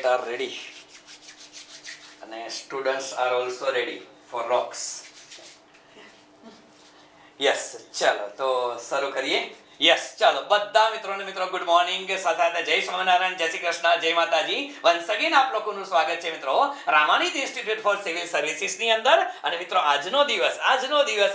are ready and students are also ready for rocks. Yes, ચાલો તો શરૂ કરીએ. યસ, ચાલો બધા મિત્રોને ગુડ મોર્નિંગ, સાથે જય સ્વામિનારાયણ, જય શ્રી કૃષ્ણ, જય માતાજી. વન્સ અગેન આપ લોકોનું સ્વાગત છે મિત્રો રામાનીત ઇન્સ્ટિટ્યૂટ ફોર સિવિલ સર્વિસીસ ની અંદર. અને મિત્રો આજનો દિવસ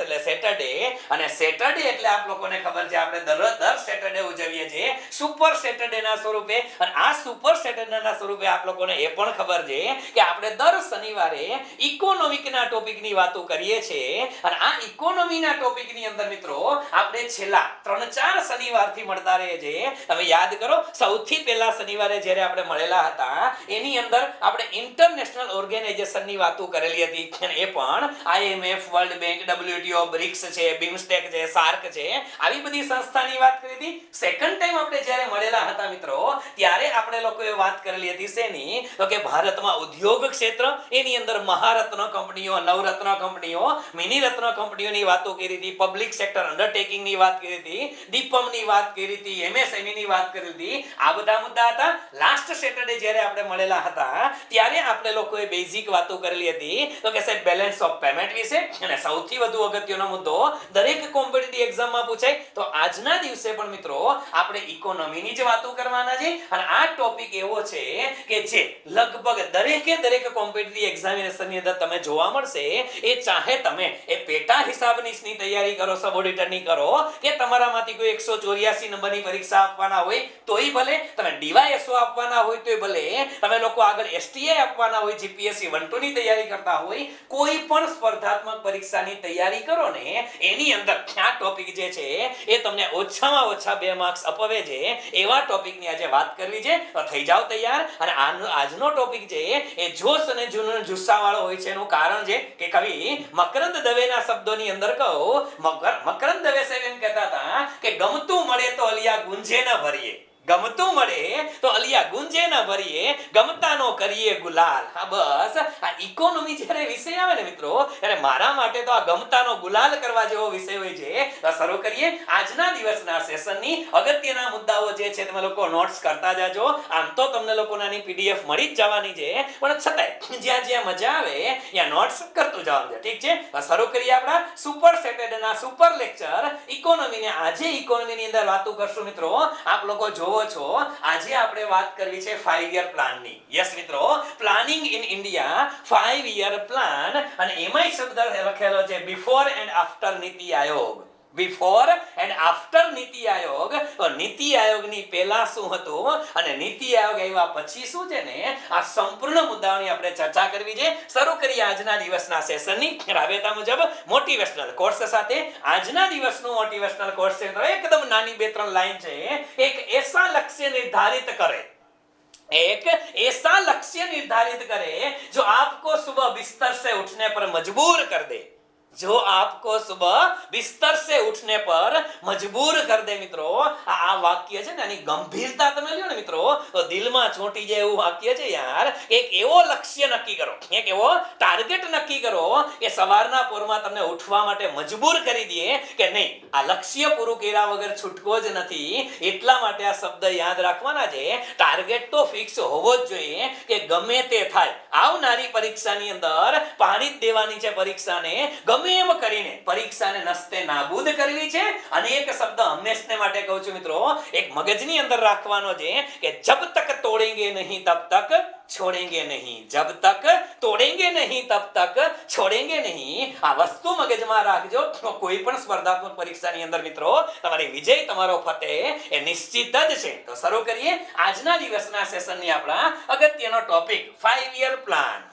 એટલે સેટરડે, અને સેટરડે એટલે આપ લોકોને ખબર છે આપણે દર સેટરડે ઉજવીએ છીએ સુપર સેટરડે ના સ્વરૂપે. અને આ સુપર સેટરડે ના સ્વરૂપે આપ લોકોને એ પણ ખબર છે કે આપણે દર શનિવારે ઇકોનોમિકના ટોપિકની વાતો કરીએ છીએ. અને આ ઇકોનોમીના ટોપિકની અંદર મિત્રો આપણે છેલ્લા 3-4 શનિવારથી મળતા રહે છે. તમે યાદ કરો, સૌથી પહેલા શનિવારે જ્યારે આપણે મળેલા હતા એની અંદર આપણે ઇન્ટરનેશનલ ઓર્ગેનાઇઝેશનની વાતો કરેલી હતી. અને એ પણ IMF, world bank, WTO, BRICS છે, બિમસ્ટેક છે, સાર્ક છે, આવી બધી સંસ્થાની વાત કરી હતી. સેકન્ડ ટાઈમ આપણે જ્યારે મળેલા હતા મિત્રો ત્યારે આપણે લોકોએ વાત કરેલી હતી શેની? તો કે ભારતમાં ઉદ્યોગ ક્ષેત્ર, એની અંદર મહારત્ન કંપનીઓ, નવરત્ન કંપનીઓ, મિની રત્ન કંપનીઓની વાતો કરી હતી, પબ્લિક સેક્ટર અન્ડરટેકિંગની વાત કરી હતી, દીપમની વાત કરી હતી, MSME ની વાત કરી હતી. આ બધા મુદ્દા હતા. લાસ્ટ સેટરડે જ્યારે આપણે મળેલા હતા ત્યારે આપણે લોકોએ બેઝિક વાતો કરેલી હતી તો કે સાહેબ બેલેન્સ ઓફ પેમેન્ટ વિશે. અને સૌથી વધુ અગત્યનો મુદ્દો દરેક કોમ્પિટિટિવ એક્ઝામમાં પૂછાય તો આજના દિવસે પણ મિત્રો આપણે ઇકોનોમીની જ વાતો કરવાના છે. અને આ ટોપિક એવો છે કે જે લગભગ દરેક કોમ્પિટિટિવ એક્ઝામિનેશનની અંદર તમે જોવા મળશે. એ ચાહે તમે એ પેટા હિસાબનીસની તૈયારી કરો, સબ ઓડિટરની કરો, કે તમારામાંથી કોઈ 184 નંબરની પરીક્ષા આપવાના હોય તોય ભલે, તમે ડીવાયએસઓ આપવાના હોય તોય ભલે, તમે લોકો આગળ STI આપવાના હોય, GPSC 1-2 ની તૈયારી કરતા હોય, કોઈ પણ સ્પર્ધાત્મક પરીક્ષાની તૈયારી કરો ને એની અંદર આ ટોપિક જે છે એ તમને ઓછામાં ઓછા 2 માર્ક્સ અપાવે છે. એવા ટોપિકની આજે વાત કરવી છે તો થઈ જાવ તૈયાર. અને આજનો ટોપિક છે એ જોશ અને જુસ્સા વાળો હોય છે. એનું કારણ છે કે કવિ મકરંદ દવેના શબ્દોની અંદર કહું, મકરંદ દવે સાહેબ એમ કહેતા હતા કે ગમતું મળે તો અલિયા ગુંજે ન ભરીએ, ગમતું મળે તો અલિયા ગુંજે ન ભરીએ, ગમતાનો કરીએ ગુલાલ. હા બસ, આ ઇકોનોમી જ્યારે વિષય આવે ને મિત્રો ત્યારે મારા માટે તો આ ગમતાનો ગુલાલ કરવા જેવો વિષય હોય છે. તો શરૂ કરીએ આજના દિવસના સેશનની અગત્યના મુદ્દાઓ જે છે તમે લોકો નોટ્સ કરતા જાજો. આમ તો તમને લોકોને આની PDF મળી જ જવાની છે, પણ છતાંય જ્યાં જ્યાં મજા આવે ત્યાં નોટ્સ કરતું જવાનું છે. ઠીક છે, તો શરૂ કરીએ આપણા સુપર સેટરડેના સુપર લેક્ચર ઇકોનોમીને. આજે ઇકોનોમીની અંદર વાતો કરશું મિત્રો. આપ લોકો જો છો આજે આપણે વાત કરવી છે 5 year પ્લાનની. યસ મિત્રો, planning in India 5 year plan. અને એમાંય શબ્દ લખેલો છે before and after NITI Aayog. Before and after NITI Aayog. તો નીતિ આયોગની પહેલા શું હતું અને નીતિ આયોગ આવ્યા પછી શું છે ને, આ સંપૂર્ણ મુદ્દાઓની આપણે ચર્ચા કરવી છે. શરૂ કરીએ આજના દિવસના સેશનની રાબેતા મુજબ મોટિવેશનલ કોર્સ સાથે. આજના દિવસનું મોટિવેશનલ કોર્સ છે તો એકદમ નાની 2-3 લાઈન છે. એક એસા લક્ષ્ય નિર્ધારિત કરે, एक ऐसा लक्ष्य निर्धारित करे जो आपको सुबह बिस्तर से उठने पर मजबूर कर दे, जो आपको सुबह बिस्तर से उठने पर मजबूर कर दे. મિત્રો આ વાક્ય છે ને આની ગંભીરતા તમે લ્યો ને મિત્રો તો દિલમાં ચોંટી જાય એવું વાક્ય છે યાર. એક એવો લક્ષ્ય નક્કી કરો, એક એવો ટાર્ગેટ નક્કી કરો કે સવારના પોરમાં તમને ઉઠવા માટે મજબૂર કરી દે કે નહીં, આ લક્ષ્ય પૂરું કર્યા વગર છૂટકો જ નથી. એટલા માટે આ શબ્દ યાદ રાખવાના છે. ટાર્ગેટ તો ફિક્સ હોવો જ જોઈએ કે ગમે તે થાય આવનારી પરીક્ષાની અંદર પાડી જ દેવાની છે પરીક્ષાને. એમ કરીને પરીક્ષાને નસ્તે નાબૂદ કરવી છે. અને એક શબ્દ હંમેશને માટે કહું છું મિત્રો, એક મગજની અંદર રાખવાનો છે કે જબ તક તોડેંગે નહીં તબ તક છોડેંગે નહીં, જબ તક તોડેંગે નહીં તબ તક છોડેંગે નહીં. આ વસ્તુ મગજમાં રાખજો. કોઈ પણ સ્પર્ધાત્મક પરીક્ષાની અંદર મિત્રો તમારી વિજય, તમારો ફતેહ એ નિશ્ચિત જ છે. તો શરૂ કરીએ આજના દિવસના સેશનની આપણા અગત્યનો ટોપિક 5 year પ્લાન.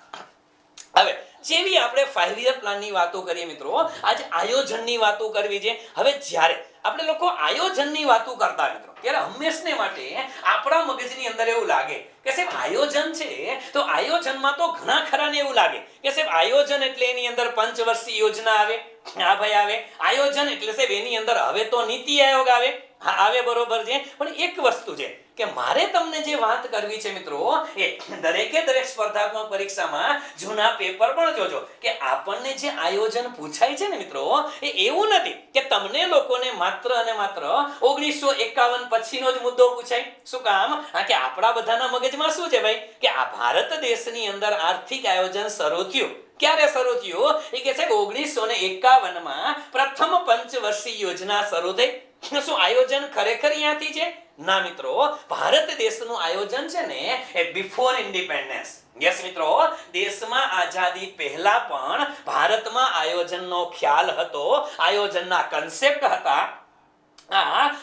હવે જેવી આપણે 5 year પ્લાનની વાતો કરીએ મિત્રો, આજે આયોજનની વાતો કરવી છે. હવે જ્યારે આપણે લોકો આયોજનની વાતો કરતા મિત્રો ત્યારે હંમેશને માટે આપણા મગજની અંદર એવું લાગે કે સાહેબ આયોજન છે તો આયોજનમાં તો ઘણા ખરાને એવું લાગે કે સાહેબ આયોજન એટલે એની અંદર પંચવર્ષીય યોજના આવે. હા ભાઈ આવે. આયોજન એટલે સાહેબ એની અંદર હવે તો નીતિ આયોગ આવે. હા આવે, બરોબર છે. પણ એક વસ્તુ છે કે મારે તમને જે વાત કરવી છે મિત્રો એ દરેક સ્પર્ધાત્મક પરીક્ષામાં જૂના પેપર પણ જોજો કે આપણને જે આયોજન પૂછાય છે ને મિત્રો એ એવું નથી કે તમને લોકોને માત્ર અને માત્ર 1951 પછીનો જ મુદ્દો પૂછાય. શું કામ? કે આપણા બધાના મગજમાં શું છે ભાઈ કે આ ભારત દેશની અંદર આર્થિક આયોજન શરૂ થયું. ક્યારે શરૂ થયું? એ કે છે 1951 માં પ્રથમ પંચવર્ષીય યોજના શરૂ થઈ. શું આયોજન ખરેખર અહીંયાથી છે? ના મિત્રો, ભારત દેશનું આયોજન છે ને એ બિફોર ઇન્ડિપેન્ડન્સ. યસ મિત્રો, દેશમાં આઝાદી પહેલા પણ ભારતમાં આયોજનનો ખ્યાલ હતો, આયોજનના કન્સેપ્ટ હતા.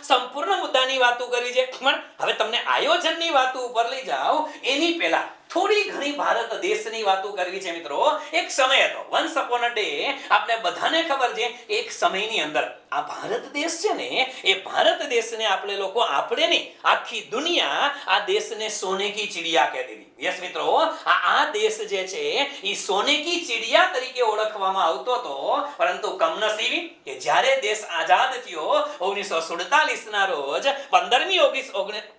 સંપૂર્ણ મુદ્દાની વાતો કરી છે, પણ હવે તમને આયોજનની વાતો ઉપર લઈ જાઓ એની પહેલા થોડી ઘણી ભારત દેશની વાતો કરવી છે મિત્રો. એક સમય હતો, વન્સ અપોન અ ડે. આપણે બધાને ખબર છે એક સમયની અંદર આ ભારત દેશ છે ને એ ભારત દેશને આપણે લોકો, આપણે નહીં આખી દુનિયા આ દેશને સોને કી ચિડિયા કહેતી હતી. યસ મિત્રો, આ દેશ જે છે એ સોને કી ચિડિયા તરીકે ઓળખવામાં આવતો હતો. પરંતુ કમનસીબી કે જ્યારે દેશ આઝાદ થયો 1947 ના રોજ 15મી ઓગસ્ટ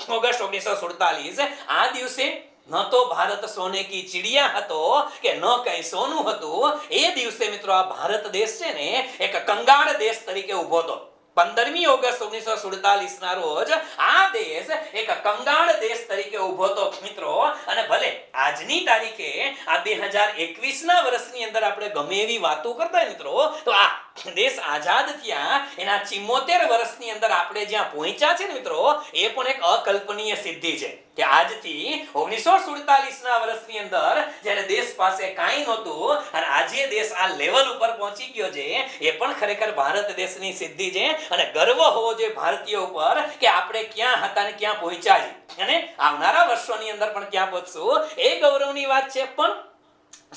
1947, આ દિવસે ન તો ભારત સોને કી ચિડિયા હતો કે ન કઈ સોનું હતું. એ દિવસે મિત્રો આ ભારત દેશ છે ને એક કંગાળ દેશ તરીકે ઉભો હતો. 15મી ઓગસ્ટ 1947 ના રોજ આ દેશ એક કંગાળ દેશ તરીકે ઉભો હતો મિત્રો. અને ભલે આજની તારીખે આ 2021 ના વર્ષની અંદર આપણે ગમે એવી વાતો કરતા હોય મિત્રો, તો આ દેશ આઝાદ થયા એના 74 વર્ષની અંદર આપણે જ્યાં પહોંચ્યા છે ને મિત્રો, એ પણ એક અકલ્પનીય સિદ્ધિ છે કે આજથી 1947 ના વર્ષની અંદર જ્યારે દેશ પાસે કાંઈ નહોતું અને આજે દેશ આ લેવલ ઉપર પહોંચી ગયો છે, એ પણ ખરેખર ભારત દેશની સિદ્ધિ છે. અને ગર્વ હોવો જોઈએ ભારતીય ઉપર કે આપણે ક્યાં હતા ને ક્યાં પહોંચ્યા છે, અને આવનારા વર્ષોની અંદર પણ ક્યાં પહોંચશું એ ગૌરવની વાત છે. પણ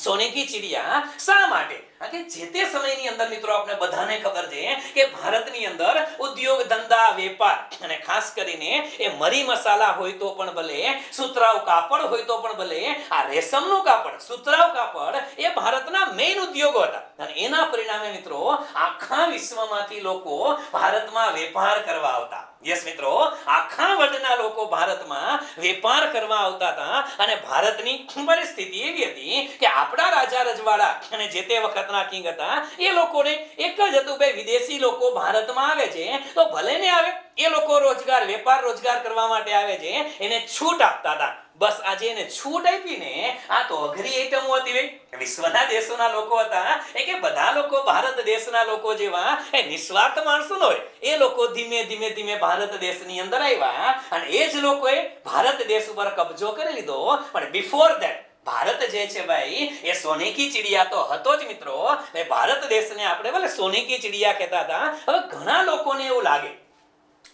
સોને કી ચિડિયા શા માટે? કે જે તે સમયની અંદર મિત્રો આપણે બધાને ખબર છે કે ભારતની અંદર ઉદ્યોગ ધંધા વેપાર અને ખાસ કરીને એ મરી મસાલા હોય તો પણ ભલે, સુતરાઉ કાપડ હોય તો પણ ભલે, આ રેશમનું કાપડ, સુતરાઉ કાપડ એ ભારતના મેઇન ઉદ્યોગો હતા. અને એના પરિણામે મિત્રો આખા વિશ્વમાંથી લોકો ભારતમાં વેપાર કરવા આવતા. યસ મિત્રો, આખા વર્લ્ડના લોકો ભારતમાં વેપાર કરવા આવતા હતા. અને ભારતની પરિસ્થિતિ એવી હતી કે આપણા રાજા રજવાડા અને જે તે વખતના કિંગ હતા એ લોકોને એક જ હતું, ભાઈ વિદેશી લોકો ભારતમાં આવે છે તો ભલે ને આવે, એ લોકો રોજગાર, વેપાર રોજગાર કરવા માટે આવે છે, એને છૂટ આપતા હતા. બસ આજે એને છૂટ આપીને આ તો અઘરી આઈટમો હતી. ભાઈ વિશ્વના દેશોના લોકો હતા એ કે બધા લોકો ભારત દેશના લોકો જેવા એ નિસ્વાર્થ માણસો ન હોય, એ લોકો ધીમે ધીમે ધીમે ભારત દેશની અંદર આવ્યા અને એ જ લોકોએ ભારત દેશ ઉપર કબજો કરી લીધો. પણ બિફોર ધેટ ભારત જે છે ભાઈ એ સોને કી ચિડિયા તો હતો જ મિત્રો. એ ભારત દેશને આપણે ભલે સોને કી ચિડિયા કહેતા હતા. હવે ઘણા લોકોને એવું લાગે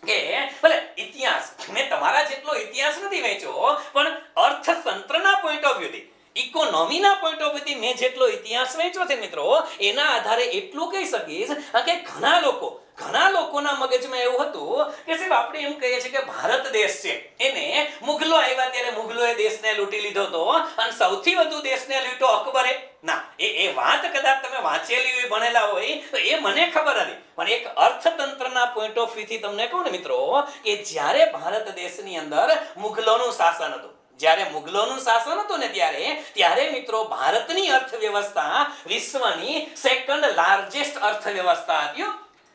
કે ભલે ઇતિહાસ મેં તમારા જેટલો ઇતિહાસ નથી વાંચ્યો, પણ અર્થતંત્રના પોઈન્ટ ઓફ વ્યૂથી, ઇકોનોમીના પોઈન્ટ ઓફ વ્યૂથી મેં જેટલો ઇતિહાસ વાંચ્યો છે મિત્રો, એના આધારે એટલું કહી શકીશ કે ઘણા લોકોના મગજમાં એવું હતું કે સાહેબ આપણે એમ કહીએ છીએ કે ભારત દેશ છે એને મુગલો આવ્યા ત્યારે મુગલોએ દેશને લૂંટી લીધો હતો અને સૌથી વધુ દેશને લૂંટ્યો અકબરે. ના, એ વાત કદાચ તમે વાંચેલી હોય, ભણેલા હોય તો એ મને ખબર નથી, પણ એક અર્થતંત્રના પોઈન્ટ ઓફ વ્યૂથી તમને કહું ને મિત્રો કે જ્યારે ભારત દેશની અંદર મુગલોનું શાસન હતું, જ્યારે મુગલોનું શાસન હતું ને ત્યારે મિત્રો ભારતની અર્થવ્યવસ્થા વિશ્વની સેકન્ડ લાર્જેસ્ટ અર્થવ્યવસ્થા હતી.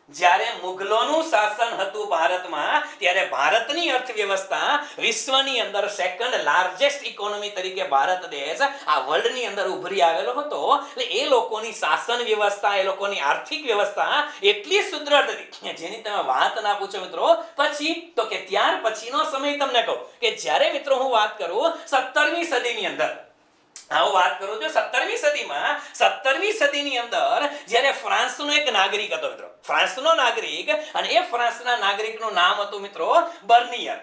જ્યારે મુગલોનું શાસન હતું ભારતમાં ત્યારે ભારતની અર્થવ્યવસ્થા વિશ્વની અંદર સેકન્ડ લાર્જેસ્ટ ઇકોનોમી તરીકે ભારત દેશ આ વર્લ્ડની અંદર ઉભરી આવેલો હતો. એટલે એ લોકોની શાસન વ્યવસ્થા, એ લોકોની આર્થિક વ્યવસ્થા એટલી સુદ્રઢ હતી જેની તમે વાત ના પૂછો મિત્રો. પછી તો કે ત્યાર પછીનો સમય તમને કહું કે જ્યારે મિત્રો હું વાત કરું 17મી સદીની અંદર, હું વાત કરું છું 17મી સદીની અંદર જ્યારે ફ્રાન્સનો એક નાગરિક હતો મિત્રો, ફ્રાન્સનો નાગરિક, અને એ ફ્રાન્સના નાગરિકનું નામ હતું મિત્રો બર્નિયર.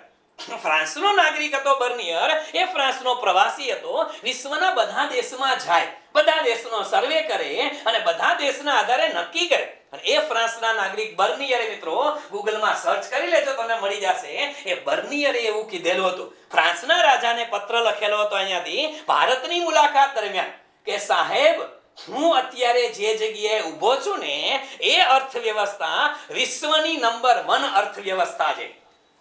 ફ્રાન્સનો નાગરિક હતો બર્નિયર. એ ફ્રાન્સનો પ્રવાસી હતો. વિશ્વના બધા દેશમાં જાય, બધા દેશનો સર્વે કરે અને બધા દેશના આધારે નક્કી કરે. અને એ ફ્રાન્સના નાગરિક બર્નિયરે મિત્રો ગૂગલમાં સર્ચ કરી લેજો તમને મળી જશે. એ બર્નિયરે એવું કીધેલું હતું, ફ્રાન્સના રાજાને પત્ર લખેલો હતો અહીંયાથી ભારતની મુલાકાત દરમિયાન કે સાહેબ હું અત્યારે જે જગ્યાએ ઊભો છું ને એ અર્થવ્યવસ્થા વિશ્વની નંબર 1 અર્થવ્યવસ્થા છે.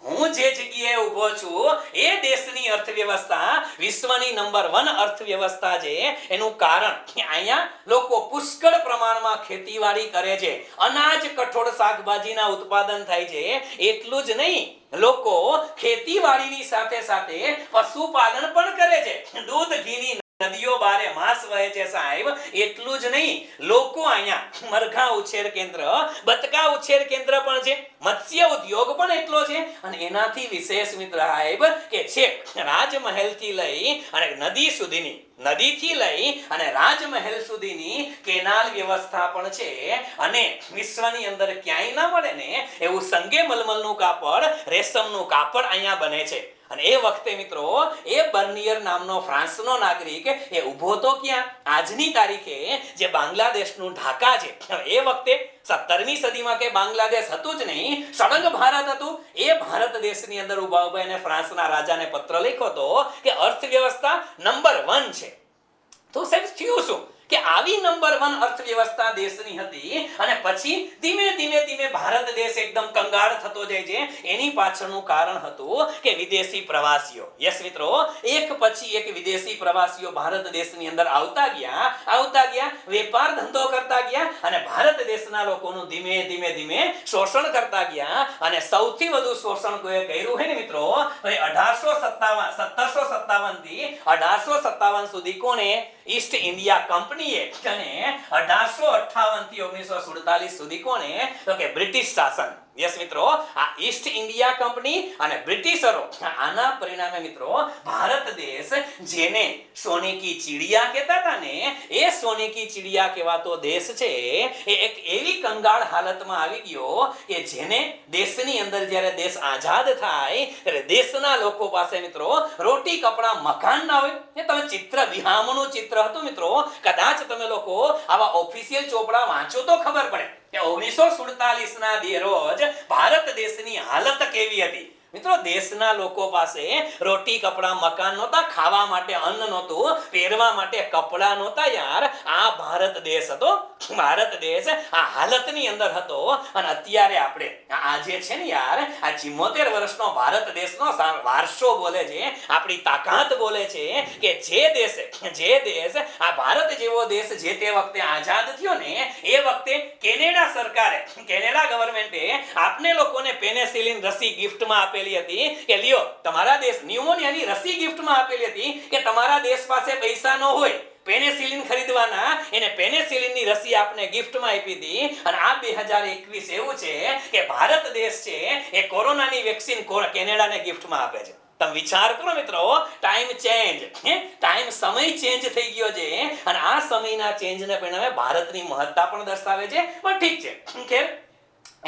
હું જે જગ્યાએ ઊભો છું એ દેશની અર્થવ્યવસ્થા વિશ્વની નંબર 1 અર્થવ્યવસ્થા છે. એનું કારણ કે અહીંયા લોકો પુષ્કળ પ્રમાણમાં ખેતીવાડી કરે છે, અનાજ, કઠોળ, શાકભાજીના ઉત્પાદન થાય છે. એટલું જ નહીં, લોકો ખેતીવાડીની સાથે સાથે પશુપાલન પણ કરે છે. દૂધ ઘીની નદીઓ બારે માસ વહે છે સાહેબ. એટલું જ નહીં, લોકો અહીંયા મરઘા ઉછેર કેન્દ્ર, બતકા ઉછેર કેન્દ્ર પણ છે, મત્સ્ય ઉદ્યોગ પણ એટલો છે. અને એનાથી વિશેષ મિત્ર સાહેબ કે છેક રાજમહેલ થી લઈ અને નદી સુધીની, નદીથી લઈ અને રાજમહેલ સુધીની કેનાલ વ્યવસ્થા પણ છે. અને વિશ્વની અંદર ક્યાંય ના મળે ને એવું સંગે મલમલનું કાપડ, રેશમનું કાપડ અહીંયા બને છે. અને એ વખતે મિત્રો એ બર્નિયર નામનો ફ્રાન્સનો નાગરિક એ ઊભો તો ક્યાં? આજની તારીખે જે બાંગ્લાદેશનું ઢાકા છે, એ વખતે 17મી સદીમાં કે બાંગ્લાદેશ હતું જ નહીં, સળંગ ભારત હતું. એ ભારત દેશની અંદર ઊભા ઊભા એને ફ્રાન્સના રાજાને પત્ર લખ્યો હતો કે અર્થવ્યવસ્થા નંબર 1 છે. તો સાહેબ થયું શું કે આવી નંબર 1 અર્થવ્યવસ્થા દેશની હતી અને પછી ધીમે ધીમે ધીમે ભારત દેશ એકદમ કંગાળ થતો જાય છે. એની પાછળનું કારણ હતું કે વિદેશી પ્રવાસીઓ, યસ મિત્રો, એક પછી એક વિદેશી પ્રવાસીઓ ભારત દેશની અંદર આવતા ગયા, વેપાર ધંધો કરતા ગયા અને ભારત દેશના લોકોનું ધીમે ધીમે ધીમે શોષણ કરતા ગયા. અને સૌથી વધુ શોષણ કોઈ કર્યું હે ને મિત્રો, 1757 થી 1857 સુધી કોણે? ઈસ્ટ ઇન્ડિયા કંપનીએ. અને 1858 થી 1947 સુધી કોણે? તો કે બ્રિટિશ શાસન. યસ મિત્રો, આ ઈસ્ટ ઇન્ડિયા કંપની અને બ્રિટિશરો, આના પરિણામે મિત્રો ભારત દેશ, જેને સોને કી ચિડિયા કહેતા હતા ને, એ સોને કી ચિડિયા કહેવાતો દેશ છે, એ એક એવી કંગાળ હાલતમાં આવી ગયો કે જેને દેશની અંદર જ્યારે દેશ આઝાદ થાય ત્યારે દેશના લોકો પાસે મિત્રો રોટી કપડા મકાન ના હોય. એ તમે ચિત્ર, વિહામણું ચિત્ર હતું મિત્રો, કદાચ તમે લોકો આવા ઓફિશિયલ ચોપડા વાંચો તો ખબર પડે કે 1947 ના રોજ ભારત દેશની હાલત કેવી હતી. મિત્રો દેશના લોકો પાસે રોટી કપડા મકાન નહોતા, ખાવા માટે અન્ન નહોતું, પહેરવા માટે કપડા નહોતા યાર. આ ભારત દેશ હતો, ભારત દેશ આ હાલતની અંદર હતો. અને અત્યારે આપણે આજે છે ને યાર, આ 74 વર્ષનો ભારત દેશનો વારસો બોલે છે, આપણી તાકાત બોલે છે કે જે દેશ આ ભારત જેવો દેશ જે તે વખતે આઝાદ થયો ને, એ વખતે કેનેડા સરકારે, કેનેડા ગવર્મેન્ટે આપને લોકોને પેનિસિલિન રસી ગિફ્ટમાં આપેલી હતી કે લ્યો તમારા દેશ, ન્યુમોનિયાની રસી ગિફ્ટમાં આપેલી હતી કે તમારા દેશ પાસે પૈસા ન હોય પેનિસિલિન ખરીદવાના, એને પેનિસિલિનની રસી આપને ગિફ્ટમાં આપી હતી. અને આ 2021 એવું છે કે ભારત દેશ છે એ કોરોનાની વેક્સિન કેનેડાને ગિફ્ટમાં આપે છે. તમે વિચાર કરો મિત્રો, ટાઈમ ચેન્જ, સમય ચેન્જ થઈ ગયો છે. અને આ સમયના ચેન્જને પરિણામે ભારતની મહત્તા પણ દર્શાવે છે. પણ ઠીક છે, ખેર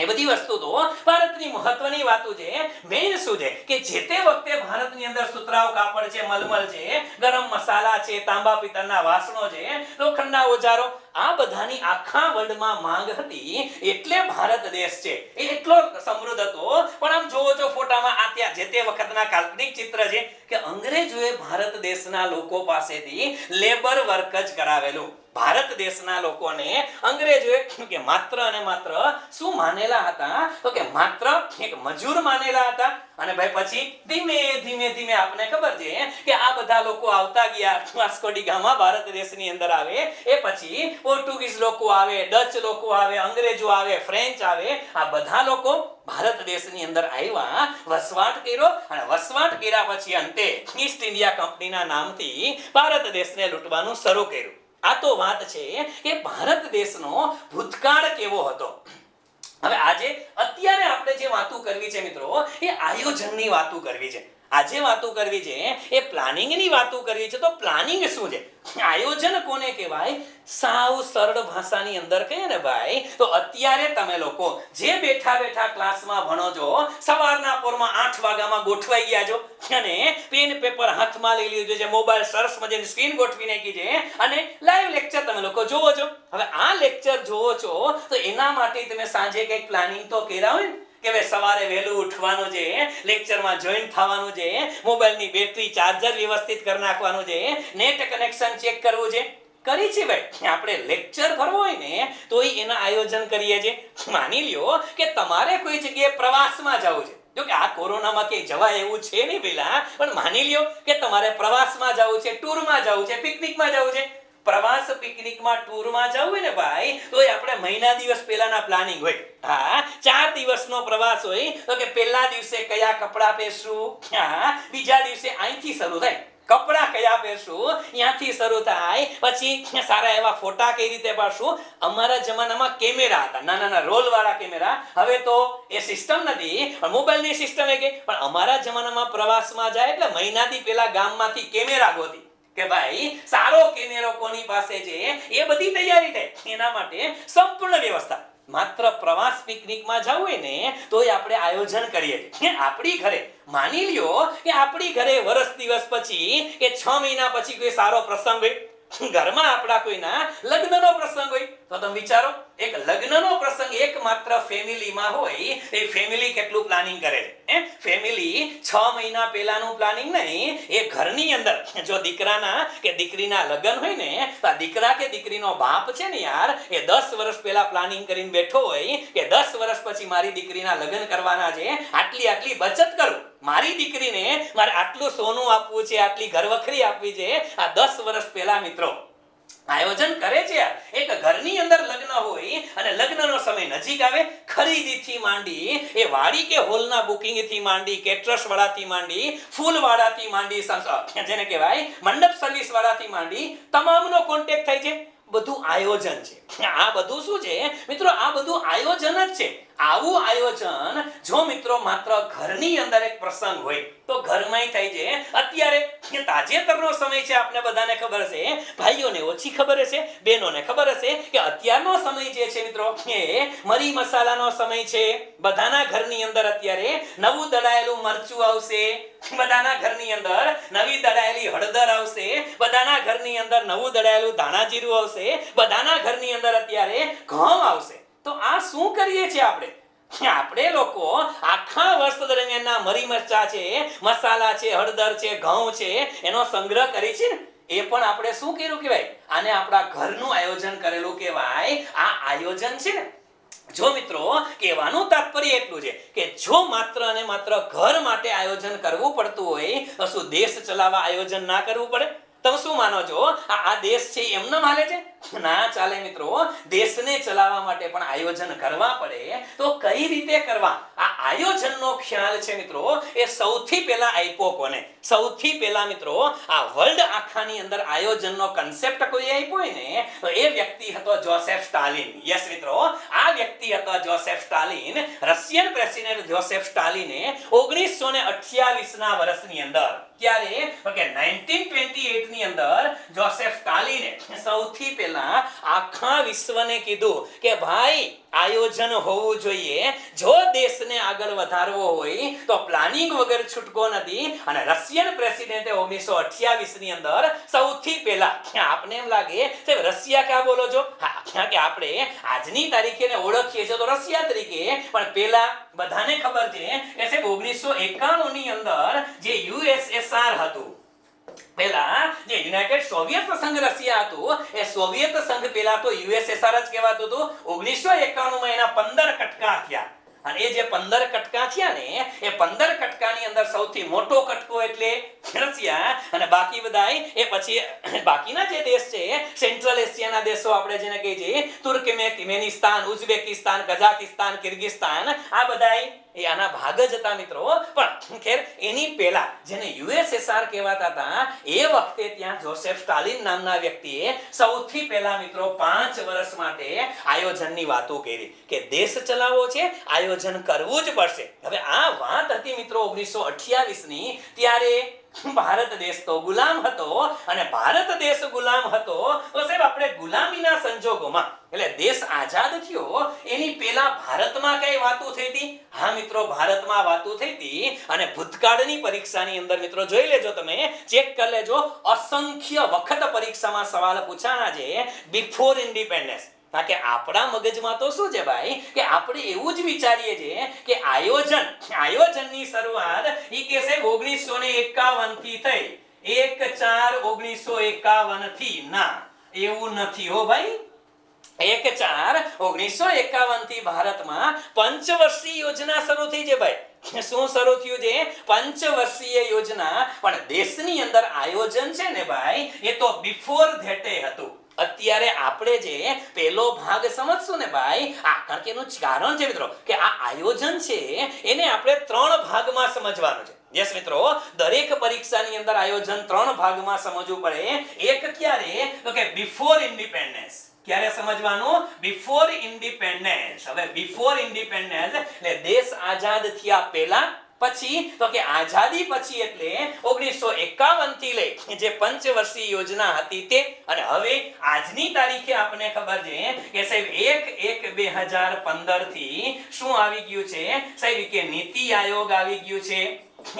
એ બધી વસ્તુ તો ભારતની મહત્વની વાતો છે. મેઇન શું છે કે જે તે વખતે ભારતની અંદર સુતરાઉ કાપડ છે, મલમલ છે, ગરમ મસાલા છે, તાંબા પિત્તળના વાસણો છે, લોખંડના ઓજારો, આ બધાની આખા વર્લ્ડમાં માંગ હતી. એટલે ભારત દેશ છે એ એટલો સમૃદ્ધ હતો. પણ આમ જોવો છો ફોટામાં, આ ત્યાં જે તે વખતના કાલ્પનિક ચિત્ર છે કે અંગ્રેજોએ ભારત દેશના લોકો પાસેથી લેબર વર્ક જ કરાવેલું. ભારત દેશના લોકોને અંગ્રેજોએ કે માત્ર અને માત્ર શું માનેલા હતા? તો કે માત્ર એક મજૂર માનેલા હતા. અને ભાઈ પછી ધીમે ધીમે ધીમે આપને ખબર છે કે આ બધા લોકો આવતા ગયા, વાસ્કો ડી ગામા ભારત દેશની અંદર આવે, એ પછી પોર્ટુગીઝ લોકો આવે, ડચ લોકો આવે, અંગ્રેજો આવે, ફ્રેન્ચ આવે. આ બધા લોકો ભારત દેશની અંદર આવ્યા, વસવાટ કર્યો. અને વસવાટ કર્યા પછી અંતે ઈસ્ટ ઇન્ડિયા કંપનીના નામથી ભારત દેશને લૂંટવાનું શરૂ કર્યું. આ તો વાત છે કે ભારત દેશનો ભૂતકાળ કેવો હતો. હવે આજે અત્યારે આપણે જે વાતો કરવી છે મિત્રો, એ આયોજનની વાતો કરવી છે. આજે વાતો કરવી છે એ પ્લાનિંગની વાતો કરવી છે. તો પ્લાનિંગ શું છે, આયોજન કોને કહેવાય? સાવ સરળ ભાષાની અંદર કહીએ ને ભાઈ, તો અત્યારે તમે લોકો જે બેઠા બેઠા ક્લાસમાં ભણો છો, સવારના પોરમાં 8 વાગ્યામાં ગોઠવાઈ ગયા છો અને પેન પેપર હાથમાં લઈ લીધું છે, મોબાઈલ સરસ મજાની સ્ક્રીન ગોઠવી નાખી છે અને લાઈવ લેક્ચર તમે લોકો જોવો છો. હવે આ લેક્ચર જોવો છો તો એના માટે તમે સાંજે કંઈક પ્લાનિંગ તો કર્યા હોય ને કે ભાઈ સવારે વહેલું ઉઠવાનું છે, લેક્ચરમાં જોઈન થવાનું છે, મોબાઈલની બેટરી ચાર્જર વ્યવસ્થિત કરી નાખવાનું છે, નેટ કનેક્શન ચેક કરવું છે. કરી છે ભાઈ, આપણે લેક્ચર ભરવો હોય ને તો એના આયોજન કરીએ છીએ. માની લ્યો કે તમારે કોઈ જગ્યાએ પ્રવાસમાં જવું છે, જો કે આ કોરોનામાં કે જવાય એવું છે નહીં પેલા, પણ માની લ્યો કે તમારે પ્રવાસમાં જવું છે, ટૂરમાં જવું છે, પિકનિકમાં જવું છે. પ્રવાસ, પિકનિકમાં, ટૂરમાં જવું હોય ને ભાઈ, તો આપણે મહિના દિવસ પહેલાના પ્લાનિંગ હોય. હા, 4 દિવસનો પ્રવાસ હોય તો કે પહેલા દિવસે કયા કપડા પહેરશું, બીજા દિવસે અહીંથી શરૂ થાય કપડા કયા પહેરશું ત્યાંથી શરૂ થાય, પછી સારા એવા ફોટા કઈ રીતે પાડશું. અમારા જમાનામાં કેમેરા હતા, નાના નાના રોલ વાળા કેમેરા. હવે તો એ સિસ્ટમ નથી, પણ મોબાઈલની સિસ્ટમ એ ગઈ. પણ અમારા જમાનામાં પ્રવાસમાં જાય એટલે મહિનાથી પેલા ગામમાંથી કેમેરા ગોતી કે ભાઈ સારો કેમેરો કોની પાસે છે, એ બધી તૈયારી થાય. એના માટે સંપૂર્ણ વ્યવસ્થા. માત્ર પ્રવાસ પિકનિકમાં જવું હોય ને તોય આપણે આયોજન કરીએ છીએ. આપણી ઘરે માની લ્યો કે આપણી ઘરે વર્ષ દિવસ પછી કે 6 મહિના પછી કોઈ સારો પ્રસંગ હોય, ઘરમાં આપણા કોઈના લગ્નનો પ્રસંગ હોય, તો તમે વિચારો એક લગ્નનો પ્રસંગ એકમાત્ર ફેમિલીમાં હોય, એ ફેમિલી કેટલું પ્લાનિંગ કરે છે. ફેમિલી 6 મહિના પહેલાનું પ્લાનિંગ નહીં, એ ઘરની અંદર જો દીકરાના કે દીકરીના લગ્ન હોય ને તો આ દીકરા કે દીકરીનો બાપ છે ને યાર, એ 10 વર્ષ પહેલા પ્લાનિંગ કરીને બેઠો હોય કે 10 વર્ષ પછી મારી દીકરીના લગ્ન કરવાના છે, આટલી બચત કરું, મારી દીકરીને મારે આટલું સોનું આપવું છે, આટલી ઘરવખરી આપવી છે. આ 10 વર્ષ પહેલા મિત્રો આયોજન કરે છે. એક ઘરની અંદર લગ્ન હોય અને લગ્નનો સમય નજીક આવે, ખરીદીથી માંડી એ વાડી કે હોલના બુકિંગથી માંડી, કેટરર્સ વાળાથી માંડી, ફૂલ વાળાથી માંડી, જેને કહેવાય મંડપ સર્વિસ વાળાથી માંડી, તમામનો કોન્ટેક્ટ થાય છે. બધું આયોજન છે. આ બધું શું છે મિત્રો? આ બધું આયોજન જ છે. આવું આયોજન જો મિત્રો માત્ર ઘરની અંદર એક પ્રસંગ હોય તો ઘરમાં થાય છે. અત્યારે તાજેતરનો સમય છે, આપને બધાને ખબર છે, ભાઈઓને ઓછી ખબર હશે, બહેનોને ખબર હશે કે અત્યારનો સમય જે છે મિત્રો એ મરી મસાલાનો સમય છે. બધાના ઘરની અંદર અત્યારે નવું દળાયેલું મરચું આવશે, બધાના ઘરની અંદર નવી દળાયેલી હળદર આવશે, બધાના ઘરની અંદર નવું દળાયેલું ધાણા જીરું આવશે, બધાના ઘરની અંદર અત્યારે ઘઉં આવશે. તો આ શું કરીએ છીએ આપણે લોકો આખા વર્ષ દરમિયાનના મરી મરચા છે, મસાલા છે, હળદર છે, ઘઉં છે, એનો સંગ્રહ કરી છે ને, એ પણ આપણે શું કર્યું કહેવાય? આને આપણા ઘરનું આયોજન કરેલું કહેવાય. આ આયોજન છે ને, જો મિત્રો કહેવાનું તાત્પર્ય એટલું છે કે જો માત્ર અને માત્ર ઘર માટે આયોજન કરવું પડતું હોય તો શું દેશ ચલાવવા આયોજન ના કરવું પડે? તમે શું માનો છો? આ દેશ છે એમને હાલે છે? ના ચાલે મિત્રો. દેશને ચલાવવા માટે પણ આયોજન કરવા પડે. તો કઈ રીતે કરવા? આ આયોજનનો ખ્યાલ છે મિત્રો એ સૌથી પહેલા આપ્યો કોને? સૌથી પહેલા મિત્રો આ વર્લ્ડ આખાની અંદર આયોજનનો કન્સેપ્ટ કોઈ આપ્યો હોય ને તો એ વ્યક્તિ હતો જોસેફ સ્ટાલિન. યસ મિત્રો, આ વ્યક્તિ હતા Joseph Stalin. Russian president Joseph સ્ટાલિને 1928 ના વર્ષની અંદર, ક્યારે કે 1928 ની અંદર જોસેફ સ્ટાલિને સૌથી પહેલા આખા વિશ્વને કીધું કે ભાઈ આયોજન હોવું જોઈએ. જો દેશને આગળ વધારવો હોય તો પ્લાનિંગ વગર છૂટકો નથી. અને રશિયન પ્રેસિડેન્ટે 1928 ની અંદર સૌથી પહેલા, આપને એમ લાગે કે રશિયા ક્યાં બોલો છો? હા, કે આપણે આજની તારીખે ને ઓળખીએ છીએ તો રશિયા તરીકે, પણ પહેલા બધાને ખબર છે કે 1991 ની અંદર જે યુએસએસઆર હતું, પહેલા જે યુનાઇટેડ સોવિયત સંઘ રશિયા હતું, એ સોવિયત સંઘ પહેલા તો યુએસએસઆર જ કહેવાતું હતું. 1991 માં એના 15 કટકા થયા. અને એ જે 15 કટકા થયા ને એ 15 કટકાની અંદર સૌથી મોટો કટકો એટલે રશિયા, અને બાકી બધાય એ પછી બાકીના જે દેશ છે સેન્ટ્રલ એશિયાના દેશો આપણે જેને કહીએ છીએ તુર્કમેનિસ્તાન, ઉઝબેકિસ્તાન, કઝાકિસ્તાન, કિર્ગિસ્તાન, આ બધાય એ આના ભાગ જ હતા મિત્રો. પણ ખેર એની પહેલા જેને યુએસએસઆર કહેવાતા હતા એ વખતે ત્યાં જોસેફ સ્ટાલિન નામના વ્યક્તિએ સૌથી પહેલા મિત્રો 5 વર્ષ માટે આયોજનની વાતો કરી કે દેશ ચલાવવો છે, આયોજન કરવું જ પડશે. હવે આ વાત હતી મિત્રો 1928 ની. ત્યારે ભારત દેશ તો ગુલામ હતો, અને ભારત દેશ ગુલામ હતો તો સાહેબ આપણે ગુલામીના સંજોગોમાં, એટલે દેશ આઝાદ થયો એની પહેલા ભારતમાં કઈ વાતો થઈ હતી? હા મિત્રો, ભારતમાં વાતો થઈ હતી. અને ભૂતકાળની પરીક્ષાની અંદર મિત્રો જોઈ લેજો, તમે ચેક કરી લેજો, અસંખ્ય વખત પરીક્ષામાં સવાલ પૂછાણા છે બિફોર ઇન્ડિપેન્ડન્સ. કારણ કે આપણા મગજમાં તો શું છે ભાઈ કે આપણે એવું જ વિચારીએ છીએ કે આયોજનની શરૂઆત ઈ કે છે 1951 થી થઈ, 1/4/1951 થી. ના, એવું નથી હો ભાઈ. 1/4/1951 થી ભારતમાં પંચવર્ષીય યોજના શરૂ થઈ છે ભાઈ. શું શરૂ થયું છે? પંચવર્ષીય યોજના. પણ દેશની અંદર આયોજન છે ને ભાઈ એ તો બિફોર ધેટે હતું. અત્યારે આપણે જે પહેલો ભાગ સમજશું ને ભાઈ, કારણ કે એનું કારણ છે મિત્રો કે આ આયોજન છે એને આપણે 3 ભાગમાં સમજવાનું છે. યસ મિત્રો, દરેક પરીક્ષાની અંદર આયોજન 3 ભાગમાં સમજવું પડે. એક ક્યારે? તો કે બિફોર ઇન્ડિપેન્ડન્સ. ક્યારે સમજવાનું? Before independence. હવે બિફોર ઇન્ડિપેન્ડન્સ એટલે દેશ આઝાદ થયા પહેલા, પછી તો કે આઝાદી પછી એટલે 1951 થી લઈ જે પંચવર્ષીય યોજના હતી તે, અને હવે આજની તારીખે આપણને ખબર છે કે સાહેબ 1/1/2015 થી શું આવી ગયું છે સાહેબ કે નીતિ આયોગ આવી ગયું છે.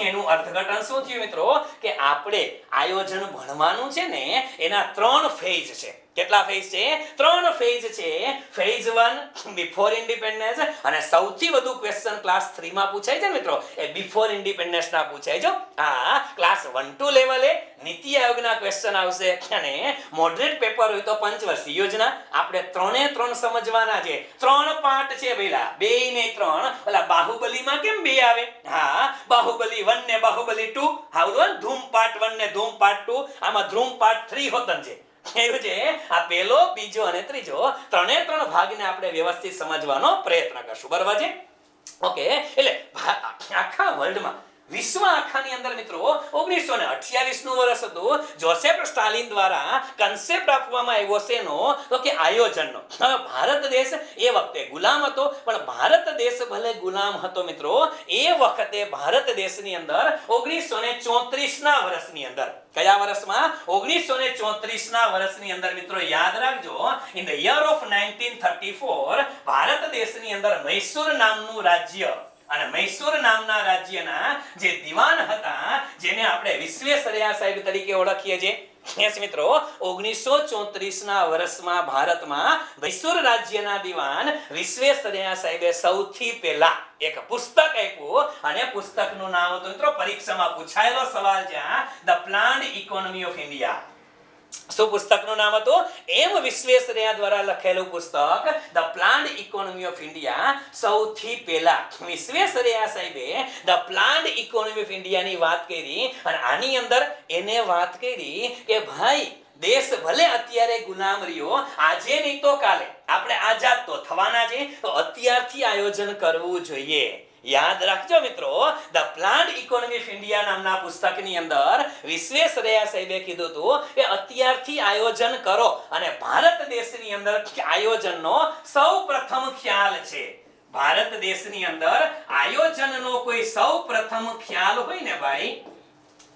એનું અર્થઘટન શું થયું મિત્રો કે આપણે આયોજન ભણવાનું છે ને એના 3 ફેઝ છે. કેટલા ફેઝ છે? 3 ફેઝ છે. ફેઝ 1 બિફોર ઇન્ડિપેન્ડન્સ, અને સૌથી વધુ ક્વેશ્ચન ક્લાસ 3 માં પૂછાય છે મિત્રો એ બિફોર ઇન્ડિપેન્ડન્સ ના પૂછાય છે. હા, ક્લાસ 1-2 લેવલે નીતિ આયોગના ક્વેશ્ચન આવશે, અને મોડરેટ પેપર હોય તો પંચવર્ષીય યોજના. આપણે 3 સમજવાના છે. 3 પાર્ટ છે ભઈલા, 2 ને 3. ઓલા બાહુબલીમાં કેમ 2 આવે? હા, બાહુબલી 1 ને બાહુબલી 2. હાઉ ધૂમ પાર્ટ 1 ને ધૂમ પાર્ટ 2. આમાં ધૂમ પાર્ટ 3 હોતન છે. એવું છે. આ પહેલો, બીજો અને ત્રીજો 3 ભાગને આપણે વ્યવસ્થિત સમજવાનો પ્રયત્ન કરશું. બરાબર છે? ઓકે. એટલે આખા વર્લ્ડમાં, વિશ્વ આખાની અંદર મિત્રો 1928 નું વર્ષ હતું. જોસેફ સ્ટાલિન દ્વારા કન્સેપ્ટ આપવામાં આવ્યો છે એનો તો કે આયોજનનો. હવે ભારત દેશ એ વખતે ગુલામ હતો, પણ ભારત દેશ ભલે ગુલામ હતો મિત્રો, એ વખતે ભારત દેશની અંદર 1934 ના વર્ષની અંદર, કયા વર્ષમાં? 1934 ના વર્ષની અંદર મિત્રો યાદ રાખજો, in the year of 1934 Bharat દેશની અંદર મૈસૂર નામનું રાજ્ય, અને મૈસૂર નામના રાજ્યના જે દિવાન હતા જેને આપણે વિશ્વેશ્વરૈયા સાહેબ તરીકે ઓળખીએ છીએ. યસ મિત્રો, 1934 ના વર્ષમાં ભારતમાં મૈસૂર રાજ્યના દિવાન વિશ્વેશ્વરૈયા સાહેબે સૌથી પહેલા એક પુસ્તક આપ્યું, અને પુસ્તકનું નામ હતું મિત્રો, પરીક્ષામાં પૂછાયેલો સવાલ છે, the planned economy of India. શું પુસ્તકનું નામ હતું? એમ વિશ્વેશ્વરૈયા દ્વારા લખેલું પુસ્તક the planned economy of India. સૌથી પહેલા વિશ્વેશ્વરૈયા સાહેબે ધ પ્લાન્ડ ઇકોનોમી ઓફ ઇન્ડિયાની વાત કરી, અને આની અંદર એને વાત કરી કે ભાઈ દેશ ભલે અત્યારે ગુલામ રહ્યો, આજે નહીં તો કાલે આપણે આઝાદ તો થવાના છે, તો અત્યારથી આયોજન કરવું જોઈએ. યાદ રાખજો મિત્રો, the planned economy of India નામના પુસ્તકની અંદર વિશ્વેશ્વરૈયા સાહેબે કીધું હતું કે અત્યારથી આયોજન કરો, અને ભારત દેશની અંદર આયોજનનો સૌપ્રથમ ખ્યાલ છે. ભારત દેશની અંદર આયોજનનો કોઈ સૌપ્રથમ ખ્યાલ હોય ને ભાઈ,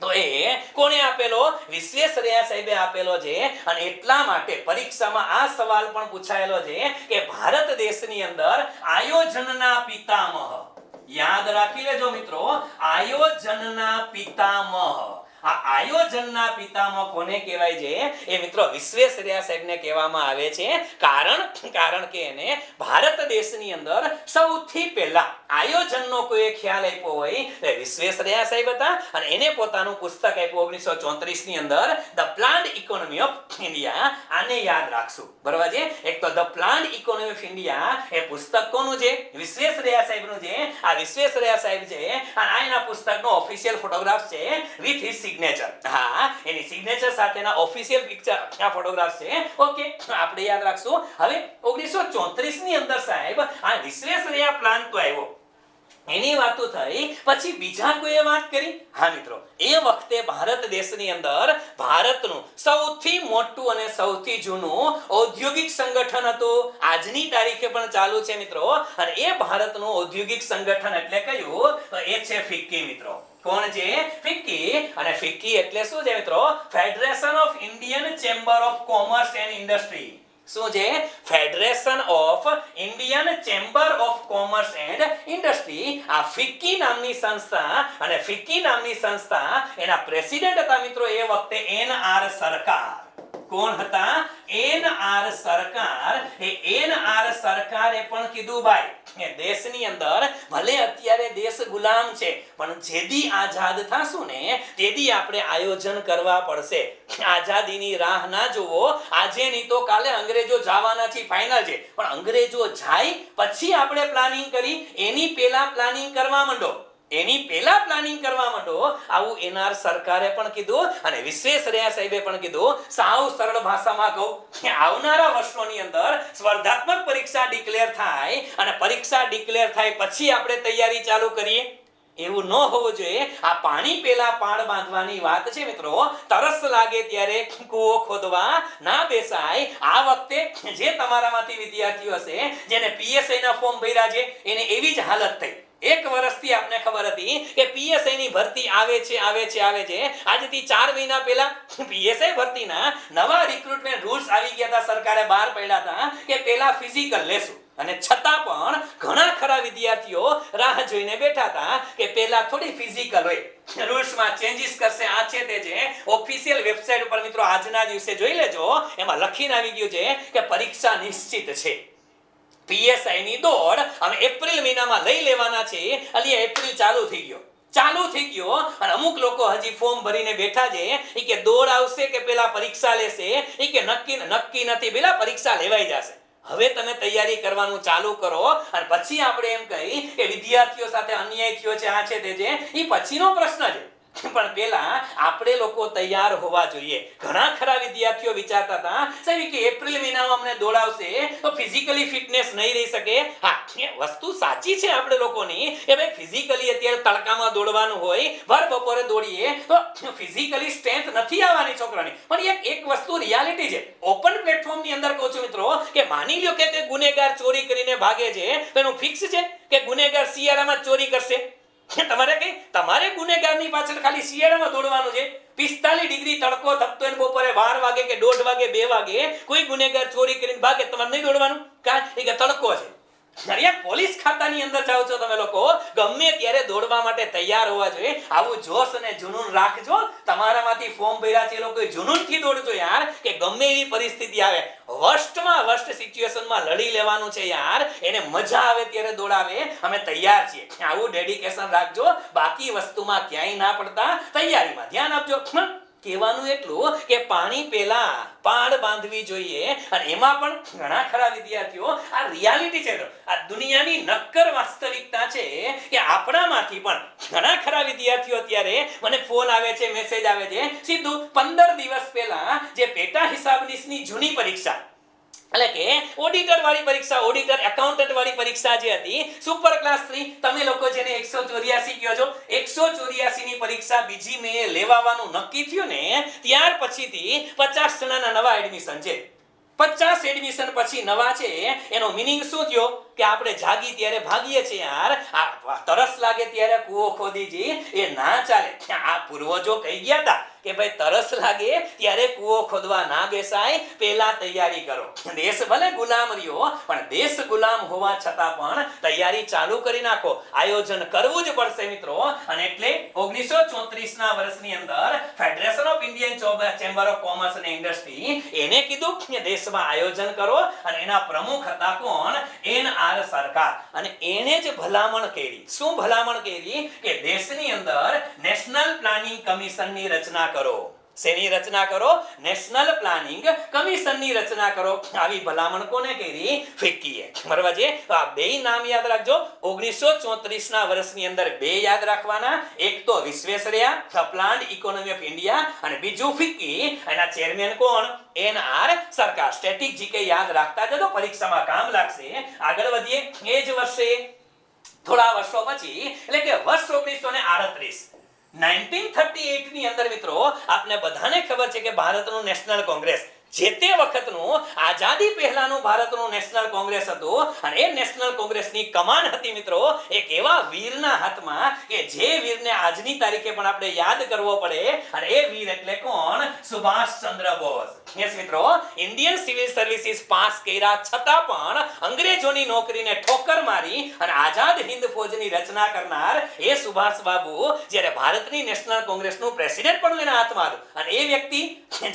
તો એ કોણે આપેલો? વિશ્વેશ્વરૈયા સાહેબે આપેલો છે. અને એટલા માટે પરીક્ષામાં આ સવાલ પણ પૂછાયેલો છે કે ભારત દેશની અંદર આયોજનના પિતામહ. યાદ રાખી લેજો મિત્રો, આયોજનના પિતામહ. આ આયોજનના પિતામહ કોને કહેવાય છે? એ મિત્રો વિશ્વેશ્વરૈયા સાહેબને કહેવામાં આવે છે. કારણ કે એને ભારત દેશની અંદર સૌથી પહેલા આયોજનનો કોઈ ખ્યાલ આપ્યો હોય એ વિશ્વેશ્વરૈયા સાહેબ હતા, અને એને પોતાનું પુસ્તક આપ્યું 1934 ની અંદર, the planned economy of India. આને યાદ રાખશું. બરાબર છે? એક તો the planned economy of India એ પુસ્તક કોનું છે? વિશ્વેશ્વરૈયા સાહેબનું છે. આ વિશ્વેશ્વરૈયા સાહેબ છે, અને આ એના પુસ્તકનો ઓફિશિયલ ફોટોગ્રાફ છે વિથ હિઝ સિગ્નેચર. હા, એની સિગ્નેચર સાથેના ઓફિશિયલ પિક્ચર આ ફોટોગ્રાફ છે. ઓકે, આપણે યાદ રાખશું. હવે 1934 ની અંદર સાહેબ આ વિશ્વેશ્વરૈયા પ્લાન તો આવ્યો, એની વાતો થઈ. પછી બીજા કોઈએ વાત કરી? હા મિત્રો, એ વખતે ભારત દેશની અંદર ભારતનું સૌથી મોટું અને સૌથી જૂનું ઔદ્યોગિક સંગઠન હતું. આજની તારીખે પણ ચાલુ છે મિત્રો, અને એ ભારતનું ઔદ્યોગિક સંગઠન એટલે કયું? તો એ છે ફિક્કી મિત્રો. કોણ છે? ફિક્કી. અને ફિક્કી એટલે શું છે મિત્રો? Federation of Indian chamber of commerce and industry. શું છે? Federation of Indian chamber of commerce and industry. આ ફિક્કી નામની સંસ્થા, અને ફિક્કી નામની સંસ્થા એના પ્રેસિડેન્ટ હતા મિત્રો એ વખતે એન.આર. સરકાર. કોણ હતા? એન.આર. સરકાર. એ એન.આર. સરકારે પણ કીધું ભાઈ કે દેશની અંદર ભલે અત્યારે દેશ ગુલામ છે, પણ જેદી આઝાદ થાશું ને તેદી આપણે આયોજન કરવા પડશે. આઝાદીની રાહ ના જોવો, આજે નહીં તો કાલે અંગ્રેજો જવાના છે, ફાઇનલ છે, પણ અંગ્રેજો જાય પછી આપણે પ્લાનિંગ કરી, એની પહેલા પ્લાનિંગ કરવા માંડો. એની પહેલા પ્લાનિંગ કરવા માંડો. આવું એનઆર સરકારે પણ કીધું, અને વિશ્વેશ્વરૈયા સાહેબે પણ કીધું. સાવ સરળ ભાષામાં કહું કે આવનારા વર્ષોની અંદર સ્પર્ધાત્મક પરીક્ષા ડિક્લેર થાય, અને પરીક્ષા ડિક્લેર થાય પછી આપણે તૈયારી ચાલુ કરીએ. એવું ન હોવું જોઈએ. આ પાણી પેલા પાળ બાંધવાની વાત છે મિત્રો. તરસ લાગે ત્યારે કૂવો ખોદવા ના બેસાય. આ વખતે જે તમારામાંથી વિદ્યાર્થીઓ હશે જેને પીએસઆઈ ના ફોર્મ ભર્યા છે એને એવી જ હાલત થઈ. એક વર્ષથી આપને ખબર હતી કે પીએસઆઈ ની ભરતી આવે છે આજથી 4 મહિના પહેલા પીએસઆઈ ભરતીના નવા રિક્રુટમેન્ટ રૂલ્સ આવી ગયા હતા. સરકારે બહાર પાડ્યા હતા કે પહેલા ફિઝિકલ લેશું, અને છતાં પણ ઘણા ખરા વિદ્યાર્થીઓ રાહ જોઈને બેઠા હતા કે પહેલા થોડી ફિઝિકલ હોય. રૂલ્સમાં ચેન્જીસ કરશે, આ છે તે છે. ઓફિશિયલ વેબસાઇટ ઉપર મિત્રો આજના દિવસે જોઈ લેજો, એમાં લખીને આવી ગયું છે કે પરીક્ષા નિશ્ચિત છે. પીએસઆઈ ની દોડ અમે એપ્રિલ મહિનામાં લઈ લેવાના છે. અલી એપ્રિલ ચાલુ થઈ ગયો અને અમુક લોકો હજી ફોર્મ ભરીને બેઠા છે. ઈ કે દોડ આવશે કે પેલા પરીક્ષા લેશે, ઈ કે નક્કી નથી, પેલા પરીક્ષા લેવાઈ જશે. હવે તમે તૈયારી કરવાનું ચાલુ કરો અને પછી આપણે એમ કહી કે વિદ્યાર્થીઓ સાથે અન્યાય થયો છે, આ છે તે છે, ઈ પછીનો પ્રશ્ન છે. પણ પહેલા આપણે લોકો તૈયાર હોવા જોઈએ. ઘણા ખરા વિદ્યાર્થીઓ વિચારતા હતા સાહેબ કે એપ્રિલ મહિનામાં અમને દોડાવશે તો ફિઝિકલી ફિટનેસ નહીં રહી શકે. હા, એ વસ્તુ સાચી છે આપણે લોકોની કે ભાઈ ફિઝિકલી અત્યારે તડકામાં દોડવાનું હોય, ભર બપોરે દોડીએ તો ફિઝિકલી સ્ટ્રેન્થ નથી આવવાની છોકરાની. પણ એક વસ્તુ રિયાલિટી છે. ઓપન પ્લેટફોર્મ ની અંદર કહું છું મિત્રો કે માની લ્યો કે તે ગુનેગાર ચોરી કરીને ભાગે છે તો એનું ફિક્સ છે કે ગુનેગાર શિયાળામાં ચોરી કરશે. તમારે ગુનેગારની પાછળ ખાલી શિયાળામાં દોડવાનું છે. 45 ડિગ્રી તડકો ધકતો એને બપોરે 12 વાગે કે 1:30 વાગે 2 વાગે કોઈ ગુનેગાર ચોરી કરીને ભાગે, તમારે નહીં દોડવાનું. કારણ કે તડકો છે. પોલીસ ખાતાની અંદર જાઓ છો તમે લોકો, ગમે ત્યારે દોડવા માટે તૈયાર હોવા જોઈએ. આવું જોશ અને જુનૂન રાખજો. તમારામાંથી ફોર્મ ભર્યા છે એ લોકો જુનૂનથી દોડજો યાર, કે ગમે એવી પરિસ્થિતિ આવે વર્સ્ટમાં વર્સ્ટ સિચ્યુએશનમાં લડી લેવાનું છે યાર. એને મજા આવે ત્યારે દોડાવે, અમે તૈયાર છીએ. આવું ડેડિકેશન રાખજો. બાકી વસ્તુમાં ક્યાંય ના પડતા, તૈયારીમાં ધ્યાન આપજો. કહેવાનું એટલું કે પાણી પહેલા પાળ બાંધવી જોઈએ. અને એમાં પણ ઘણા ખરા વિદ્યાર્થીઓ, આ રિયાલિટી છે, આ દુનિયાની નક્કર વાસ્તવિકતા છે કે આપણામાંથી પણ ઘણા ખરા વિદ્યાર્થીઓ અત્યારે મને ફોન આવે છે, મેસેજ આવે છે, સીધું 15 દિવસ પહેલા જે પેટા હિસાબનીસની જૂની પરીક્ષા, એટલે કે ઓડિટર વાળી પરીક્ષા, ઓડિટર એકાઉન્ટન્ટ વાળી પરીક્ષા જે હતી સુપર ક્લાસ 3, તમે લોકો જેને 184 કહો છો, 184 ની પરીક્ષા બીજી મે લેવાનું નક્કી થયું ને, ત્યાર પછીથી 50 જણાના નવા એડમિશન છે. 50 એડમિશન પછી નવા છે. એનો મીનિંગ શું થયો કે આપણે જાગી ત્યારે ભાગીએ છીએ યાર. આ તરસ લાગે ત્યારે કૂવો ખોદીજી એ ના ચાલે. આ પૂર્વજો કહી ગયા હતા કે ભાઈ તરસ લાગે ત્યારે કૂવો ખોદવા ના બેસાય, પહેલા તૈયારી કરો. દેશ ભલે ગુલામ રહ્યો પણ દેશ ગુલામ હોવા છતાં પણ તૈયારી ચાલુ કરી નાખો. આયોજન કરવું જ પડશે મિત્રો. અને એટલે 1934 ના વર્ષની અંદર federation of Indian chamber of commerce અને ઇન્ડસ્ટ્રી એને કીધું કે દેશમાં આયોજન કરો. અને એના પ્રમુખ હતા કોણ? NR સરકાર. અને એને જ ભલામણ કરી. શું ભલામણ કરી? કે દેશની અંદર નેશનલ પ્લાનિંગ કમિશનની રચના કરો. શેની રચના કરો? નેશનલ પ્લાનિંગ કમિશનની રચના કરો. આવી ભલામણ કોને કરી? ફિક્કીએ. બરાબર છે. તો આ બે નામ યાદ રાખજો. 1934 ના વર્ષની અંદર બે યાદ રાખવાના. એક તો Visvesvaraya, the planned economy of India, અને બીજું ફિક્કી. એના ચેરમેન કોણ? NR સરકાર. સ્ટેટિક જીકે યાદ રાખતા જજો, પરીક્ષામાં કામ લાગશે. આગળ વધીએ. એ જ વર્ષે થોડા વર્ષો પછી, એટલે કે વર્ષ 1938, 1938 ની અંદર મિત્રો આપને બધાને ખબર છે કે ભારતનું નેશનલ કોંગ્રેસ, જે તે વખતનું આઝાદી પહેલાનું ભારતનું નેશનલ કોંગ્રેસ હતું. અને એ નેશનલ કોંગ્રેસની કમાન હતી મિત્રો એક એવા વીરના હાથમાં કે જે વીરને આજની તારીખે પણ આપણે યાદ કરવો પડે. અને એ વીર એટલે કોણ? સુભાષચંદ્ર બોઝ. યસ મિત્રો, ઇન્ડિયન સિવિલ સર્વિસીસ પાસ કર્યા છતાં પણ અંગ્રેજોની નોકરીને ઠોકર મારી અને આઝાદ હિન્દ ફૌજની રચના કરનાર એ સુભાષ બાબુ જ્યારે ભારતની નેશનલ કોંગ્રેસનું પ્રેસિડેન્ટ પણ એના હાથમાં હતું. અને એ વ્યક્તિ,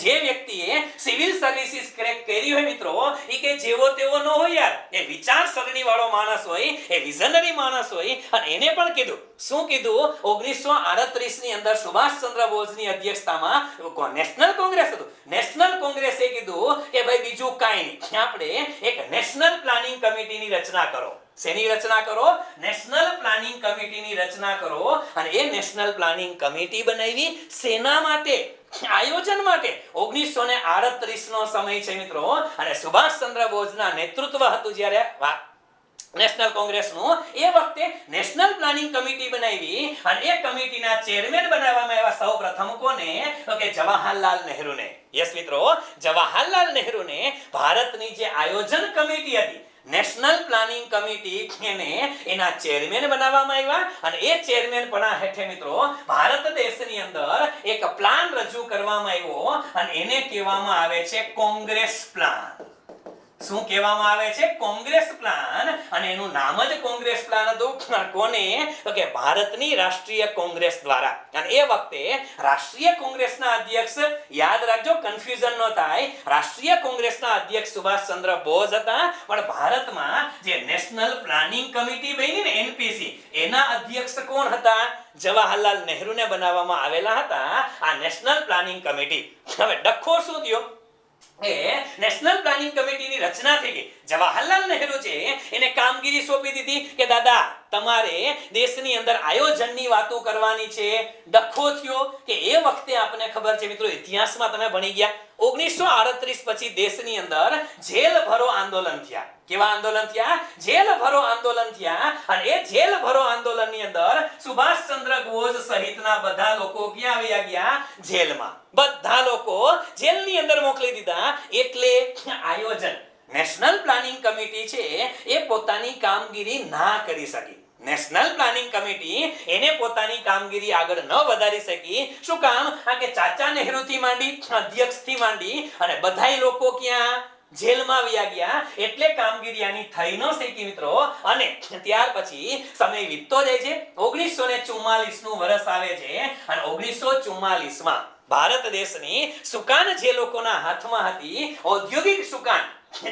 જે વ્યક્તિએ સિવિલ સર્વિસીસ ક્રેક કરી હોય મિત્રો, એ કે જેવો તેવો ન હોય યાર. એ વિચારસરણી વાળો માણસ હોય, એ વિઝનરી માણસ હોય. અને એને પણ કીધું, શું કીધું? 1938 ની અંદર સુભાષચંદ્ર બોઝની અધ્યક્ષતામાં નેશનલ કોંગ્રેસ હતું. નેશનલ કોંગ્રેસે કીધું કે ભાઈ બીજું કાંઈ નહીં, આપણે એક નેશનલ પ્લાનિંગ કમિટીની રચના કરો. શેની રચના કરો? નેશનલ પ્લાનિંગ કમિટીની રચના કરો. અને એ નેશનલ પ્લાનિંગ કમિટી બનાવી સેના માટે, આયોજન માટે. 1938 નો સમય છે મિત્રો. અને સુભાષચંદ્ર બોઝના નેતૃત્વ હતું જ્યારે નેશનલ કોંગ્રેસનું એ વખતે નેશનલ પ્લાનિંગ કમિટી બનાવી અને એ કમિટીના ચેરમેન બનાવવામાં આવ્યા સૌપ્રથમ કોને? તો કે જવાહરલાલ નહેરુને. યસ મિત્રો, જવાહરલાલ નહેરુને ભારતની જે આયોજન કમિટી હતી નેશનલ પ્લાનિંગ કમિટી એને એના ચેરમેન બનાવવામાં આવ્યા અને એ ચેરમેન પણ હેઠે મિત્રો ભારત દેશની અંદર એક પ્લાન રજૂ કરવામાં આવ્યો અને એને કહેવામાં આવે છે કોંગ્રેસ પ્લાન. શું કહેવામાં આવે છે? કોંગ્રેસ પ્લાન. અને એનું નામ જ કોંગ્રેસ પ્લાન હતું. કોને? તો કે ભારતની રાષ્ટ્રીય કોંગ્રેસ દ્વારા. અને એ વખતે રાષ્ટ્રીય કોંગ્રેસના અધ્યક્ષ, યાદ રાખજો કન્ફ્યુઝન ન થાય, રાષ્ટ્રીય કોંગ્રેસના અધ્યક્ષ સુભાષચંદ્ર બોઝ હતા, પણ ભારતમાં જે નેશનલ પ્લાનિંગ કમિટી બની ને એનપીસી, એના અધ્યક્ષ કોણ હતા? જવાહરલાલ નહેરુને બનાવવામાં આવેલા હતા આ નેશનલ પ્લાનિંગ કમિટી. હવે ડખો શું થયો? એ નેશનલ પ્લાનિંગ કમિટીની રચના થઈ ગઈ. જવાહરલાલ નહેરુ છે એને કામગીરી સોંપી દીધી કે દાદા તમારે દેશની અંદર આયોજનની વાતો કરવાની છે. ડખો થયો કે એ વખતે આપણને ખબર છે મિત્રો, ઇતિહાસમાં તમે ભણી ગયા, 1938 પછી દેશની અંદર જેલ ભરો આંદોલન થયા. કેવા આંદોલન થયા? જેલ ભરો આંદોલન થયા. અને એ જેલ ભરો આંદોલનની અંદર સુભાષચંદ્ર બોઝ સહિતના બધા લોકો ક્યાં વયા ગયા? જેલમાં. બધા લોકો જેલની અંદર મોકલી દીધા. એટલે આયોજન નેશનલ પ્લાનિંગ કમિટી છે એ પોતાની કામગીરી ના કરી શકી. નેશનલ પ્લાનિંગ કમિટી એને પોતાની કામગીરી આગળ ન વધારી શકી. શું કામ? કે ચાચા નહેરુ થી માંડી, અધ્યક્ષ થી માંડી અને બધાય લોકો ક્યાં? જેલમાં વયા ગયા. એટલે કામગીરી આની થઈ ન શકી મિત્રો. અને ત્યાર પછી સમય વીતતો જાય છે. 1944 નું વર્ષ આવે છે અને 1944 માં ભારત દેશની સુકાન જે લોકોના હાથમાં હતી, ઔદ્યોગિક સુકાન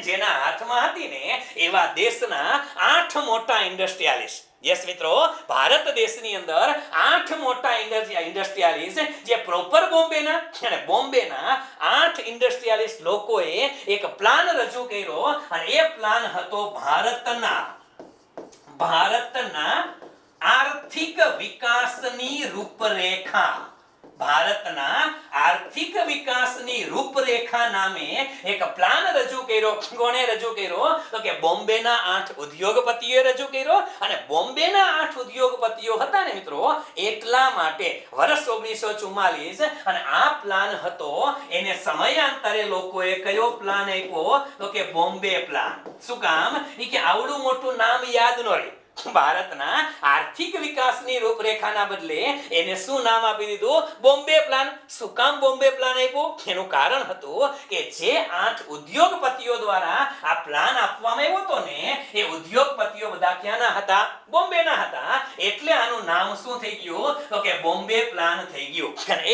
જેના હાથમાં હતી ને, એવા દેશના 8 મોટા ઇન્ડસ્ટ્રીયાલિસ્ટ. યસ મિત્રો, ભારત દેશની અંદર 8 મોટા ઇન્ડસ્ટ્રીયાલિસ્ટ જે પ્રોપર બોમ્બેના અને બોમ્બેના 8 ઇન્ડસ્ટ્રીયાલિસ્ટ લોકોએ એક પ્લાન રજૂ કર્યો અને એ પ્લાન હતો ભારતના આર્થિક વિકાસની રૂપરેખા. ભારતના આર્થિક વિકાસની રૂપરેખા નામે એક પ્લાન રજૂ કર્યો. કોણે રજૂ કર્યો? તો કે બોમ્બેના 8 ઉદ્યોગપતિઓએ રજૂ કર્યો. અને બોમ્બેના 8 ઉદ્યોગપતિઓ હતા ને મિત્રો, એટલા માટે વર્ષ 1944 અને આ પ્લાન હતો એને સમયાંતરે લોકોએ કયો પ્લાન આપ્યો? તો કે બોમ્બે પ્લાન. શું કામ? કે આવડું મોટું નામ યાદ ન રહે. ભારતના આર્થિક વિકાસની રૂપરેખાના બદલે એને શું નામ આપી દીધું? બોમ્બે પ્લાન. શું કામ બોમ્બે પ્લાન આપ્યો? એનું કારણ હતું કે જે 8 ઉદ્યોગપતિઓ દ્વારા આ પ્લાન આપવામાં આવ્યો હતો ને, એ ઉદ્યોગપતિઓ બધા ક્યાંના હતા? બોમ્બેના હતા. એટલે આનું નામ શું થઈ ગયું? તો કે બોમ્બે પ્લાન થઈ ગયું. અને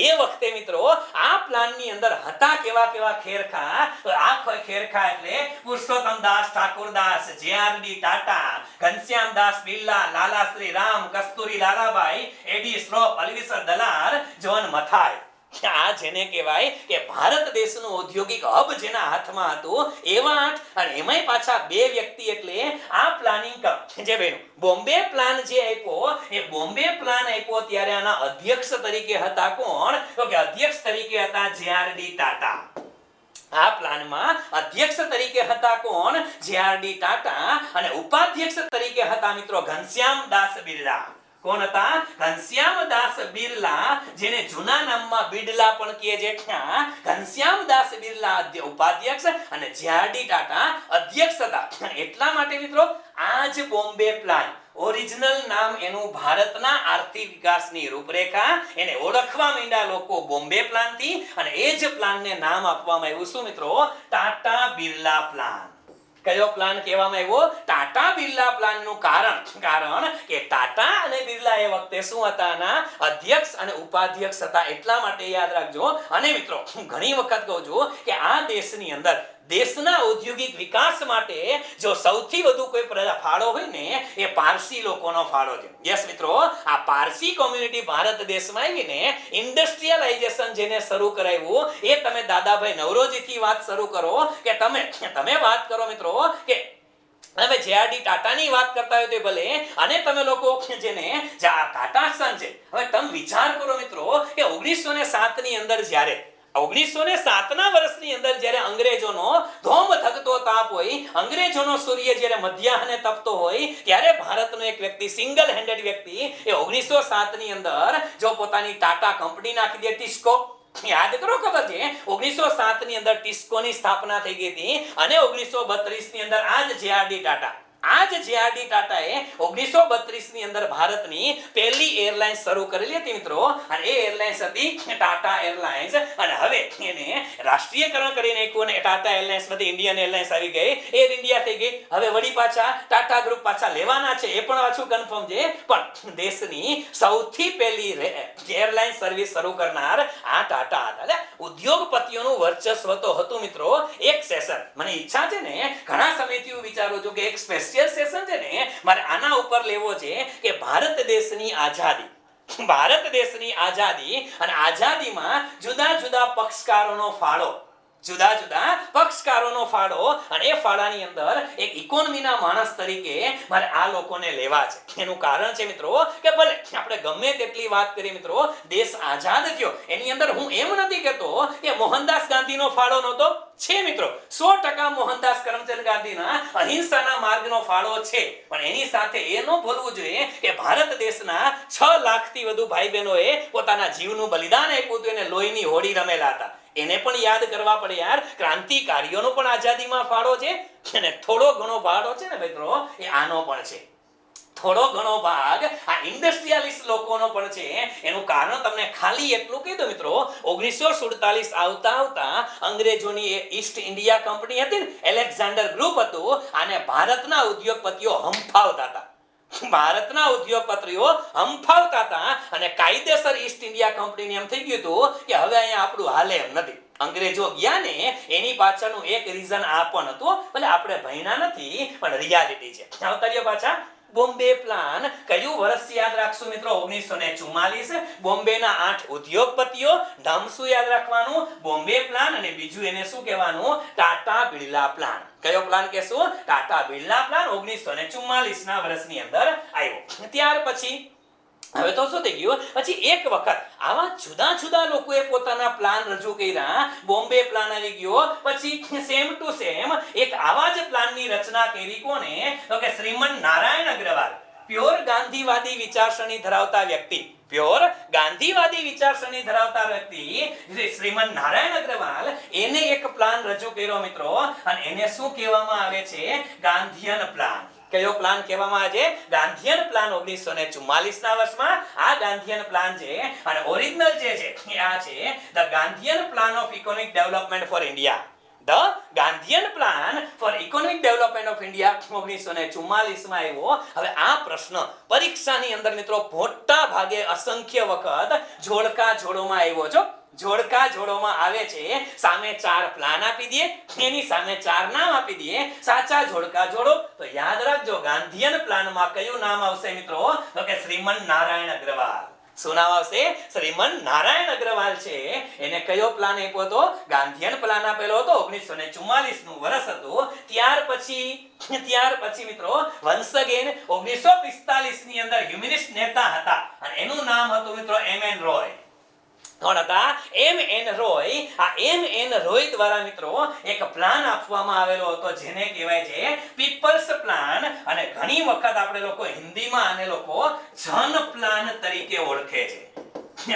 એ વખતે મિત્રો આ પ્લાનની અંદર હતા કેવા ખેરખા? તો આ ખેરખા એટલે પુરુષોત્તમદાસ ઠાકુરદાસ, જે.આર.ડી. ટાટા, ઘનશ્યામદાસ બિરલા, લાલા શ્રી રામ, કસ્તુરી લાલાભાઈ, એડી શ્રોફ, અલવિસર દલાર, જોન મથાઈ. આ જેને કહેવાય કે ભારત દેશનું ઔદ્યોગિક હબ જેના હાથમાં હતું, એવા 8. અને એમાંય પાછા 2 વ્યક્તિ. એટલે આ પ્લાનિંગ જે બેનો બોમ્બે પ્લાન જે આપ્યો, એ બોમ્બે પ્લાન આપ્યો ત્યારે આના અધ્યક્ષ તરીકે હતા કોણ? તો કે અધ્યક્ષ તરીકે હતા જે.આર.ડી. ટાટા. આ પ્લાનમાં અધ્યક્ષ તરીકે હતા કોણ? જે.આર.ડી. ટાટા. અને ઉપાધ્યક્ષ તરીકે હતા મિત્રો ઘનશ્યામદાસ બિરલા. કોણ હતા? ઘનશ્યામદાસ બિરલા, જેને જૂના નામમાં બિરલા પણ કહે છે. ઘનશ્યામદાસ બિરલા ઉપાધ્યક્ષ અને જે.આર.ડી. ટાટા અધ્યક્ષ હતા. એટલા માટે મિત્રો આ જ બોમ્બે પ્લાન, ઓરિજિનલ નામ એનું ભારતના આર્થિક વિકાસની રૂપરેખા, એને ઓળખવા માંડ્યા લોકો બોમ્બે પ્લાનથી. અને એ જ પ્લાનને નામ આપવામાં આવ્યું શું મિત્રો? ટાટા બિરલા પ્લાન. કયો પ્લાન કહેવામાં આવ્યો? ટાટા બિરલા પ્લાનનું કારણ કે ટાટા અને બિરલા એ વખતે શું હતા? અધ્યક્ષ અને ઉપાધ્યક્ષ હતા. એટલા માટે યાદ રાખજો. અને મિત્રો હું ઘણી વખત કહું છું કે આ દેશની અંદર દેશના ઔદ્યોગિક વિકાસ માટે જો સૌથી વધુ કોઈ ફાળો હોય ને, એ પારસી લોકોનો ફાળો છે. યસ મિત્રો, આ પારસી કોમ્યુનિટી ભારત દેશમાં આવીને ઇન્ડસ્ટ્રીયલાઇઝેશન જેને શરૂ કરાવ્યું, એ તમે દાદાભાઈ નવરોજીથી વાત શરૂ કરો કે તમે વાત કરો મિત્રો કે હવે જે.આર.ડી. ટાટાની વાત કરતા હોય તો ભલે, અને તમે લોકો જેને ટાટા સન છે, હવે તમે વિચાર કરો મિત્રો કે 1907 ની અંદર જ્યારે 1907 ના વર્ષની અંદર જ્યારે અંગ્રેજોનો ધોમ ધકતો તાપ હોય, હોય, અંગ્રેજોનો સૂર્ય જ્યારે મધ્યાહને તપતો હોય ત્યારે ભારતનો એક વ્યક્તિ, સિંગલ હેન્ડેડ વ્યક્તિ, એ 1907 ની અંદર જો પોતાની ટાટા કંપની નાખી દે, ટિસ્કો, યાદ કરો, ખબર છે 1907 ની અંદર ટિસ્કોની સ્થાપના થઈ ગઈ હતી અને 1932 ની અંદર આ જ જેઆરડી ટાટાએ 1932 ની અંદર ભારતની પહેલી એરલાઇન્સ શરૂ કરેલી હતી મિત્રો, અને એ એરલાઇન્સ હતી ટાટા એરલાઇન્સ. અને હવે એને રાષ્ટ્રીયકરણ કરી નાખ્યું અને ટાટા એરલાઇન્સ માંથી ઇન્ડિયન એરલાઇન્સ આવી ગઈ, એર ઇન્ડિયા થઈ ગઈ. હવે વળી પાછા ટાટા ગ્રુપ પાછા લેવાના છે, એ પણ પાછું કન્ફર્મ છે. પણ દેશની સૌથી પહેલી એરલાઇન સર્વિસ શરૂ કરનાર આ ટાટા હતા. ઉદ્યોગપતિઓનું વર્ચસ્વ તો હતું મિત્રો. એક સેશન મને ઈચ્છા છે ને, ઘણા સમયથી હું વિચારું છું કે એક સ્પેશિયલ સેશન છે ને મારે આના ઉપર લેવો છે કે ભારત દેશની આઝાદી અને આઝાદીમાં જુદા જુદા પક્ષકારોનો ફાળો અને એ ફાળાની અંદર એક ઇકોનોમીના માણસ તરીકે મારે આ લોકોને લેવા છે. એનું કારણ છે મિત્રો કે ભલે આપણે ગમે તેટલી વાત કરીએ મિત્રો, દેશ આઝાદ થયો એની અંદર હું એમ નથી કહેતો કે મોહનદાસ ગાંધીનો ફાળો નહોતો. છે મિત્રો, 100% મોહનદાસ કરમચંદ ગાંધીના અહિંસાના માર્ગનો ફાળો છે. પણ એની સાથે એ ન ભૂલવું જોઈએ કે ભારત દેશના 6 લાખથી વધુ ભાઈ બહેનોએ પોતાના જીવનું બલિદાન આપ્યું હતું, એને લોહીની હોળી રમેલા હતા. એને પણ યાદ કરવા પડે યાર. ક્રાંતિકારીઓનો પણ આઝાદીમાં ફાળો છે અને થોડો ઘણો ફાળો છે ને મિત્રો એ આનો પણ છે. થોડો ઘણો ભાગ આ ઇન્ડસ્ટ્રીયલિસ્ટ લોકોનો પણ છે. એનું કારણ તમને ખાલી એટલું કહી દઉં મિત્રો, 1947 આવતા અંગ્રેજોની ઈસ્ટ ઇન્ડિયા કંપની હતી ને, એલેક્ઝાન્ડર ગ્રુપ હતું, અને ભારતના ઉદ્યોગપતિઓ હંફાવતા હતા અને કાયદેસર ઈસ્ટ ઇન્ડિયા કંપનીને એમ થઈ ગયું હતું કે હવે અહીંયા આપણું હાલે એમ નથી. અંગ્રેજો ગયા ને એની પાછળનું એક રીઝન આ પણ હતું, ભલે આપણે ભણ્યા નથી પણ રિયાલિટી છે. આવતા રહ્યો પાછા બોમ્બે પ્લાન. કયું વર્ષ યાદ રાખશું મિત્રો? 1944. બોમ્બેના 8 ઉદ્યોગપતિઓ. નામ શું યાદ રાખવાનું? બોમ્બે પ્લાન. અને બીજું એને શું કહેવાનું? ટાટા બિરલા પ્લાન. કયો પ્લાન કહેશું? ટાટા બિરલા પ્લાન 1944 ના વર્ષની અંદર આવ્યો. ત્યાર પછી હવે તો શું થઈ ગયું, પછી એક વખત આવા જુદા જુદા લોકોએ પોતાના પ્લાન રજૂ કર્યા. બોમ્બે પ્લાન આવી ગયો, પછી સેમ ટુ સેમ એક આવા જ પ્લાનની રચના કરી કોને? તો કે શ્રીમન નારાયણ અગ્રવાલ. પ્યોર ગાંધીવાદી વિચારસરણી ધરાવતા વ્યક્તિ શ્રીમન નારાયણ અગ્રવાલ, એને એક પ્લાન રજૂ કર્યો મિત્રો, અને એને શું કહેવામાં આવે છે? ગાંધીયન પ્લાન. કયો પ્લાન કહેવામાં આવે છે? ગાંધીયન પ્લાન. 1944 ના વર્ષમાં આ ગાંધીયન પ્લાન છે, અને ઓરિજિનલ જે છે આ છે the Gandhian plan of economic development for India. The Gandhian plan for economic development of India 1944 માં આવ્યો. હવે આ પ્રશ્ન પરીક્ષાની અંદર મિત્રો મોટા ભાગે અસંખ્ય વખત જોડકા જોડોમાં આવ્યો છો. જોડકા જોડોમાં આવે છે, સામે 4 પ્લાન આપી દે, એની સામે 4 નામ આપી દે, સાચા જોડકા જોડો. તો યાદ રાખજો, ગાંધીયન પ્લાનમાં કયું નામ આવશે મિત્રો? તો કે શ્રીમન નારાયણ અગ્રવાલ. શું નામ આવશે? શ્રીમન નારાયણ અગ્રવાલ છે. એને કયો પ્લાન આપ્યો હતો? ગાંધીયન પ્લાન આપેલો હતો. 1944 નું વર્ષ હતું. ત્યાર પછી મિત્રો વન્સ અગેન 1945 ની અંદર હ્યુમનિસ્ટ નેતા હતા, અને એનું નામ હતું મિત્રો એમ.એન. રોય. કોણ હતા? એમ.એન. રોય. આ એમ.એન. રોય દ્વારા મિત્રો એક પ્લાન આપવામાં આવેલો હતો, જેને કહેવાય છે પીપલ્સ પ્લાન. અને ઘણી વખત આપણે લોકો હિન્દીમાં આને લોકો જન પ્લાન તરીકે ઓળખે છે.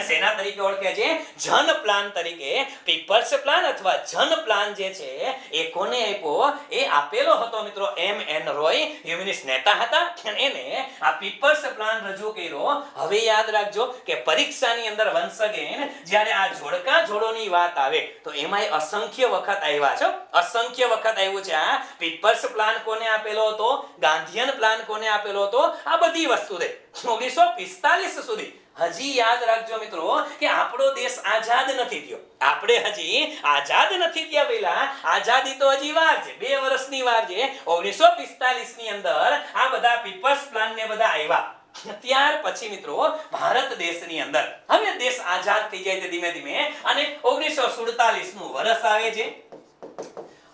સેના તરીકે ઓળખે છે? જન પ્લાન તરીકે. પીપલ્સ પ્લાન અથવા જન પ્લાન જે છે એ કોને આપ્યો? એ આપેલો હતો મિત્રો એમ.એન. રોય. હ્યુમનિસ્ટ નેતા હતા, અને એને આ પીપલ્સ પ્લાન રજૂ કર્યો. હવે યાદ રાખજો કે પરીક્ષાની અંદર વન્સ અગેન જ્યારે આ જોડકા જોડોની વાત આવે તો એમાંય અસંખ્ય વખત આવ્યા છો. અસંખ્ય વખત આવ્યું છે. આ પીપલ્સ પ્લાન કોને આપેલો હતો? ગાંધીયન પ્લાન કોને આપેલો હતો? આ બધી વસ્તુ છે 1945 સુધી. હજી યાદ રાખજો મિત્રો કે આપણો દેશ આઝાદ નથી થયો. આપણે હજી આઝાદ નથી થયા. પહેલા આઝાદી તો હજી વાર છે, 2 વર્ષની વાર છે. 1945 ની અંદર આ બધા પીપલ્સ પ્લાન ને બધા આવ્યા. ત્યાર પછી મિત્રો ભારત દેશની અંદર હવે દેશ આઝાદ થઈ જાય છે ધીમે ધીમે, અને 1947 નું વર્ષ આવે છે.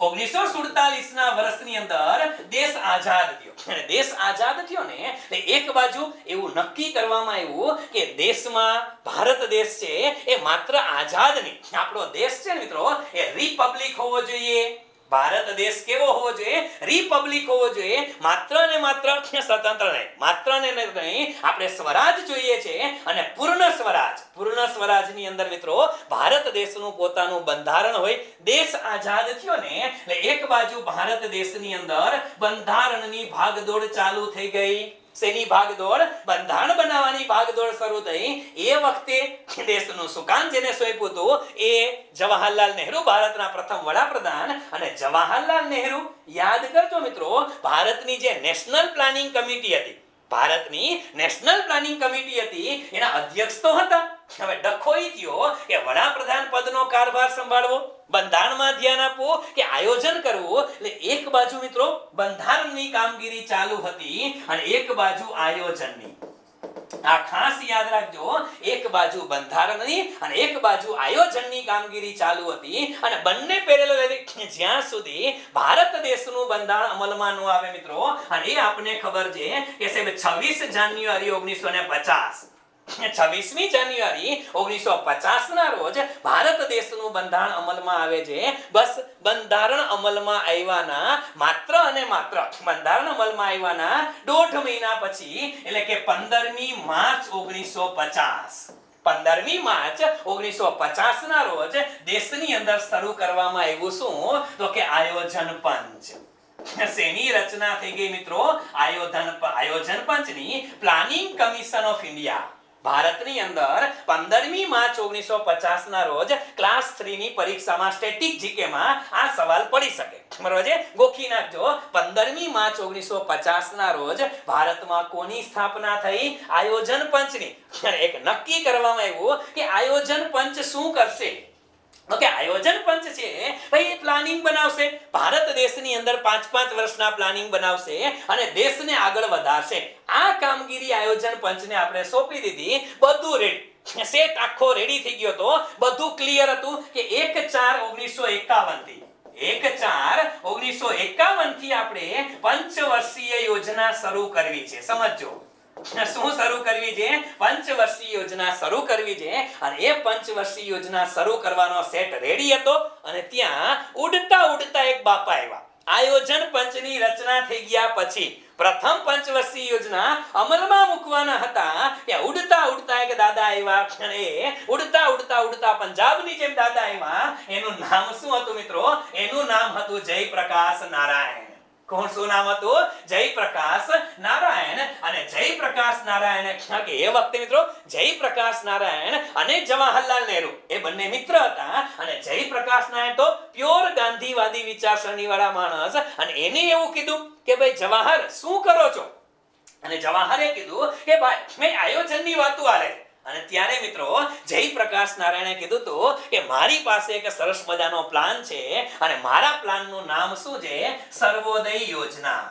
1947 ના વર્ષની અંદર દેશ આઝાદ થયો. અને દેશ આઝાદ થયો ને તે એક બાજુ એવું નક્કી કરવામાં આવ્યું કે દેશમાં ભારત દેશ છે એ માત્ર આઝાદ નહીં, આપણો દેશ છે મિત્રો એ રિપબ્લિક હોવો જોઈએ. ભારત દેશ કેવો હોવો જોઈએ? રિપબ્લિક હોવો જોઈએ. માત્ર ને માત્ર સ્વતંત્ર નહીં, માત્ર ને નહીં, આપણે સ્વરાજ જોઈએ છે અને પૂર્ણ સ્વરાજની અંદર મિત્રો ભારત દેશનું પોતાનું બંધારણ હોય. દેશ આઝાદ થયો ને એટલે એક બાજુ ભારત દેશની અંદર બંધારણની ભાગદોડ ચાલુ થઈ ગઈ. શેની ભાગદોડ? બંધારણ બનાવવાની ભાગદોડ શરૂ થઈ. એ વખતે દેશનું સુકાન જેને સોંપ્યું હતું એ જવાહરલાલ નહેરુ, ભારતના પ્રથમ વડાપ્રધાન. અને જવાહરલાલ નહેરુ, યાદ કરજો મિત્રો, ભારતની જે નેશનલ પ્લાનિંગ કમિટી હતી, ભારતની નેશનલ પ્લાનિંગ કમિટી હતી, એના અધ્યક્ષ તો હતા. હવે ડખો ઈ થયો કે વડાપ્રધાન પદનો કારભાર સંભાળવો, બંધારણમાં ધ્યાન આપવું કે આયોજન કરવું. એટલે એક બાજુ મિત્રો બંધારણની કામગીરી ચાલુ હતી અને એક બાજુ આયોજનની. આ ખાસ યાદ રાખજો, એક બાજુ બંધારણની અને એક બાજુ આયોજનની કામગીરી ચાલુ હતી અને બંને પેરેલલ જ્યાં સુધી ભારત દેશનું બંધારણ અમલમાં ન આવે મિત્રો. અને એ આપણને ખબર છે કે સાહેબ 26 જાન્યુઆરી 1950, 26મી જાન્યુઆરી 1950 ના રોજ ભારત દેશનું બંધારણ અમલમાં આવે છે. બસ બંધારણ અમલમાં આવ્યાના માત્ર અને માત્ર બંધારણ અમલમાં આવ્યાના 1.5 મહિના પછી એટલે કે 15મી માર્ચ 1950, 15મી માર્ચ 1950 ના રોજ દેશની અંદર શરૂ કરવામાં આવ્યું શું? તો કે આયોજન પંચ. શેની રચના થઈ ગઈ મિત્રો? આયોજન પંચની, પ્લાનિંગ કમિશન ઓફ ઇન્ડિયા. ભારતની અંદર 15મી માર્ચ 1950 ના રોજ ક્લાસ 3 ની પરીક્ષામાં સ્ટેટિક જીકે માં આ સવાલ પડી શકે. બરાબર છે? ગોખી નાખજો. 15મી માર્ચ 1950 ના રોજ ભારતમાં કોની સ્થાપના થઈ? આયોજન પંચની. એક નક્કી કરવામાં આવ્યું કે આયોજન પંચ શું કરશે. ઓકે, આયોજન પંચ છે ભાઈ એ પ્લાનિંગ બનાવશે. ભારત દેશની અંદર 5-5 વર્ષના પ્લાનિંગ બનાવશે અને દેશને આગળ વધારશે. આ કામગીરી આયોજન પંચને આપણે સોંપી દીધી. બધું રેડી, સેટ આખો રેડી થઈ ગયો તો, બધું ક્લિયર હતું કે 1/4/1951 થી 1/4/1951 થી આપણે પંચવર્ષીય યોજના શરૂ કરવી છે. સમજો શું શરૂ કરવી છે? પંચવર્ષીય યોજના શરૂ કરવી છે. અને એ પંચવર્ષીય યોજના શરૂ કરવાનો સેટ રેડી હતો અને ત્યાં ઉડતા એક બાપા આવ્યા. આયોજન પંચની રચના થઈ ગયા પછી પ્રથમ પંચવર્ષીય યોજના અમલમાં મૂકવાના હતા. ત્યાં ઉડતા એક દાદા આવ્યા અને ઉડતા પંજાબની જેમ દાદા આવ્યા. એનું નામ શું હતું મિત્રો? એનું નામ હતું જયપ્રકાશ નારાયણ. કોણ? શું નામ હતું? જયપ્રકાશ નારાયણ. અને જયપ્રકાશ નારાયણ કે એ વખતે મિત્રો જયપ્રકાશ નારાયણ અને જવાહરલાલ નહેરુ એ બંને મિત્ર હતા. અને જયપ્રકાશ નારાયણ તો પ્યોર ગાંધીવાદી વિચારસરણી વાળા માણસ. અને એને એવું કીધું કે ભાઈ જવાહર શું કરો છો? અને જવાહરે કીધું કે ભાઈ મેં આયોજનની વાતો આલે. અને ત્યારે મિત્રો જયપ્રકાશ નારાયણે કીધું હતું કે મારી પાસે એક સરસ મજાનો પ્લાન છે અને મારા પ્લાનનું નામ શું છે? સર્વોદય યોજના.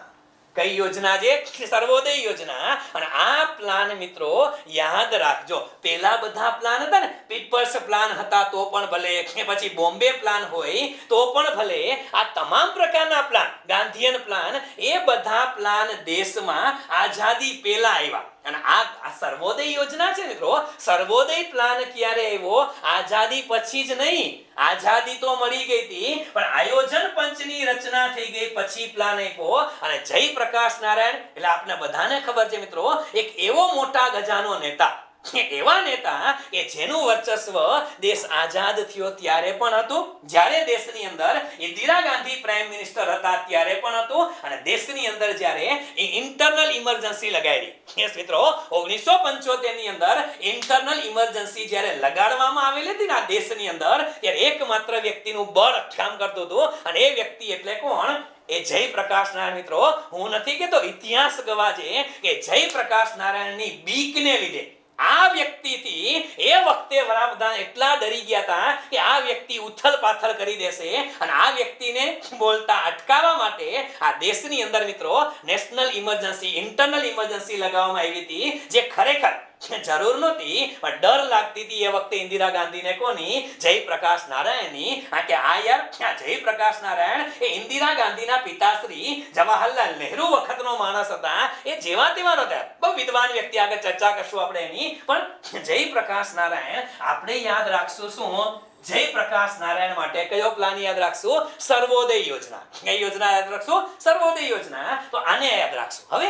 કઈ યોજના છે? સર્વોદય યોજના. અને આ પ્લાન મિત્રો યાદ રાખજો, પેલા બધા પ્લાન હતા ને, પીપલ્સ પ્લાન હતા તો પણ ભલે, કે પછી બોમ્બે પ્લાન હોય તો પણ ભલે, આ તમામ પ્રકારના પ્લાન, ગાંધીયન પ્લાન, એ બધા પ્લાન દેશમાં આઝાદી પહેલા આવ્યા. અને આ સર્વોદય યોજના છે મિત્રો, સર્વોદય પ્લાન ક્યારે આવ્યો? આઝાદી પછી જ નહીં. આઝાદી તો મળી ગઈ હતી પણ આયોજન પંચની રચના થઈ ગઈ પછી પ્લાન આવ્યો. અને જયપ્રકાશ નારાયણ એટલે આપને બધાને ખબર છે મિત્રો, એક એવો મોટા ગજાનો નેતા, એવા નેતા કે જેનું વર્ચસ્વ દેશ આઝાદ થયો ત્યારે પણ હતું, જ્યારે દેશની અંદર ઇન્દિરા ગાંધી પ્રાઇમ મિનિસ્ટર હતા ત્યારે પણ હતું, અને દેશની અંદર જ્યારે ઇન્ટરનલ ઇમરજન્સી લગાડી. યસ મિત્રો, 1975 ની અંદર ઇન્ટરનલ ઇમરજન્સી જ્યારે લગાડવામાં આવેલી હતી ને આ દેશની અંદર, ત્યારે એકમાત્ર વ્યક્તિનું બળ કામ કરતું હતું અને એ વ્યક્તિ એટલે કોણ? એ જયપ્રકાશ નારાયણ. મિત્રો હું નથી કહેતો, ઇતિહાસ ગવાહ છે કે જયપ્રકાશ નારાયણની બીકને લીધે આ વ્યક્તિથી એ વખતે વડાપ્રધાન એટલા ડરી ગયા હતા કે આ વ્યક્તિ ઉથલ પાથલ કરી દેશે. અને આ વ્યક્તિને બોલતા અટકાવવા માટે આ દેશની અંદર મિત્રો નેશનલ ઇમરજન્સી, ઇન્ટરનલ ઇમરજન્સી લગાવવામાં આવી હતી, જે ખરેખર જરૂર નહોતી પણ ડર લાગતી હતી એ વખતે ઇન્દિરા ગાંધીને. કોની? જયપ્રકાશ નારાયણની. કે આ યાર જયપ્રકાશ નારાયણ એ ઇન્દિરા ગાંધીના પિતાશ્રી જવાહરલાલ નહેરુ વખતનો માણસ હતા. એ જેવા તેવા નહોતા, બહુ વિદ્વાન વ્યક્તિ, આગળ ચર્ચા કરશું આપણે એની. પણ જયપ્રકાશ નારાયણ આપણે યાદ રાખશું શું? જયપ્રકાશ નારાયણ માટે કયો પ્લાન યાદ રાખશું? સર્વોદય યોજના. કઈ યોજના યાદ રાખશું? સર્વોદય યોજના. તો આને યાદ રાખશું. હવે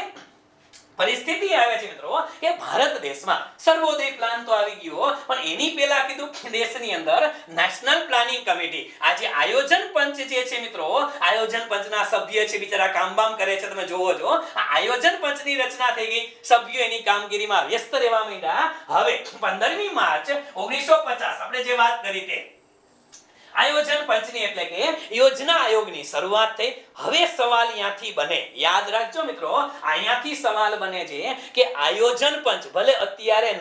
પરિસ્થિતિ આવે છે મિત્રો કે ભારત દેશમાં સર્વોદય પ્લાન તો આવી ગયો, પણ એની પહેલા કીધું કે દેશની અંદર નેશનલ પ્લાનિંગ કમિટી, આ જે આયોજન પંચ જે છે મિત્રો, આયોજન પંચના સભ્ય છે બિચારા કામ બામ કરે છે, તમે જોવો છો આ આયોજન પંચની રચના થઈ ગઈ, સભ્યો એની કામગીરીમાં વ્યસ્ત રહેવા માંડ્યા. હવે 15મી માર્ચ 1950 આપણે જે વાત કરી તે આયોજન પંચની એટલે કે યોજના આયોગની શરૂઆત થઈ. હવે સવાલ અહીંયાથી બને, યાદ રાખજો મિત્રો, અહીંયાથી સવાલ બને છે કે આયોજન પંચ ભલે અત્યારે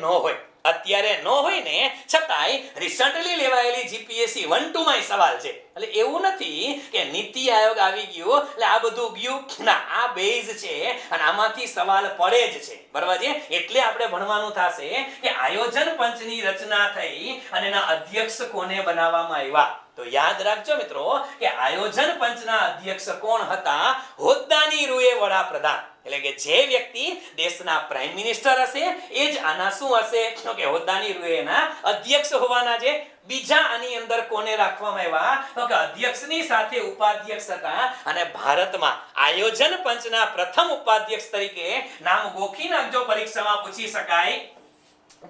ન હોય ને છતાંય રિસન્ટલી લેવાયેલી જીપીએસસી 1-2 માં સવાલ છે. એટલે એવું નથી કે નીતિ આયોગ આવી ગયો એટલે આ બધું ગયું ના, આ બેઝ છે અને આમાંથી સવાલ પડે જ છે. બરાબર છે? એટલે આપણે ભણવાનું થશે કે આયોજન પંચની રચના થઈ અને એના અધ્યક્ષ કોને બનાવવામાં આવ્યા. તો યાદ રાખજો મિત્રો કે આયોજન પંચના અધ્યક્ષ કોણ હતા? હોદ્દાની રૂએ વડાપ્રધાન. એટલે કે જે વ્યક્તિ દેશના પ્રાઇમ મિનિસ્ટર હશે એ જ આના શું હશે? તો કે હોદ્દાની રૂએ એના અધ્યક્ષ હોવાના છે. બીજા આની અંદર કોને રાખવામાં આવ્યા? તો કે અધ્યક્ષની સાથે ઉપાધ્યક્ષ હતા. અને ભારતમાં આયોજન પંચના પ્રથમ ઉપાધ્યક્ષ તરીકે નામ ગોખી નાખજો, પરીક્ષામાં પૂછી શકાય,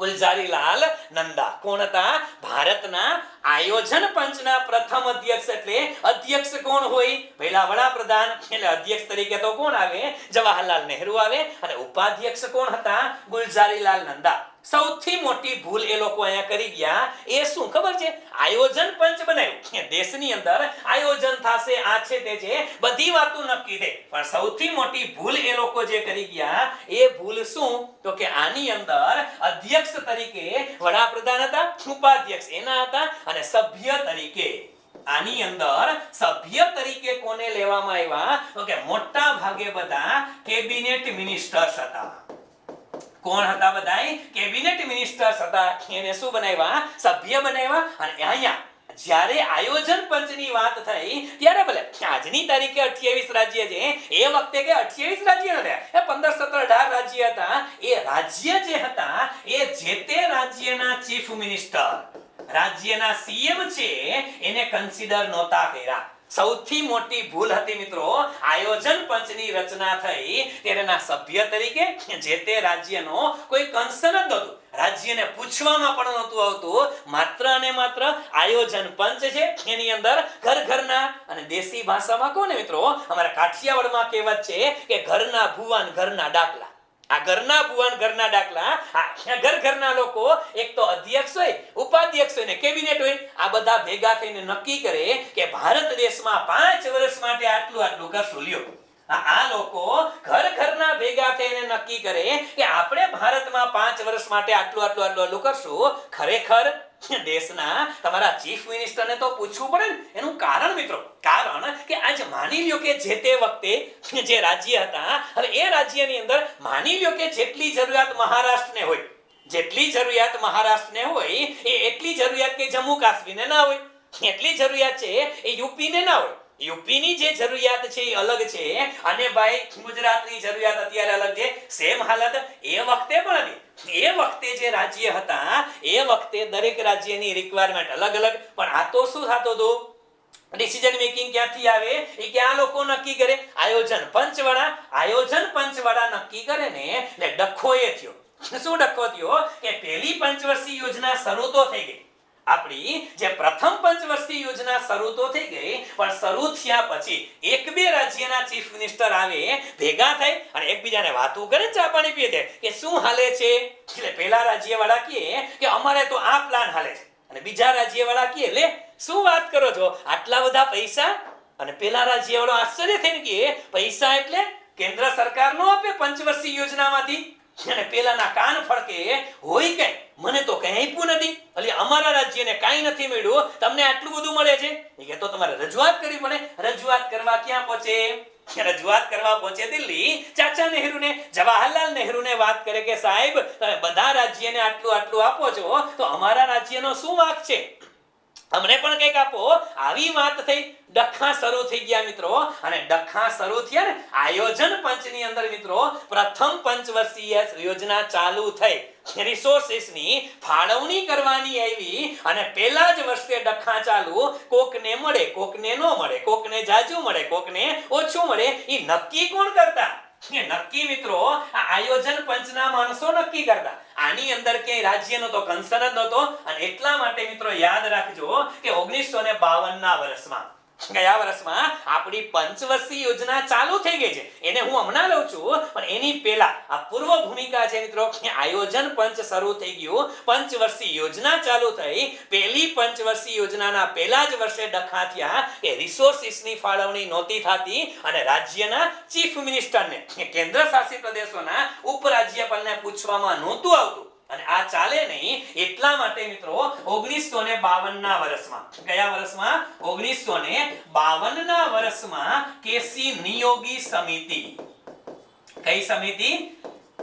ગુલઝારીલાલ નંદા. કોણ હતા? ભારતના આયોજન પંચના પ્રથમ અધ્યક્ષ. એટલે અધ્યક્ષ કોણ હોય? પહેલા વડાપ્રધાન, એટલે અધ્યક્ષ તરીકે તો કોણ આવે? જવાહરલાલ નહેરુ આવે. અને ઉપાધ્યક્ષ કોણ હતા? ગુલઝારીલાલ નંદા. સૌથી મોટી ભૂલ એ લોકો અહીંયા કરી ગયા એ શું ખબર છે? આયોજન પંચ બનાવ્યું, દેશની અંદર આયોજન થશે, આ છે તે છે, બધી વાતો નક્કી થઈ, પણ સૌથી મોટી ભૂલ એ લોકો જે કરી ગયા એ ભૂલ શું? તો કે આની અંદર અધ્યક્ષ તરીકે વડાપ્રધાન હતા, ઉપાધ્યક્ષ એના હતા, અને સભ્ય તરીકે આની અંદર સભ્ય તરીકે કોને લેવામાં આવ્યા? તો કે મોટા ભાગે બધા કેબિનેટ મિનિસ્ટર્સ હતા. કોણ હતા? બધાય કેબિનેટ મિનિસ્ટર્સ હતા. એને શું બનાવ્યા? સભ્ય બનાવ્યા. અને અહીંયા જ્યારે આયોજન પંચની વાત થઈ ત્યારે ભલે આજની તારીખે 28 રાજ્ય છે, એ વખતે કે 28 રાજ્ય હતા, એ 15, 17, 18 રાજ્ય હતા. એ રાજ્ય જે હતા એ જે તે રાજ્યના ચીફ મિનિસ્ટર, રાજ્યના સીએમ છે એને કન્સિડર નહોતા કર્યા. સૌથી મોટી ભૂલ હતી મિત્રો. આયોજન પંચની રચના થઈ તેના સભ્ય તરીકે જે તે રાજ્યનો કોઈ કન્સર્ન જ નહોતું, રાજ્યને પૂછવામાં પણ નહોતું આવતું. માત્ર અને માત્ર આયોજન પંચ છે એની અંદર ઘરના, અને દેશી ભાષામાં કહો ને મિત્રો, અમારા કાઠિયાવાડમાં કહેવત છે કે ઘરના ભુવન ઘરના ડાકલા. આ ઘરના ભુવન ઘરના ડાકલા, ઘરના લોકો એક તો અધ્યક્ષ હોય, ઉપાધ્યક્ષ હોય ને કેબિનેટ હોય, આ બધા ભેગા થઈને નક્કી કરે કે ભારત દેશમાં 5 વર્ષ માટે આટલું કરશું. લ્યો, આ લોકો ઘરના ભેગા થઈને નક્કી કરે કે આપણે ભારતમાં 5 વર્ષ માટે આટલું કરશું. ખરેખર દેશના તમારા ચીફ મિનિસ્ટરને તો પૂછવું પડે ને. એનું કારણ મિત્રો, કારણ કે આજ માની લ્યો કે જે તે વખતે જે રાજ્ય હતા, હવે એ રાજ્યની અંદર માની લ્યો કે જેટલી જરૂરિયાત મહારાષ્ટ્રને હોય, જેટલી જરૂરિયાત મહારાષ્ટ્રને હોય એ એટલી જરૂરિયાત કે જમ્મુ કાશ્મીરને ના હોય, એટલી જરૂરિયાત છે એ યુપીને ના હોય. યુપીની જે જરૂરિયાત છે એ અલગ છે, અને ભાઈ ગુજરાતની જરૂરિયાત અત્યારે અલગ છે. સેમ હાલત એ વખતે પણ હતી. એ વખતે જે રાજ્ય હતા એ વખતે દરેક રાજ્યની રિક્વાયરમેન્ટ અલગ અલગ. પણ આ તો શું થતું હતું? ડિસિઝન મેકિંગ ક્યાંથી આવે? એ ક્યાં લોકો નક્કી કરે? આયોજન પંચવાળા નક્કી કરે ને. એટલે ડખો એ થયો. શું ડખો થયો? કે પહેલી પંચવર્ષીય યોજના શરૂ તો થઈ ગઈ. આપણી જે પ્રથમ પંચવર્ષીય યોજના શરૂ તો થઈ ગઈ, પણ શરૂ થયા પછી 1-2 રાજ્યના ચીફ મિનિસ્ટર આવે, ભેગા થાય અને એકબીજાને વાતો કરે, ચા પાણી પીએ કે શું હાલે છે. એટલે પહેલા રાજ્યવાળા કહે કે અમારે તો આ પ્લાન હાલે છે, અને બીજા રાજ્યવાળા કહે લે શું વાત કરો છો, આટલા બધા પૈસા. અને પહેલા રાજ્યવાળો આશ્ચર્ય થઈને કહે પૈસા એટલે કેન્દ્ર સરકાર નો આપે પંચવર્ષીય યોજનામાંથી. અને પેલાના કાન ફડકે હોય કઈ, મને તો કઈ આપ્યું નથી, એટલે અમારા રાજ્યને કાંઈ નથી મળ્યું, તમને આટલું બધું મળે છે. એ કે તો તમારે રજૂઆત કરવી પડે. રજૂઆત કરવા ક્યાં પહોંચે? રજૂઆત કરવા પહોંચે દિલ્હી. ચાચા નહેરુને, જવાહરલાલ નહેરુને વાત કરે કે સાહેબ તમે બધા રાજ્યને આટલું આપો છો, તો અમારા રાજ્યનો શું વાંક છે? અમને પણ કંઈક આપો. આવી વાત થઈ. ડખા શરૂ થઈ ગયા મિત્રો, અને ડખા શરૂ થયા ને આયોજન પંચની અંદર મિત્રો પ્રથમ પંચવર્ષીય યોજના ચાલુ થઈ. રિસોર્સિસની ફાળવણી કરવાની આવી, અને પહેલા જ વર્ષે ડખા ચાલુ. કોકને મળે, કોકને ન મળે, કોકને જાજુ મળે, કોકને ઓછું મળે. એ નક્કી કોણ કરતા? એ નક્કી મિત્રો આ આયોજન પંચના માણસો નક્કી કરતા. આની અંદર ક્યાંય રાજ્યનો તો કન્સર્ન જ નહોતો. અને એટલા માટે મિત્રો યાદ રાખજો કે 1952 ના વર્ષમાં, ગયા વર્ષમાં આપણી પંચવર્ષીય યોજના ચાલુ થઈ ગઈ છે. એને હું હમણાં લઉં છું, પણ એની પહેલા આ પૂર્વ ભૂમિકા છે મિત્રો. આયોજન પંચ શરૂ થઈ ગયું, પંચવર્ષીય યોજના ચાલુ થઈ. પહેલી પંચવર્ષીય યોજનાના પહેલા જ વર્ષે ડખા થયા કે રિસોર્સિસની ફાળવણી નહોતી થતી, અને રાજ્યના ચીફ મિનિસ્ટરને, કેન્દ્ર શાસિત પ્રદેશોના ઉપરાજ્યપાલને પૂછવામાં નહોતું આવતું. અને આ ચાલે નહીં. એટલા માટે મિત્રો 1952 ના વર્ષમાં, કયા વર્ષમાં? 1952 ના વર્ષમાં કેસી નિયોગી સમિતિ, કઈ સમિતિ?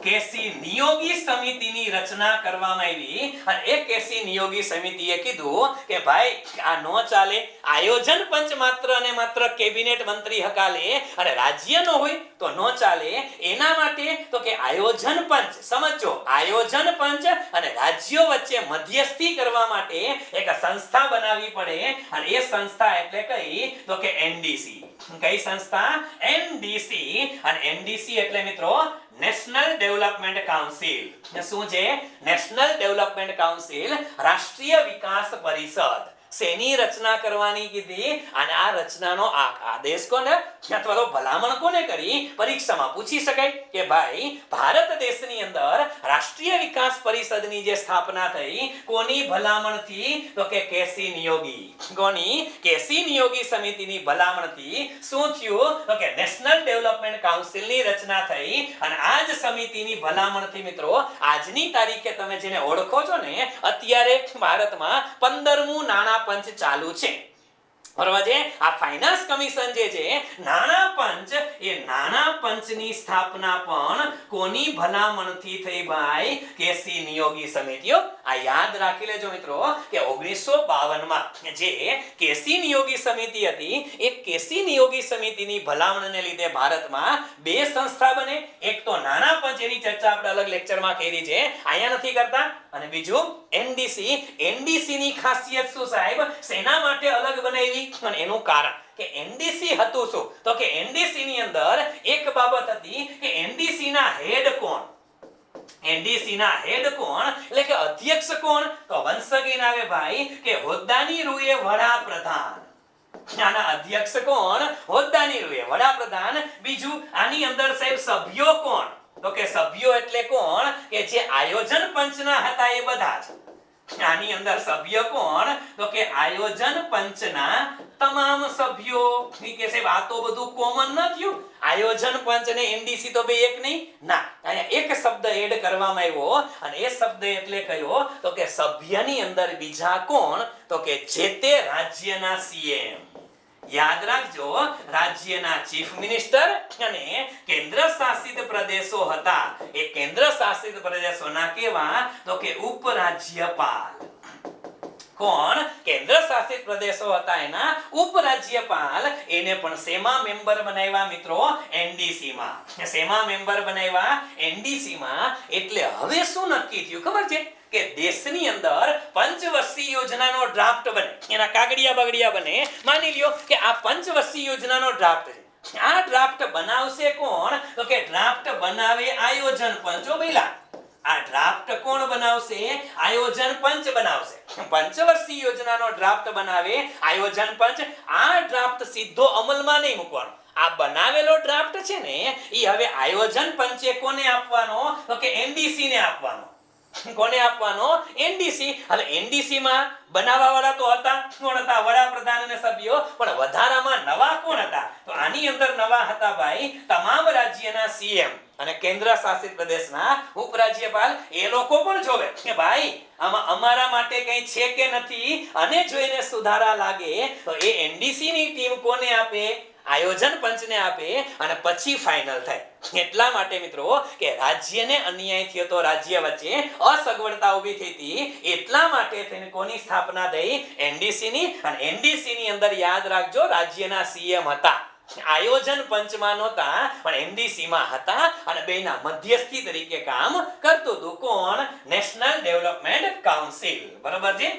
કેસી નિયોગી સમિતિની રચના કરવામાં આવી. અને એ કેસી નિયોગી સમિતિએ કીધું કે ભાઈ આ નો ચાલે. આયોજન પંચ માત્ર અને માત્ર કેબિનેટ મંત્રી હકાલે, અને રાજ્ય નો હોય તો નો ચાલે. એના માટે તો કે આયોજન પંચ, સમજો, આયોજન પંચ અને રાજ્યો વચ્ચે મધ્યસ્થી કરવા માટે એક સંસ્થા બનાવવી પડે. અને એ સંસ્થા એટલે કઈ? તો કે એનડીસી. કઈ સંસ્થા? એનડીસી. અને એનડીસી એટલે મિત્રો નેશનલ ડેવલપમેન્ટ કાઉન્સિલ. શું છે? નેશનલ ડેવલપમેન્ટ કાઉન્સિલ, રાષ્ટ્રીય વિકાસ પરિષદ. શેની રચના કરવાની કીધી? અને આ રચનાનો આદેશ કોને અથવા તો ભલામણ કોને કરી? પરીક્ષામાં પૂછી શકાય કે ભાઈ ભારત દેશની અંદર રાષ્ટ્રીય વિકાસ પરિષદની જે સ્થાપના થઈ, કોની ભલામણથી? તો કે કેસી નિયોગી. કોની? કેસી નિયોગી સમિતિની ભલામણથી. શું થયું? તો કે નેશનલ ડેવલપમેન્ટ કાઉન્સિલની રચના થઈ. અને આ જ સમિતિની ભલામણથી મિત્રો આજની તારીખે તમે જેને ઓળખો છો ને, અત્યારે ભારતમાં 15મું નાણાં પંચ ચાલુ છે. બરોબર છે? આ ફાઇનાન્સ કમિશન જે છે, નાણાં પંચ, એ નાણાં પંચની સ્થાપના પણ કોની ભલામણથી થઈ ભાઈ? કેસી નિયોગી સમિતિઓ. આ યાદ રાખી લેજો મિત્રો કે 1952 માં જે કેસી નિયોગી સમિતિ હતી, એ કેસી નિયોગી સમિતિની ભલામણને લીધે ભારતમાં બે સંસ્થા બને. એક તો નાણાં પંચ, એની ચર્ચા આપણે અલગ લેક્ચરમાં કરી છે, અહીંયા નથી કરતા. અને બીજું એનડીસી. એનડીસી ની ખાસિયત શું સાહેબ? સેના માટે અલગ બનાવી. અને એનું કારણ કે એનડીસી હતું શું? તો કે એનડીસી ની અંદર એક બાબત હતી કે એનડીસી ના હેડ કોણ? એનડીસી ના હેડ કોણ એટલે કે અધ્યક્ષ કોણ? તો વન્સ અગેન આવે ભાઈ કે હોદ્દાની રૂએ વડાપ્રધાન. આના અધ્યક્ષ કોણ? હોદ્દાની રૂએ વડાપ્રધાન. બીજું આની અંદર સાહેબ સભ્યો કોણ? તો કે સભ્યો એટલે કોણ? કે જે આયોજન પંચના હતા એ બધા જ. આની અંદર સભ્ય કોણ? તો કે આયોજન પંચના તમામ સભ્યો. કે સાહેબ આ તો બધું કોમન ન થયું? આયોજન પંચ અને એનડીસી તો બે એક નહીં ના. અહીંયા એક શબ્દ એડ કરવામાં આવ્યો, અને એ શબ્દ એટલે કયો? તો કે સભ્યની અંદર બીજા કોણ? તો કે જે તે રાજ્યના સીએમ. યાદ રાખજો, રાજ્યના ચીફ મિનિસ્ટર અને કેન્દ્ર શાસિત પ્રદેશો હતા. એ કેન્દ્ર શાસિત પ્રદેશોના કેવા? તો કે ઉપરાજ્યપાલ. કોણ? કેન્દ્ર શાસિત પ્રદેશો હતા એના ઉપરાજ્યપાલ. એને પણ શેમાં મેમ્બર બનાવ્યા મિત્રો? એનડીસી માં. શેમાં મેમ્બર બનાવ્યા? એનડીસી માં. એટલે હવે શું નક્કી થયું ખબર છે? કે દેશની અંદર પંચવર્ષીય યોજનાનો ડ્રાફ્ટ બને, એના કાગડિયા બગડિયા બને. માની લ્યો કે આ પંચવર્ષીય યોજનાનો ડ્રાફ્ટ છે. આ ડ્રાફ્ટ બનાવશે કોણ? તો કે ડ્રાફ્ટ બનાવે આયોજન પંચો. પહેલા આ ડ્રાફ્ટ કોણ બનાવશે? આયોજન પંચ બનાવશે. પંચવર્ષીય યોજનાનો ડ્રાફ્ટ બનાવે આયોજન પંચ. આ ડ્રાફ્ટ સીધો અમલમાં નહીં મૂકવાનો. આ બનાવેલો ડ્રાફ્ટ છે ને, એ હવે આયોજન પંચે કોને આપવાનો? તો કે એનડીસી ને આપવાનો. કોને આપવાનો? એનડીસી. હવે એનડીસી માં બનાવવા વાળા તો હતા, કોણ હતા? વડાપ્રધાન અને સભ્યો. પણ વધારામાં નવા કોણ હતા? તો આની અંદર નવા હતા ભાઈ તમામ રાજ્યના સીએમ અને કેન્દ્ર શાસિત પ્રદેશના ઉપરાજ્યપાલ. એ લોકો પણ જોવે કે ભાઈ આમાં અમારા માટે કંઈ છે કે નથી, અને જો એને સુધારા લાગે તો એ એનડીસી ની ટીમ કોને આપે? આયોજન પંચને આપે અને પછી ફાઇનલ થાય. એટલા માટે મિત્રો કે રાજ્યને અન્યાય થયો તો રાજ્ય વચ્ચે અસગવડતા ઊભી થઈ હતી એટલા માટે તેને કોની સ્થાપના થઈ? એનડીસી ની. અને એનડીસી ની અંદર યાદ રાખજો રાજ્યના સીએમ હતા. આયોજન પંચમાં નહોતા પણ એનડીસી માં હતા અને બેના મધ્યસ્થી તરીકે કામ કરતું હતું. કોણ? National development council. બરોબર છે.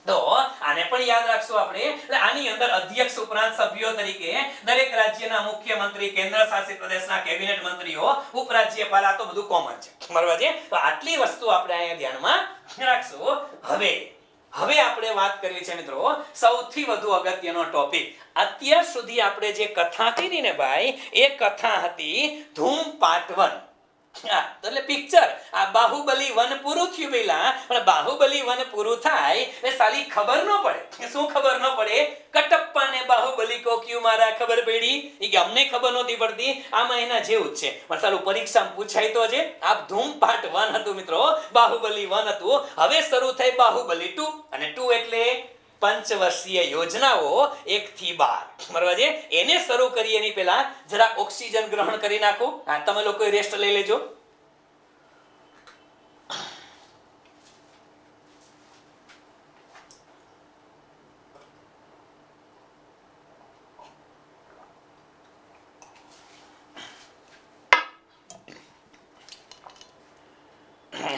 તો આને પણ યાદ રાખશું આપણે. એટલે આની અંદર અધ્યક્ષ ઉપરાંત સભ્યો તરીકે દરેક રાજ્યના મુખ્યમંત્રી, કેન્દ્ર શાસિત પ્રદેશના કેબિનેટ મંત્રીઓ, ઉપરાજ્યપાલ, આ તો બધું કોમન છે. બરાબર છે. તો આટલી વસ્તુ આપણે અહીંયા ધ્યાનમાં રાખશું. હવે આપણે વાત કરવી છે મિત્રો સૌથી વધુ અગત્યનો ટોપિક. અત્યાર સુધી આપણે જે કથા કરી ને ભાઈ, એ કથા હતી ધૂમ પાર્ટ 1. એટલે પિક્ચર આ બાહુબલી 1 પૂરું થયું પેલા, પણ બાહુબલી 1 પૂરું થાય એટલે સાલી ખબર ન પડે. શું ખબર ન પડે? કટપ્પાને બાહુબલી કો ક્યું મારા ખબર પડી? એ કે અમને ખબર નહોતી પડતી. આમાં એના જેવું જ છે. પણ સાલું પરીક્ષામાં પૂછાય તો છે. આ ધૂમ પાર્ટ 1 હતું મિત્રો, બાહુબલી 1 હતું. હવે શરૂ થઈ બાહુબલી 2. અને 2 એટલે પંચવર્ષીય યોજનાઓ 1 થી 12. બરાબર છે. એને શરૂ કરીએ એની પહેલા જરા ઓક્સિજન ગ્રહણ કરી નાખો. હા, તમે લોકો રેસ્ટ લઈ લેજો.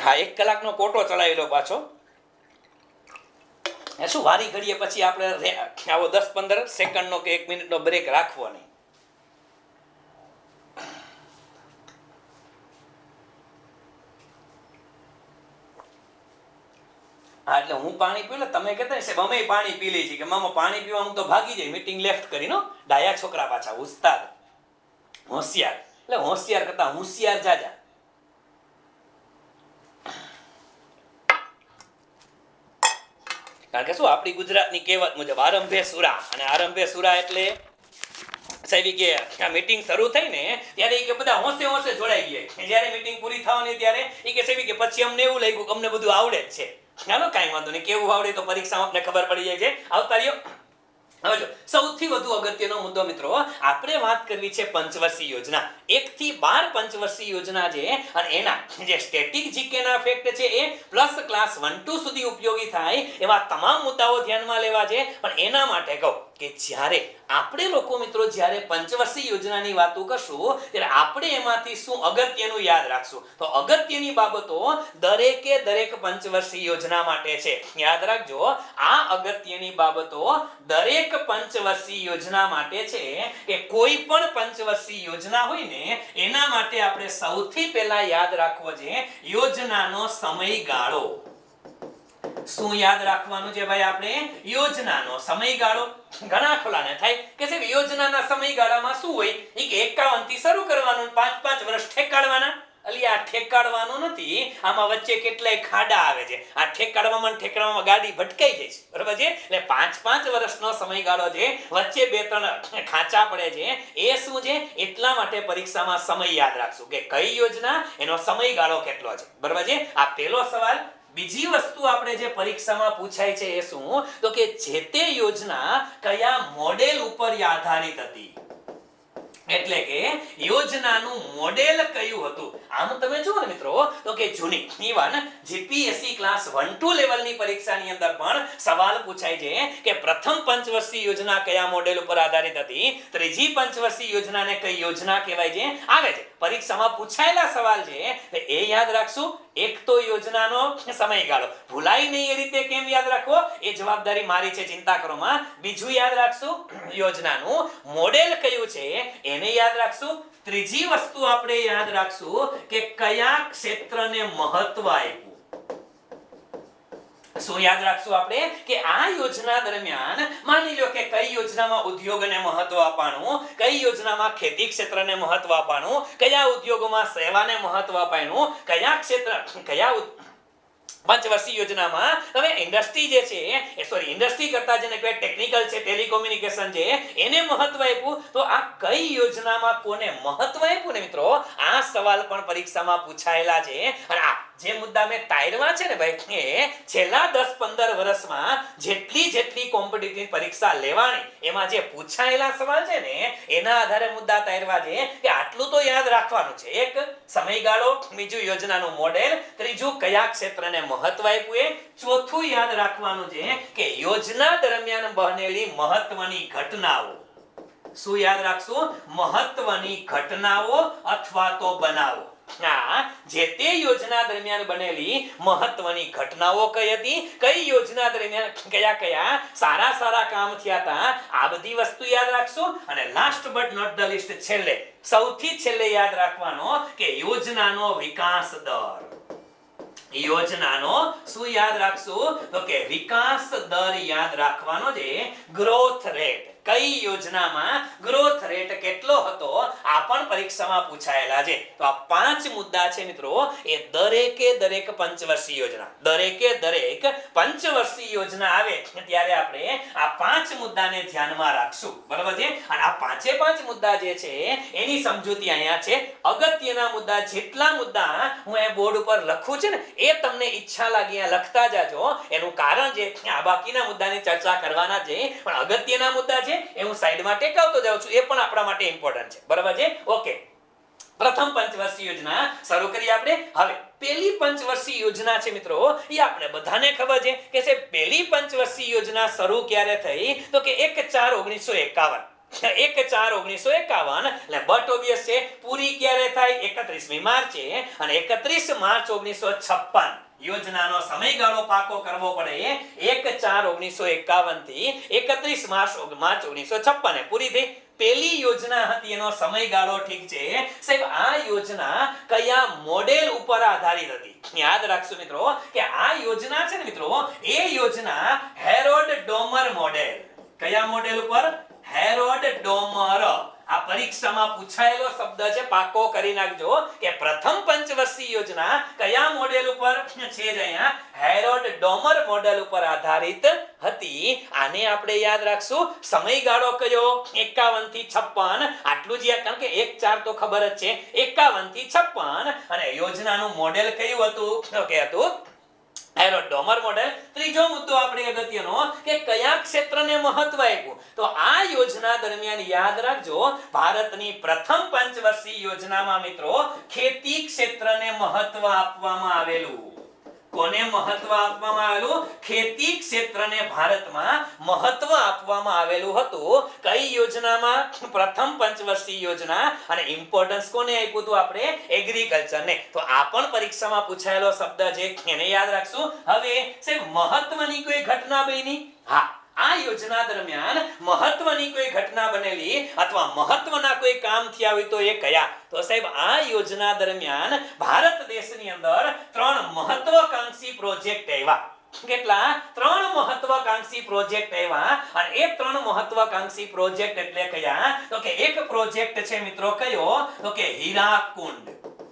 હા, 1 કલાકનો કોટો ચલાવી લો પાછો. શું વારી ઘડીએ પછી આપણે આવો 10-15 સેકન્ડનો કે 1 મિનિટનો બ્રેક રાખવો નહીં. હા, એટલે હું પાણી પીવું એટલે તમે કહેતા સાહેબ અમે પાણી પી લઈએ છીએ કે મામા પાણી પીવા હું તો ભાગી જાય મીટિંગ લેફ્ટ કરીને. ડાયા છોકરા પાછા ઉસ્તાદ, હોશિયાર. એટલે હોશિયાર કરતા હોશિયાર જાજા. કારણ કે શું આપણી ગુજરાતની કહેવત મુજબ આરંભે સુરા. અને આરંભે સુરા એટલે સાહેબ કે આ મીટિંગ શરૂ થઈ ને ત્યારે કે બધા હોંશે હોંશે જોડાઈ ગયા. જ્યારે મીટિંગ પૂરી થવાની ત્યારે એ કે સાહેબ કે પછી અમને એવું લાગ્યું કે અમને બધું આવડે જ છે. ચાલો કાંઈ વાંધો નહીં, કેવું આવડે તો પરીક્ષામાં આપણે ખબર પડી જાય છે. આવતા રહ્યો. હવે જો સૌથી વધુ અગત્યનો મુદ્દો મિત્રો આપણે વાત કરવી છે પંચવર્ષીય યોજના. 1 થી 12 પંચવર્ષીય યોજના છે અને એના જે સ્ટેટિક જીકેના ફેક્ટ છે એ પ્લસ ક્લાસ 1-2 સુધી ઉપયોગી થાય એવા તમામ મુદ્દાઓ ધ્યાનમાં લેવા છે. પણ એના માટે કહું કે જ્યારે આપણે લોકો મિત્રો જ્યારે પંચવર્ષીય યોજનાની વાતો કરશું ત્યારે આપણે એમાંથી શું અગત્યનું યાદ રાખશું? તો અગત્યની બાબતો દરેકે દરેક પંચવર્ષીય યોજના માટે છે. યાદ રાખજો, આ અગત્યની બાબતો દરેક પંચવર્ષીય યોજના માટે છે કે કોઈ પણ પંચવર્ષીય યોજના હોય ને એના માટે આપણે સૌથી પહેલા યાદ રાખવો છે યોજનાનો સમયગાળો. શું યાદ રાખવાનું છે ભાઈ આપણે? યોજનાનો સમયગાળો. ઘણા ખોલાને થાય કે સાહેબ યોજનાના સમયગાળામાં શું હોય? એ કે 51 થી શરૂ કરવાનું, 5-5 વર્ષ ઠેકાડવાના. અલી આ ઠેકાડવાનું નથી, આમાં વચ્ચે કેટલાય ખાડા આવે છે. આ ઠેકાડવામાં ગાડી ભટકાઈ જાય છે. બરાબર છે. એટલે 5-5 વર્ષનો સમયગાળો છે, વચ્ચે 2-3 ખાંચા પડે છે. એ શું છે? એટલા માટે પરીક્ષામાં સમય યાદ રાખશું કે કઈ યોજના, એનો સમયગાળો કેટલો છે. બરાબર છે. આ પહેલો સવાલ. બીજી વસ્તુ આપણે જે પરીક્ષામાં પૂછાય છે એ શું? તો કે જે તે યોજના કયા મોડેલ ઉપર આધારિત હતી. એટલે કે યોજનાનું મોડેલ કયું હતું. આમ તમે જુઓ ને મિત્રો તો કે જૂની ઇવન જીપીએસસી ક્લાસ 1-2 લેવલની પરીક્ષાની અંદર પણ સવાલ પૂછાય છે કે પ્રથમ પંચવર્ષીય યોજના કયા મોડેલ ઉપર આધારિત હતી, ત્રીજી પંચવર્ષીય યોજનાને કઈ યોજના કહેવાય છે, આવે છે. પરીક્ષામાં પૂછાયેલા સવાલ છે એ યાદ રાખશું. એક તો યોજનાનો સમયગાળો ભૂલાય નહીં એ રીતે કેમ યાદ રાખવો એ જવાબદારી મારી છે, ચિંતા કરો માં. બીજું યાદ રાખશું યોજનાનું મોડેલ કયું છે એને યાદ રાખશું. ત્રીજી વસ્તુ આપણે યાદ રાખશું કે કયા ક્ષેત્રને મહત્વ આપ્યું. શું યાદ રાખશું આપણે કે આ યોજના દરમિયાન માની લો કે કઈ યોજનામાં ઉદ્યોગને મહત્વ આપવાનું, કઈ યોજનામાં ખેતી ક્ષેત્રને મહત્વ આપવાનું, કયા ઉદ્યોગોમાં સેવાને મહત્વ આપવાનું, કયા ક્ષેત્ર કયા પંચવર્ષીય યોજનામાં હવે ઇન્ડસ્ટ્રી જે છે ઇન્ડસ્ટ્રી કરતા જેને કહેવાય ટેકનિકલ છે, ટેલિકોમ્યુનિકેશન છે, એને મહત્વ આપ્યું. તો આ કઈ યોજનામાં કોને મહત્વ આપ્યું ને મિત્રો આ સવાલ પણ પરીક્ષામાં પૂછાયેલા છે. અને આ જે મુદ્દા મેં તાયરવા છે ને ભાઈ એ છેલ્લા 10-15 વર્ષમાં જેટલી કોમ્પિટિટિવ પરીક્ષા લેવાની એમાં જે પૂછાયેલા સવાલ છે ને એના આધારે મુદ્દા તાયરવા છે કે આટલું તો યાદ રાખવાનું છે. એક સમયગાળો, બીજું યોજનાનું મોડેલ, ત્રીજું કયા ક્ષેત્રને મહત્વ આપ્યું એ, ચોથું યાદ રાખવાનું છે કે યોજના દરમિયાન બનેલી મહત્વની ઘટનાઓ. શું યાદ રાખશું? મહત્વની ઘટનાઓ અથવા તો બનાવો. જે તે યોજના દરમિયાન બનેલી મહત્વની ઘટનાઓ કઈ હતી, કઈ યોજના દરમિયાન કયા સારા કામ થયા હતા, આ બધી વસ્તુ યાદ રાખશું. અને last but not the least, સૌથી છેલ્લે યાદ રાખવાનો કે યોજનાનો વિકાસ દર. યોજનાનો શું યાદ રાખશું? તો કે વિકાસ દર યાદ રાખવાનો છે. ગ્રોથ રેટ, કઈ યોજનામાં ગ્રોથ રેટ કેટલો હતો આ પણ પરીક્ષામાં પૂછાયેલા છે. તો આ 5 મુદ્દા છે મિત્રો, એ દરેક પંચવર્ષીય યોજના, દરેક પંચવર્ષીય યોજના આવે ત્યારે આપણે આ 5 મુદ્દાને ધ્યાનમાં રાખશું. બરાબર છે? અને આ 5 મુદ્દા જે છે એની સમજૂતી અહીંયા છે. અગત્યના મુદ્દા, જેટલા મુદ્દા હું એ બોર્ડ ઉપર લખું છું ને એ તમને ઈચ્છા લાગી લખતા જાજો. એનું કારણ છે આ બાકીના મુદ્દાની ચર્ચા કરવાના છે, પણ અગત્યના મુદ્દા છે એ હું સાઈડમાં ટેકાવતો જાઉં છું. એ પણ આપણા માટે ઇમ્પોર્ટન્ટ છે. બરાબર છે? ઓકે, પ્રથમ પંચવર્ષીય યોજના શરૂ કરીએ આપણે. હવે પહેલી પંચવર્ષીય યોજના છે મિત્રો, એ આપણે બધાને ખબર છે કે છે પહેલી પંચવર્ષીય યોજના શરૂ ક્યારે થઈ? તો કે 1/4/1951. 1/4/1951 એટલે બટ ઓબવિયસ છે. પૂરી ક્યારે થાય? 31મી માર્ચે. અને 31 માર્ચ 1956 યોજનાનો સમયગાળો પાકો કરવો પડે. 1/4/1951 થી 31 માર્ચ 1956 પૂરી થઈ. પહેલી યોજના હતી, એનો સમયગાળો ઠીક છે સાહેબ. આ યોજના કયા મોડેલ ઉપર આધારિત હતી? યાદ રાખજો મિત્રો કે આ યોજના છે ને મિત્રો, એ યોજના હેરોલ્ડ ડોમર મોડેલ. કયા મોડેલ ઉપર? હેરોલ્ડ ડોમર. આ પરીક્ષામાં પૂછાયેલો શબ્દ છે, પાકો કરી નાખજો કે પ્રથમ પંચવર્ષીય યોજના કયા મોડેલ ઉપર છે? અહીંયા હેરોલ્ડ ડોમર મોડેલ ઉપર આધારિત હતી. આને આપણે યાદ રાખશું. સમયગાળો કયો? 51 થી 56. આટલું જ યાદ, કારણ કે 1/4 તો ખબર જ છે. 51 થી 56. અને યોજનાનું મોડેલ કયું હતું? તો કે હતું હેરોલ્ડ ડોમર મોડેલ. ત્રીજો મુદ્દો આપણે અગત્યનો કે કયા ક્ષેત્રને મહત્વ આપ્યું? તો આ યોજના દરમિયાન યાદ રાખજો, ભારતની પ્રથમ પંચવર્ષીય યોજનામાં મિત્રો ખેતી ક્ષેત્રને મહત્વ આપવામાં આવેલું. કોને મહત્વ આપવામાં આવેલું? ખેતી ક્ષેત્રને ભારતમાં મહત્વ આપવામાં આવેલું હતું. કઈ યોજનામાં? પ્રથમ પંચવર્ષીય યોજના. અને ઇમ્પોર્ટન્સ કોને આપ્યું હતું? આપણે એગ્રીકલ્ચરને. તો આ પણ પરીક્ષામાં પૂછાયેલો શબ્દ છે, એને યાદ રાખશું. હવે સાહેબ મહત્વની કોઈ ઘટના બની? હા, આ યોજના દરમિયાન મહત્વની કોઈ ઘટના બનેલી અથવા મહત્વના કોઈ કામ થયા હોય તો એ કયા? તો સાહેબ આ યોજના દરમિયાન ભારત દેશની અંદર 3 મહત્વાકાંક્ષી પ્રોજેક્ટ આવ્યા. કેટલા? 3 મહત્વાકાંક્ષી પ્રોજેક્ટ આવ્યા. અને એ 3 મહત્વાકાંક્ષી પ્રોજેક્ટ એટલે કયા? તો કે એક પ્રોજેક્ટ છે મિત્રો, કયો? તો કે હીરાકુંડ.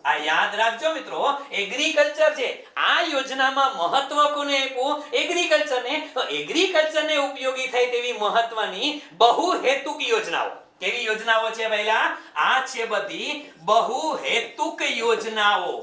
આ યાદ રાખજો મિત્રો, એગ્રીકલ્ચર છે. આ યોજનામાં મહત્વ કોને આપ્યું? એગ્રીકલ્ચરને. તો એગ્રીકલ્ચરને ઉપયોગી થાય તેવી મહત્વની બહુહેતુક યોજનાઓ. કેવી યોજનાઓ છે પહેલા? આ છે બધી બહુહેતુક યોજનાઓ.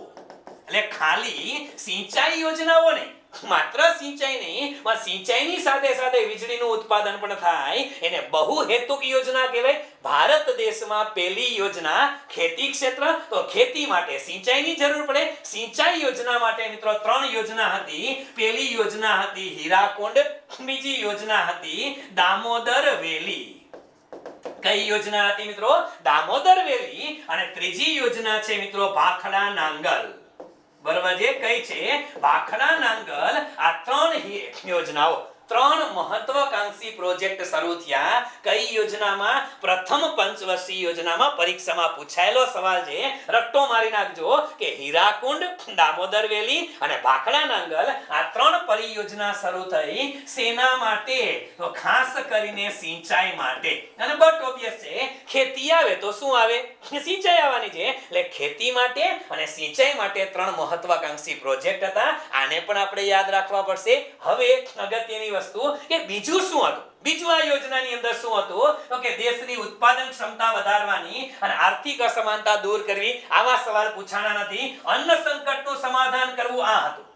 એટલે ખાલી સિંચાઈ યોજનાઓ નહીં, માત્ર સિંચાઈ નહીં, પણ સિંચાઈની સાથે વીજળીનું ઉત્પાદન પણ થાય, એને બહુહેતુક યોજના કહેવાય. ભારત દેશમાં પહેલી યોજના ખેતી ક્ષેત્ર. તો ખેતી માટે સિંચાઈની જરૂર પડે. સિંચાઈ યોજના માટે મિત્રો 3 યોજના હતી. પહેલી યોજના હતી હીરાકુંડ, બીજી યોજના હતી દામોદર વેલી. કઈ યોજના હતી મિત્રો? દામોદર વેલી. અને ત્રીજી યોજના છે મિત્રો ભાખડા નાંગલ. બરાબર છે? કઈ છે? ભાખડા નાંગલ. આ 3 યોજનાઓ, 3 મહત્વાકાંક્ષી પ્રોજેક્ટ શરૂ થયા. કઈ યોજનામાં? પ્રથમ પંચવર્ષીય યોજનામાં. પરીક્ષામાં પૂછાયેલો સવાલ છે, રટ્ટો મારી નાખજો કે હીરાકુંડ, દામોદર વેલી અને ભાખડા નાંગલ, આ 3 પરિયોજના શરૂ થઈ. શેના માટે? તો ખાસ કરીને સિંચાઈ માટે. અને બટ ઓબવિયસ છે ખેતી આવે તો શું આવે? સિંચાઈ આવવાની છે. એટલે ખેતી માટે અને સિંચાઈ માટે 3 મહત્વાકાંક્ષી પ્રોજેક્ટ હતા. આને પણ આપણે યાદ રાખવા પડશે. હવે અગત્યની વસ્તુ કે બીજું શું હતું? બીજું આ યોજનાની અંદર શું હતું? તો કે દેશની ઉત્પાદન ક્ષમતા વધારવાની અને આર્થિક અસમાનતા દૂર કરવી. આવા સવાલ પૂછાણા નથી. અન્ન સંકટનું સમાધાન કરવું આ હતું.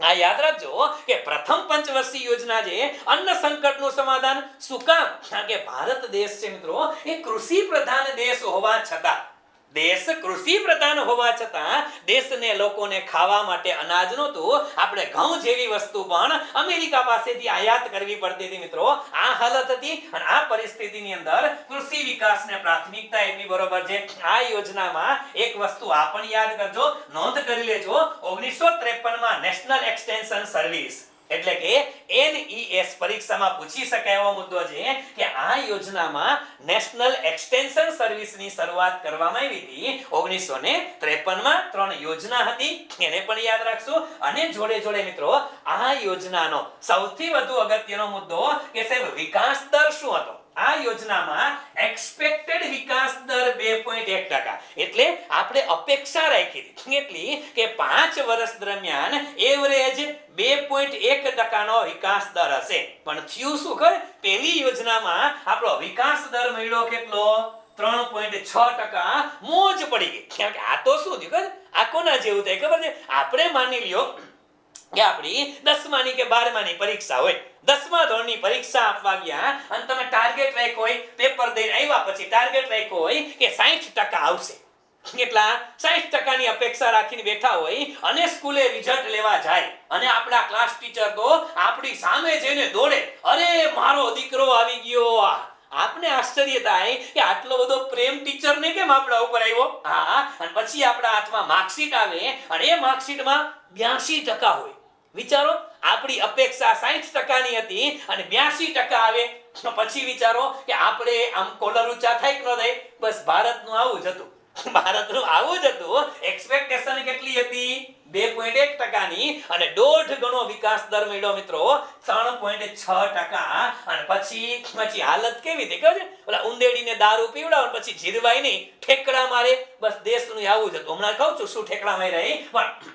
આ યાદ રાખજો કે પ્રથમ પંચવર્ષીય યોજના છે અન્ન સંકટનું સમાધાન. શું કામ? કારણ કે ભારત દેશ છે મિત્રો એ કૃષિ પ્રધાન દેશ હોવા છતાં દેશને લોકોને ખાવા માટે અનાજ નહોતું. આપણે ઘઉં જેવી વસ્તુ પણ અમેરિકા પાસેથી આયાત કરવી પડતી હતી મિત્રો. આ હાલત હતી અને આ પરિસ્થિતિની અંદર કૃષિ વિકાસને પ્રાથમિકતા આપવી. બરોબર છે. આ યોજનામાં એક વસ્તુ આ પણ યાદ કરજો, નોંધ કરી લેજો. 1953 માં નેશનલ એક્સટેન્શન સર્વિસ એટલે કે NES પરીક્ષામાં પૂછી શકાય એવો મુદ્દો છે કે આ યોજનામાં નેશનલ એક્સટેન્શન સર્વિસની શરૂઆત કરવામાં આવી હતી 1953 માં. 3 યોજના હતી, એને પણ યાદ રાખજો. અને જોડે જોડે મિત્રો આ યોજનાનો સૌથી વધુ અગત્યનો મુદ્દો કે સાહેબ વિકાસ દર શું હતો? આ યોજનામાં એક્સપેક્ટેડ વિકાસ દર 2.1%. એટલે આપણે અપેક્ષા રાખી હતી એટલી કે 5 વર્ષ દરમિયાન એવરેજ 2.1% નો વિકાસ દર હશે. પણ થયું શું ખબર? પહેલી યોજનામાં આપણો વિકાસ દર મળ્યો કેટલો? 3.6%. મોજ પડી ગઈ. કારણ કે આ તો શું થયું? આ કોના જેવું થાય ખબર છે? આપણે માની લ્યો કે આપણી 10માની કે 12માની પરીક્ષા હોય. 10મા ધોરણની પરીક્ષા આપવા ગયા અને તમે ટાર્ગેટ રાખ્યો હોય, પેપર દઈને આવ્યા પછી ટાર્ગેટ રાખ્યો હોય કે 60% આવશે. કેટલા? 60% ની અપેક્ષા રાખીને બેઠા હોય અને સ્કૂલે રિઝલ્ટ લેવા જાય અને આપણા ક્લાસ ટીચર તો આપણી સામે જઈને દોડે, અરે મારો દીકરો આવી ગયો. આપને આશ્ચર્ય થાય કે આટલો બધો પ્રેમ ટીચરને કેમ આપણા ઉપર આવ્યો? અને પછી આપણા હાથમાં માર્કશીટ આવે અને એ માર્કશીટમાં 82% હોય. વિચારો, આપણી અપેક્ષા 60% ની હતી અને 82% આવે તો પછી વિચારો કે આપણે આમ કોલર ઊંચા થાય કે ન થાય? બસ ભારતનું આવું જ હતું. એક્સપેક્ટેશન કેટલી હતી? 2.1% ની અને 1.5 ગણો વિકાસ દર મળ્યો મિત્રો 3.6%. અને પછી હાલત કેવી હતી ખબર છે? ઓલા ઉંદેડીને દારૂ પીવડાવો પછી જીરવાય નહીં, ઠેકડા મારે. બસ દેશનું આવું જ હતું. હમણાં કહું છું શું ઠેકડા માર્યા. પણ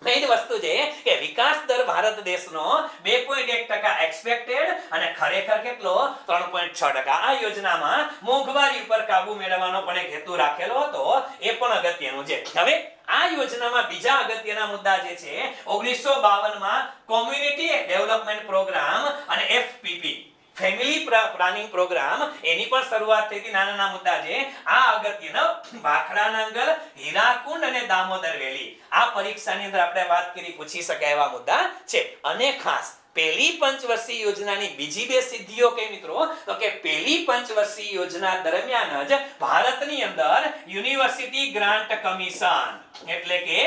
મેઇન વસ્તુ છે કે વિકાસ દર ભારત દેશનો 2.1% એક્સપેક્ટેડ અને ખરેખર કેટલો? 3.6%. આ યોજનામાં મોંઘવારી ઉપર કાબુ મેળવવાનો પણ એક હેતુ રાખેલો હતો. એ પણ અગત્યનું છે. હવે આ યોજનામાં બીજા અગત્યના મુદ્દા જે છે 1952 માં કોમ્યુનિટી ડેવલપમેન્ટ પ્રોગ્રામ અને FPP ફેમિલી પ્લાનિંગ પ્રોગ્રામ એની પણ શરૂઆત થઈ હતી. નાના મુદ્દા છે આ અગત્યનો. ભાખડા નાંગલ, હીરાકુંડ અને દામોદર વેલી આ પરીક્ષાની અંદર આપણે વાત કરી પૂછી શકાય એવા મુદ્દા છે. અને ખાસ પહેલી પંચવર્ષીય યોજનાની બીજી 2 સિદ્ધિઓ કઈ મિત્રો? તો કે પહેલી પંચવર્ષીય યોજના દરમિયાન જ ભારતની અંદર યુનિવર્સિટી ગ્રાન્ટ કમિશન એટલે કે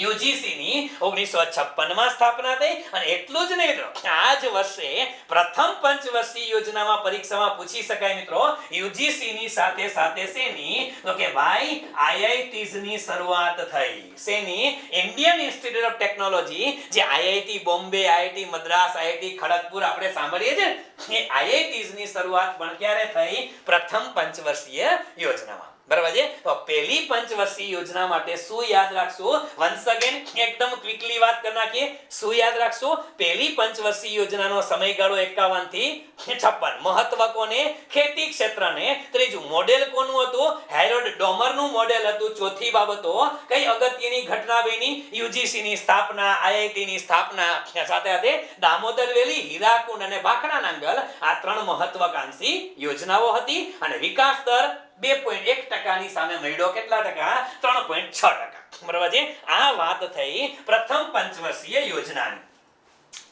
UGC ની 1956 માં સ્થાપના થઈ. અને એટલું જ નહીં મિત્રો, આ જ વર્ષે પ્રથમ પંચવર્ષીય યોજનામાં પરીક્ષામાં પૂછી શકાય મિત્રો UGC ની સાથે સાથે શેની? તો કે ભાઈ IITs ની શરૂઆત થઈ. શેની? ઇન્ડિયન ઇન્સ્ટિટ્યૂટ ઓફ ટેકનોલોજી, જે IIT Bombay, IIT Madras, IIT Kharagpur આપણે સાંભળીએ છીએ. એ IITs ની શરૂઆત પણ ક્યારે થઈ? પ્રથમ પંચવર્ષીય યોજનામાં. બરાબર છે. તો પહેલી પંચવર્ષીય યોજના માટે શું યાદ રાખશો? વન્સ અગેન એકદમ ક્વિકલી વાત કરી નાખીએ. શું યાદ રાખશો? પહેલી પંચવર્ષીય યોજનાનો સમયગાળો 51 થી 56. મહત્વ કોને? ખેતી ક્ષેત્રને. ત્રીજું મોડેલ કોનું હતું? હેરોલ્ડ ડોમરનું મોડેલ હતું. ચોથી બાબતો કઈ અગત્યની ઘટના બની? UGC ની સ્થાપના, IIT ની સ્થાપના, સાથે સાથે દામોદર વેલી, હીરાકુંડ અને ભાખડા નાંગલ આ 3 મહત્વાકાંક્ષી યોજનાઓ હતી. અને વિકાસ દર 2.1% ની સામે મળ્યો કેટલા ટકા? 3.6%. બરાબર છે. આ વાત થઈ પ્રથમ પંચવર્ષીય યોજનાની.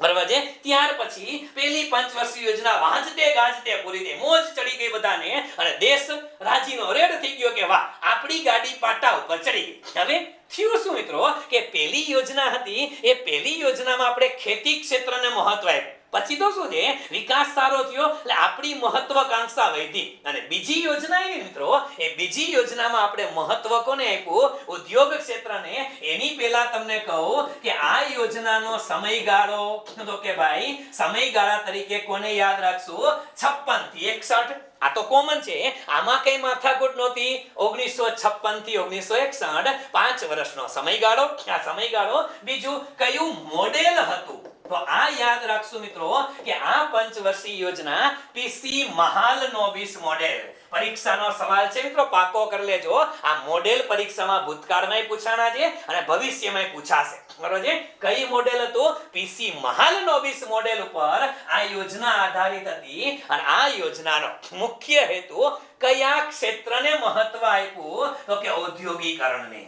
બરાબર છે. ત્યાર પછી પહેલી પંચવર્ષીય યોજના વાંચતે ગાજતે પૂરી થઈ. મોજ ચડી ગઈ બધાને અને દેશ રાજીનો રેડ થઈ ગયો કે વાહ, આપણી ગાડી પાટા ઉપર ચડી ગઈ. હવે થયું શું મિત્રો કે પહેલી યોજના હતી એ પહેલી યોજનામાં આપણે ખેતી ક્ષેત્રને મહત્વ આપ્યું. પછી તો શું છે, વિકાસ સારો થયો એટલે આપણી મહત્વાકાંક્ષા વધી અને બીજી યોજના આવી મિત્રો, એ બીજી યોજનામાં આપણે મહત્વ કોને આપ્યું, ઉદ્યોગ ક્ષેત્રને. એની પહેલા તમને કહું કે આ યોજનાનો સમયગાળો, તો કે ભાઈ સમયગાળા તરીકે કોને યાદ રાખશું, 56 થી 61. આ તો કોમન છે, આમાં કઈ માથાકૂટ નહોતી. 1956 થી 1961 5 વર્ષનો સમયગાળો. આ સમયગાળો. બીજું કયું મોડેલ હતું, તો આ યાદ રાખશું મિત્રો કે આ પંચવર્ષીય યોજના પીસી મહાલનોબિસ મોડેલ. પરીક્ષાનો સવાલ છે મિત્રો, પાકો કરી લેજો. આ મોડેલ પરીક્ષામાં ભૂતકાળમાં પૂછાણા છે અને ભવિષ્યમાં પૂછાશે. બરોબર છે. કઈ મોડેલ હતું, પીસી મહાલનોબિસ મોડેલ ઉપર આ યોજના આધારિત હતી. અને આ યોજનાનો મુખ્ય હેતુ કયા ક્ષેત્રને મહત્વ આપ્યું, તો કે ઔદ્યોગિકરણને.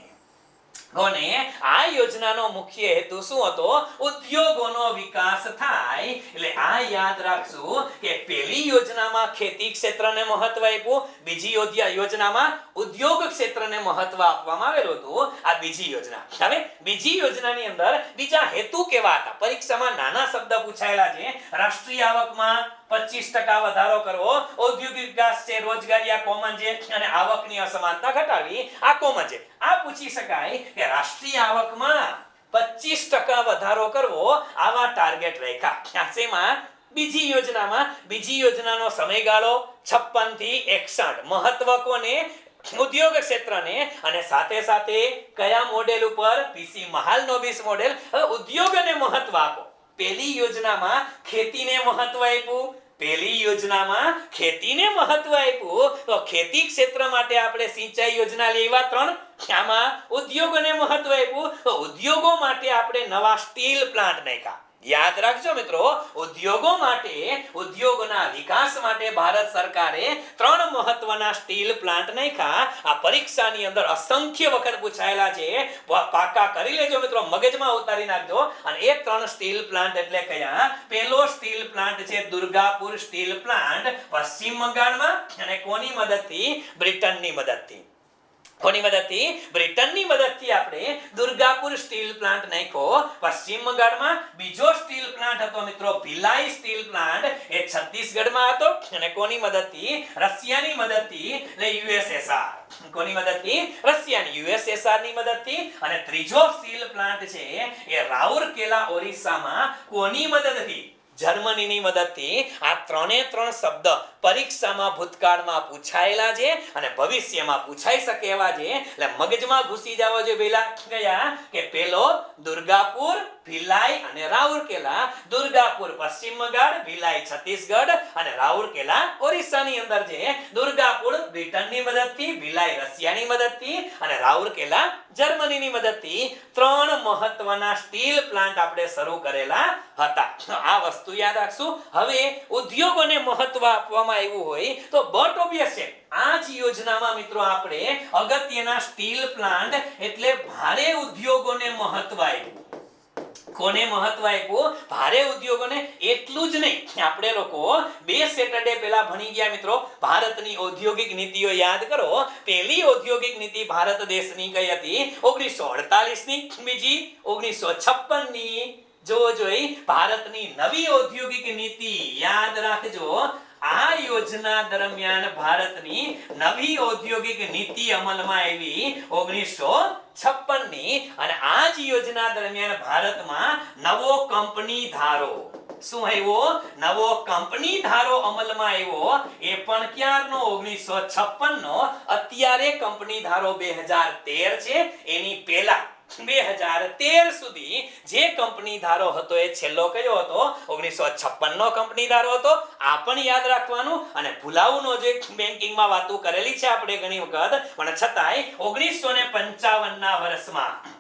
કોને આ યોજનાનો મુખ્ય હેતુ શું હતો, ઉદ્યોગોનો વિકાસ થાય. એટલે આ યાદ રાખશું કે પહેલી યોજનામાં ખેતી ક્ષેત્રને મહત્વ આપ્યું, બીજી યોજનામાં ઉદ્યોગ ક્ષેત્રને મહત્વ આપવામાં આવેલું હતું. આ બીજી યોજના. હવે બીજી યોજનાની અંદર બીજા હેતુ કેવા હતા, પરીક્ષામાં નાના શબ્દ પૂછાયેલા છે. રાષ્ટ્રીય આવકમાં 25% વધારો કરવો, ઔદ્યોગિક વિકાસ છે, રોજગારી આ કોમન છે, અને આવકની અસમાનતા ઘટાડવી આ કોમન છે. આ પૂછી શકાય કે રાષ્ટ્રીય આવકમાં 25% વધારો કરવો, આવા ટાર્ગેટ રાખ્યા. શેમાં, બીજી યોજનામાં. બીજી યોજનાનો સમયગાળો 56 થી 61. મહત્વ કોને, ઉદ્યોગ ક્ષેત્રને. અને સાથે સાથે કયા મોડેલ ઉપર, પીસી મહાલનોબિસ મોડેલ. હવે ઉદ્યોગને મહત્વ આપો. પહેલી યોજનામાં ખેતીને મહત્વ આપ્યું, પહેલી યોજનામાં ખેતીને મહત્વ આપ્યું, તો ખેતી ક્ષેત્ર માટે આપણે સિંચાઈ યોજના લેવા 3. આમાં ઉદ્યોગોને મહત્વ આપ્યું, તો ઉદ્યોગો માટે આપણે નવા સ્ટીલ પ્લાન્ટ નાખ્યા. યાદ રાખજો મિત્રો, ઉદ્યોગો માટે, ઉદ્યોગોના વિકાસ માટે ભારત સરકારે 3 મહત્વના સ્ટીલ પ્લાન્ટ નાખ્યા. આ પરીક્ષાની અંદર અસંખ્ય વખત પૂછાયેલા છે, પાકા કરી લેજો મિત્રો, મગજમાં ઉતારી નાખજો. અને એ 3 સ્ટીલ પ્લાન્ટ એટલે કયા, પહેલો સ્ટીલ પ્લાન્ટ છે દુર્ગાપુર સ્ટીલ પ્લાન્ટ પશ્ચિમ બંગાળમાં. અને કોની મદદથી, બ્રિટનની મદદથી. કોની મદદથી, બ્રિટનની મદદથી આપણે દુર્ગાપુર સ્ટીલ પ્લાન્ટ નાખ્યો પશ્ચિમ બંગાળમાં. બીજો સ્ટીલ પ્લાન્ટ હતો મિત્રો ભિલાઈ સ્ટીલ પ્લાન્ટ, એ છત્તીસગઢમાં હતો. અને કોની મદદથી, રશિયાની મદદથી, એટલે યુએસએસઆર. કોની મદદથી, રશિયાની, યુએસએસઆર ની મદદથી. અને ત્રીજો સ્ટીલ પ્લાન્ટ છે એ રાઉરકેલા ઓરિસ્સામાં. કોની મદદથી, જર્મનીની મદદથી. આ 3 શબ્દ પરીક્ષામાં ભૂતકાળમાં પૂછાયેલા છે અને ભવિષ્યમાં પૂછાઈ શકે એવા છે. એટલે મગજમાં ઘૂસી જવા જોઈએ. પહેલા ગયા કે પેલો દુર્ગાપુર, ભિલાઈ અને રાઉરકેલા. દુર્ગાપુર પશ્ચિમ બંગાળ, ભિલાઈ છત્તીસગઢ અને રાઉરકેલા ઓરિસ્સાની અંદર છે. દુર્ગાપુર બ્રિટનની મદદથી, ભિલાઈ રશિયાની મદદથી અને રાઉરકેલા જર્મનીની મદદથી 3 મહત્વના સ્ટીલ પ્લાન્ટ આપણે શરૂ કરેલા હતા. આ વસ્તુ યાદ રાખશું. હવે ઉદ્યોગોને મહત્વ આપવામાં આવ્યું હોય તો બટ ઓબ્વિયસ છે, આ જ યોજનામાં મિત્રો આપણે અગત્યના સ્ટીલ પ્લાન્ટ એટલે ભારે ઉદ્યોગોને મહત્વ આપ્યું. કોને મહત્વ આપ્યું, ભારે ઉદ્યોગોને. એટલું જ નહીં, આપણે લોકો 2 સેટરડે પહેલા ભણી ગયા મિત્રો ભારતની ઔદ્યોગિક નીતિઓ. યાદ કરો, પહેલી ઔદ્યોગિક નીતિ ભારત દેશની કઈ હતી, 1948 ની. બીજી 1956 ની. જોઈ ભારતની નવી ઔદ્યોગિક નીતિ યાદ રાખજો. આ યોજના દરમિયાન ભારતની નવી ઔદ્યોગિક નીતિ અમલમાં આવી 1956 ની. અને આ જ યોજના દરમિયાન ભારતમાં નવો કંપની ધારો. શું આવ્યો, નવો કંપની ધારો અમલમાં આવ્યો. એ પણ ક્યારનો, 1956 નો. અત્યારે કંપની ધારો 2013 છે. એની પહેલા 2013 સુધી જે કંપની ધારો હતો એ છેલ્લો કયો હતો, 1956 નો કંપની ધારો હતો. આ પણ યાદ રાખવાનું. અને ભૂલાવું ન, જે બેન્કિંગમાં વાતો કરેલી છે આપણે ઘણી વખત, પણ છતાંય 1955 ના વર્ષમાં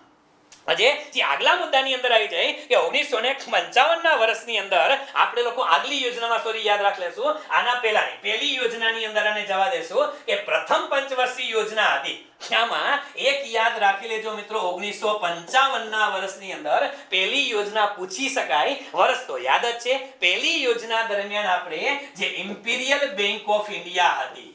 જે આગલા મુદ્દાની અંદર આવી જાય કે 1955 ના વર્ષની અંદર આપણે લોકો આગલી યોજનામાં, સોરી યાદ રાખ લેશું, આના પહેલાની પહેલી યોજનાની અંદર આને જવા દેશું કે પ્રથમ પંચવર્ષીય યોજના હતી. આમાં એક યાદ રાખી લેજો મિત્રો, 1955 ના વર્ષની અંદર પહેલી યોજના પૂછી શકાય. વર્ષ તો યાદ જ છે. પહેલી યોજના દરમિયાન આપણે જે ઇમ્પિરિયલ બેંક ઓફ ઇન્ડિયા હતી.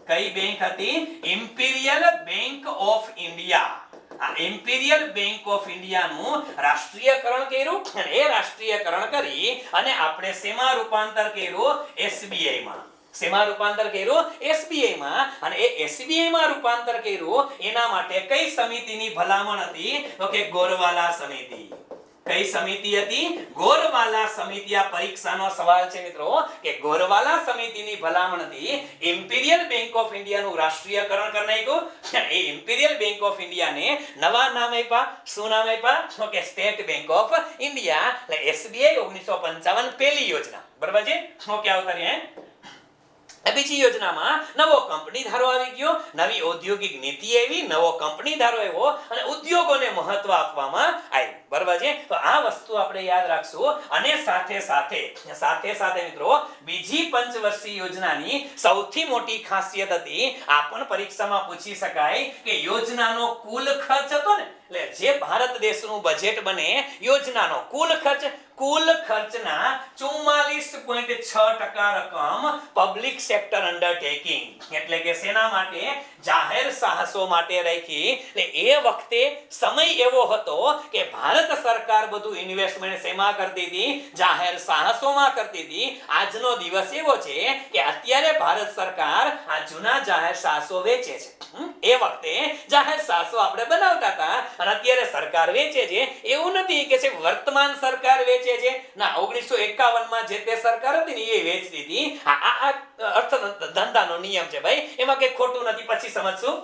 કઈ બેંક હતી, ઇમ્પિરિયલ બેંક ઓફ ઇન્ડિયા. આ ઇમ્પિરિયલ બેંક ઓફ ઇન્ડિયાનું રાષ્ટ્રીયકરણ કર્યું અને એ રાષ્ટ્રીયકરણ કરી અને આપણે શેમાં રૂપાંતર કર્યું? SBI માં. શેમાં રૂપાંતર કર્યું? SBI માં. અને એ SBI માં રૂપાંતર કર્યું એના માટે કઈ સમિતિની ભલામણ હતી? તો કે ગોરવાલા સમિતિ. કઈ સમિતિ હતી? ગોરવાલા સમિતિ. આ પરીક્ષાનો સવાલ છે મિત્રો કે ગોરવાલા સમિતિની ભલામણ હતી ઇમ્પિરિયલ બેંક ઓફ ઇન્ડિયાનું રાષ્ટ્રીયકરણ કરી નાખ્યું. એ ઇમ્પિરિયલ બેંક ઓફ ઇન્ડિયાને નવા નામ આપ્યા. શું નામ આપ્યા? તો કે સ્ટેટ બેંક ઓફ ઇન્ડિયા. એટલે SBI 1955 પહેલી યોજના. બરાબર છે? ઓકે, આવતા રહ્યા. બીજી યોજનામાં નવો કંપની ધારો આવી ગયો, નવી ઔદ્યોગિક નીતિ આવી, નવો કંપની ધારો આવ્યો અને ઉદ્યોગોને મહત્વ આપવામાં આવ્યું. બરાબર છે? તો આ વસ્તુ આપણે યાદ રાખશું. અને સાથે સાથે મિત્રો બીજી પંચવર્ષીય યોજનાની સૌથી મોટી ખાસિયત હતી, આ પણ પરીક્ષામાં પૂછી શકાય કે યોજનાનો કુલ ખર્ચ હતો ને, એટલે જે ભારત દેશનું બજેટ બને યોજનાનો કુલ ખર્ચના 44.6% રકમ પબ્લિક સેક્ટર અંડરટેકિંગ એટલે કે સેના માટે? જાહેર સાહસો માટે રાખી. એટલે એ વખતે સમય એવો હતો કે ભારત સરકાર બધું ઇન્વેસ્ટમેન્ટ શેમાં કરતી હતી? જાહેર સાહસોમાં કરતી હતી. આજનો દિવસ એવો છે કે અત્યારે ભારત સરકાર આ જૂના જાહેર સાહસો વેચે છે. એ વખતે જાહેર સાહસો આપણે બનાવતા હતા અને અત્યારે સરકાર વેચે છે. એવું નથી કે વર્તમાન સરકાર વેચે છે. ના, 1951 માં જે તે સરકાર હતી ને એ વેચતી હતી. આ અર્થ ધંધાનો નિયમ છે ભાઈ, એમાં કઈ ખોટું નથી. પછી સમજશું.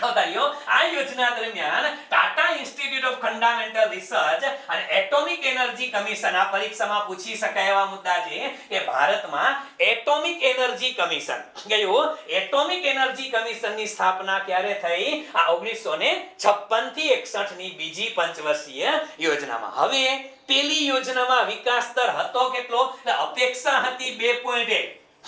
આ યોજના દરમિયાન Tata institute of fundamental research અને એટોમિક એનર્જી કમિશન, આ પરીક્ષામાં પૂછી શકાય એવા મુદ્દા છે કે ભારતમાં એટોમિક એનર્જી કમિશન ગયું. એટોમિક એનર્જી કમિશનની સ્થાપના ક્યારે થઈ? આ 1956 થી 61 ની બીજી પંચવર્ષીય યોજનામાં. હવે પેલી યોજનામાં વિકાસ દર હતો કેટલો? અપેક્ષા હતી 2.1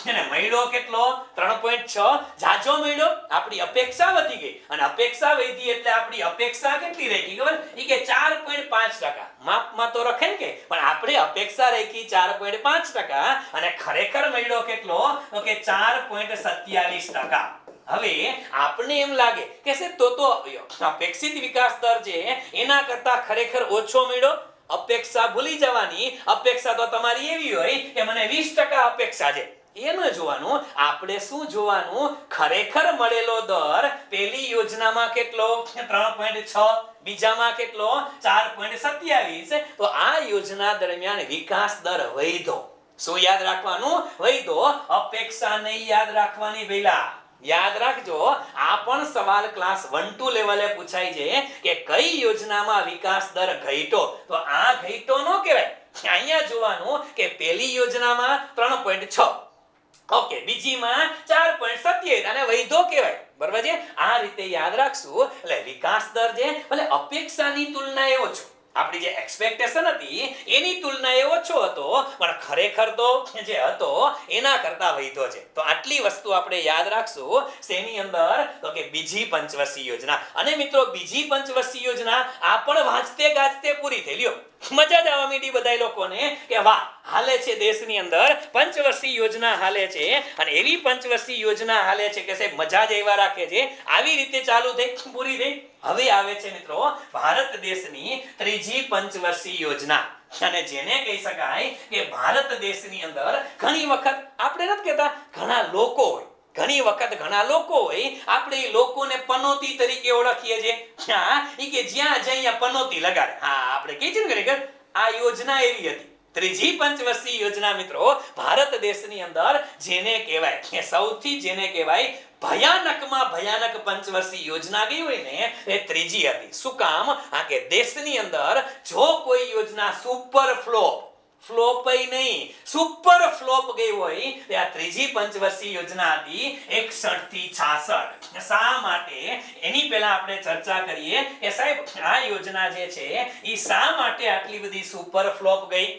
અને મળ્યો કેટલો? 3.6. જાજો મળ્યો, આપણી અપેક્ષા વધી ગઈ અને અપેક્ષા વધી એટલે આપણી અપેક્ષા કેટલી રહી ગઈ ખબર? કે 4.5%. માપમાં તો રખે ને કે, પણ આપણે અપેક્ષા રાખી 4.5% અને ખરેખર મળ્યો કેટલો? તો કે 4.27%. હવે આપણે એમ લાગે કે તો અપેક્ષિત વિકાસ દર છે એના કરતા ખરેખર ઓછો મળ્યો. અપેક્ષા ભૂલી જવાની. અપેક્ષા તો તમારી એવી હોય કે મને 20% અપેક્ષા છે. એ ન જોવાનું, આપણે શું જોવાનું? ખરેખર મળેલો દર પહેલી યોજનામાં કેટલો? 3.6. બીજામાં કેટલો? 4.27. તો આ યોજના દરમિયાન વિકાસ દર વધ્યો. શું યાદ રાખવાનું? વધ્યો. અપેક્ષા નહીં યાદ રાખવાની પહેલા. યાદ રાખજો, આ પણ સવાલ ક્લાસ 1-2 લેવલે પૂછાય છે કે કઈ યોજનામાં વિકાસ દર ઘટ્યો? તો આ ઘટ્યો ન કહેવાય. અહીંયા જોવાનું કે પહેલી યોજનામાં 3.6, ઓકે, બીજીમાં 4.27 અને વૈધો કહેવાય. બરાબર છે? આ રીતે યાદ રાખશું. એટલે વિકાસ દર છે ભલે અપેક્ષાની તુલનાએ ઓછો, આપણી જે એક્સપેક્ટેશન હતી એની તુલનાએ ઓછો હતો, પણ ખરેખર તો જે હતો એના કરતા વૈધો છે. તો આટલી વસ્તુ આપણે યાદ રાખશું. શેની અંદર? તો કે બીજી પંચવર્ષીય યોજના. અને મિત્રો બીજી પંચવર્ષીય યોજના આ પણ વાંચતે ગાજતે પૂરી થઈ. લ્યો, મજા જ આવવા માંડી બધા લોકોને કે વાહ, હાલે છે દેશની અંદર પંચવર્ષીય યોજના હાલે છે. અને એવી પંચવર્ષીય યોજના હાલે છે કે સાહેબ મજા જ એવા રાખે છે. આવી રીતે ચાલુ થઈ, પૂરી થઈ. હવે આવે છે મિત્રો ભારત દેશની ત્રીજી પંચવર્ષીય યોજના. અને જેને કહી શકાય કે ભારત દેશની અંદર ઘણી વખત આપણે નથી કહેતા ઘણા લોકો હોય, ઘણી વખત ઘણા લોકો હોય, આપણે એ લોકોને પનોતી તરીકે ઓળખીએ છીએ. ઈ કે જ્યાં જઈએ પનોતી લગાડે. આપણે કહીએ છીએ ને કે આ યોજના એવી હતી. ત્રીજી પંચવર્ષીય યોજના મિત્રો ભારત દેશની અંદર જેને કહેવાય કે સૌથી જેને કહેવાય ભયાનકમાં ભયાનક પંચવર્ષીય યોજના ગઈ હોય ને એ ત્રીજી હતી. શું કામ? કે દેશની અંદર જો કોઈ યોજના સુપર ફ્લોપ નહીં, સુપર ફ્લોપ ગઈ હોય તે આ ત્રીજી પંચવર્ષીય યોજના હતી 61 થી 66. શા માટે? એની પહેલા આપણે ચર્ચા કરીએ કે સાહેબ આ યોજના જે છે એ શા માટે આટલી બધી સુપર ફ્લોપ ગઈ.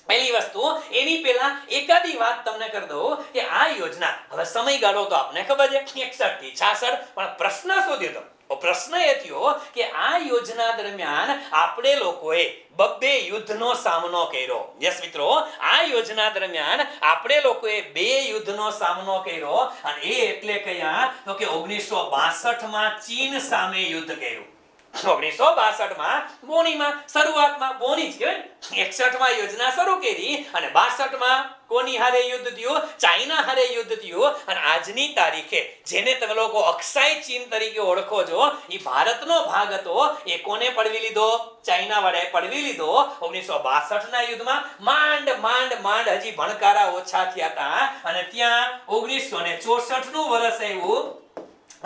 પહેલી વસ્તુ, એની પહેલા એકાદી વાત તમને કરી દઉં કે આ યોજના, હવે સમયગાળો તો આપને ખબર છે 61 થી 66, પણ પ્રશ્ન શું થયો? પ્રશ્ન એ થયો કે આ યોજના દરમિયાન આપણે લોકોએ 2 યુદ્ધનો સામનો કર્યો. યસ મિત્રો, આ યોજના દરમિયાન આપણે લોકોએ 2 યુદ્ધનો સામનો કર્યો. અને એ એટલે કયા? તો કે 1962 માં ચીન સામે યુદ્ધ કર્યું. 1962માં બોનીમાં શરૂઆતમાં બોની જ કહેવાય 61માં યોજના શરૂ કરી અને 62માં કોની હારે યુદ્ધ થયું? ચાઇના હારે યુદ્ધ થયું. અને આજની તારીખે જેને તમે લોકો અક્ષાય ચીન તરીકે ઓળખો છો એ ભારતનો ભાગ હતો. એ કોને પડવી લીધો? ચાઇના વાળાએ પડવી લીધો. 1962ના યુદ્ધમાં માંડ હજી ભણકારા ઓછા થયા હતા અને ત્યાં 1964નું વર્ષ આવ્યું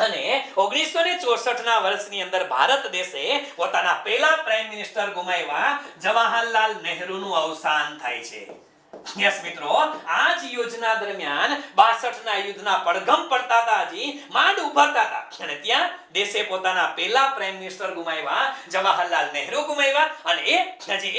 અને 1964ના વર્ષની અંદર ભારત દેશે પોતાના પહેલા પ્રાઇમ મિનિસ્ટર ગુમાવ્યા. જવાહરલાલ નહેરુનું અવસાન થાય છે. યસ મિત્રો, આ જ યોજના દરમિયાન 62ના યુદ્ધના પડઘમ પડતા હતા, હજી માંડ ઉભરતા હતા અને ત્યાં દેશે પોતાના પહેલા પ્રાઇમ મિનિસ્ટર ગુમાવ્યા. જવાહરલાલ નહેરુ ગુમાવ્યા અને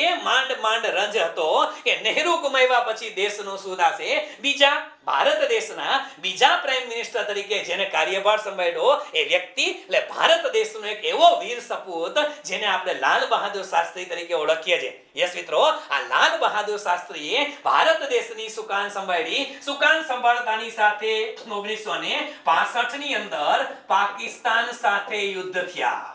એ માંડ રંજ હતો કે નહેરુ ગુમાવ્યા પછી દેશનું શું થશે? બીજા ભારત દેશના બીજા પ્રાઇમ મિનિસ્ટર તરીકે જેને કાર્યભાર સંભાળ્યો એ વ્યક્તિ એટલે ભારત દેશનો એક એવો વીર સપૂત જેને આપણે લાલ બહાદુર શાસ્ત્રી તરીકે ઓળખીએ છીએ. યસ મિત્રો, આ લાલ બહાદુર શાસ્ત્રીએ ભારત દેશની સુકાન સંભાળી. સુકાન સંભાળતાની સાથે 1965ની અંદર પાકિસ્તાન સાથે યુદ્ધ થયા.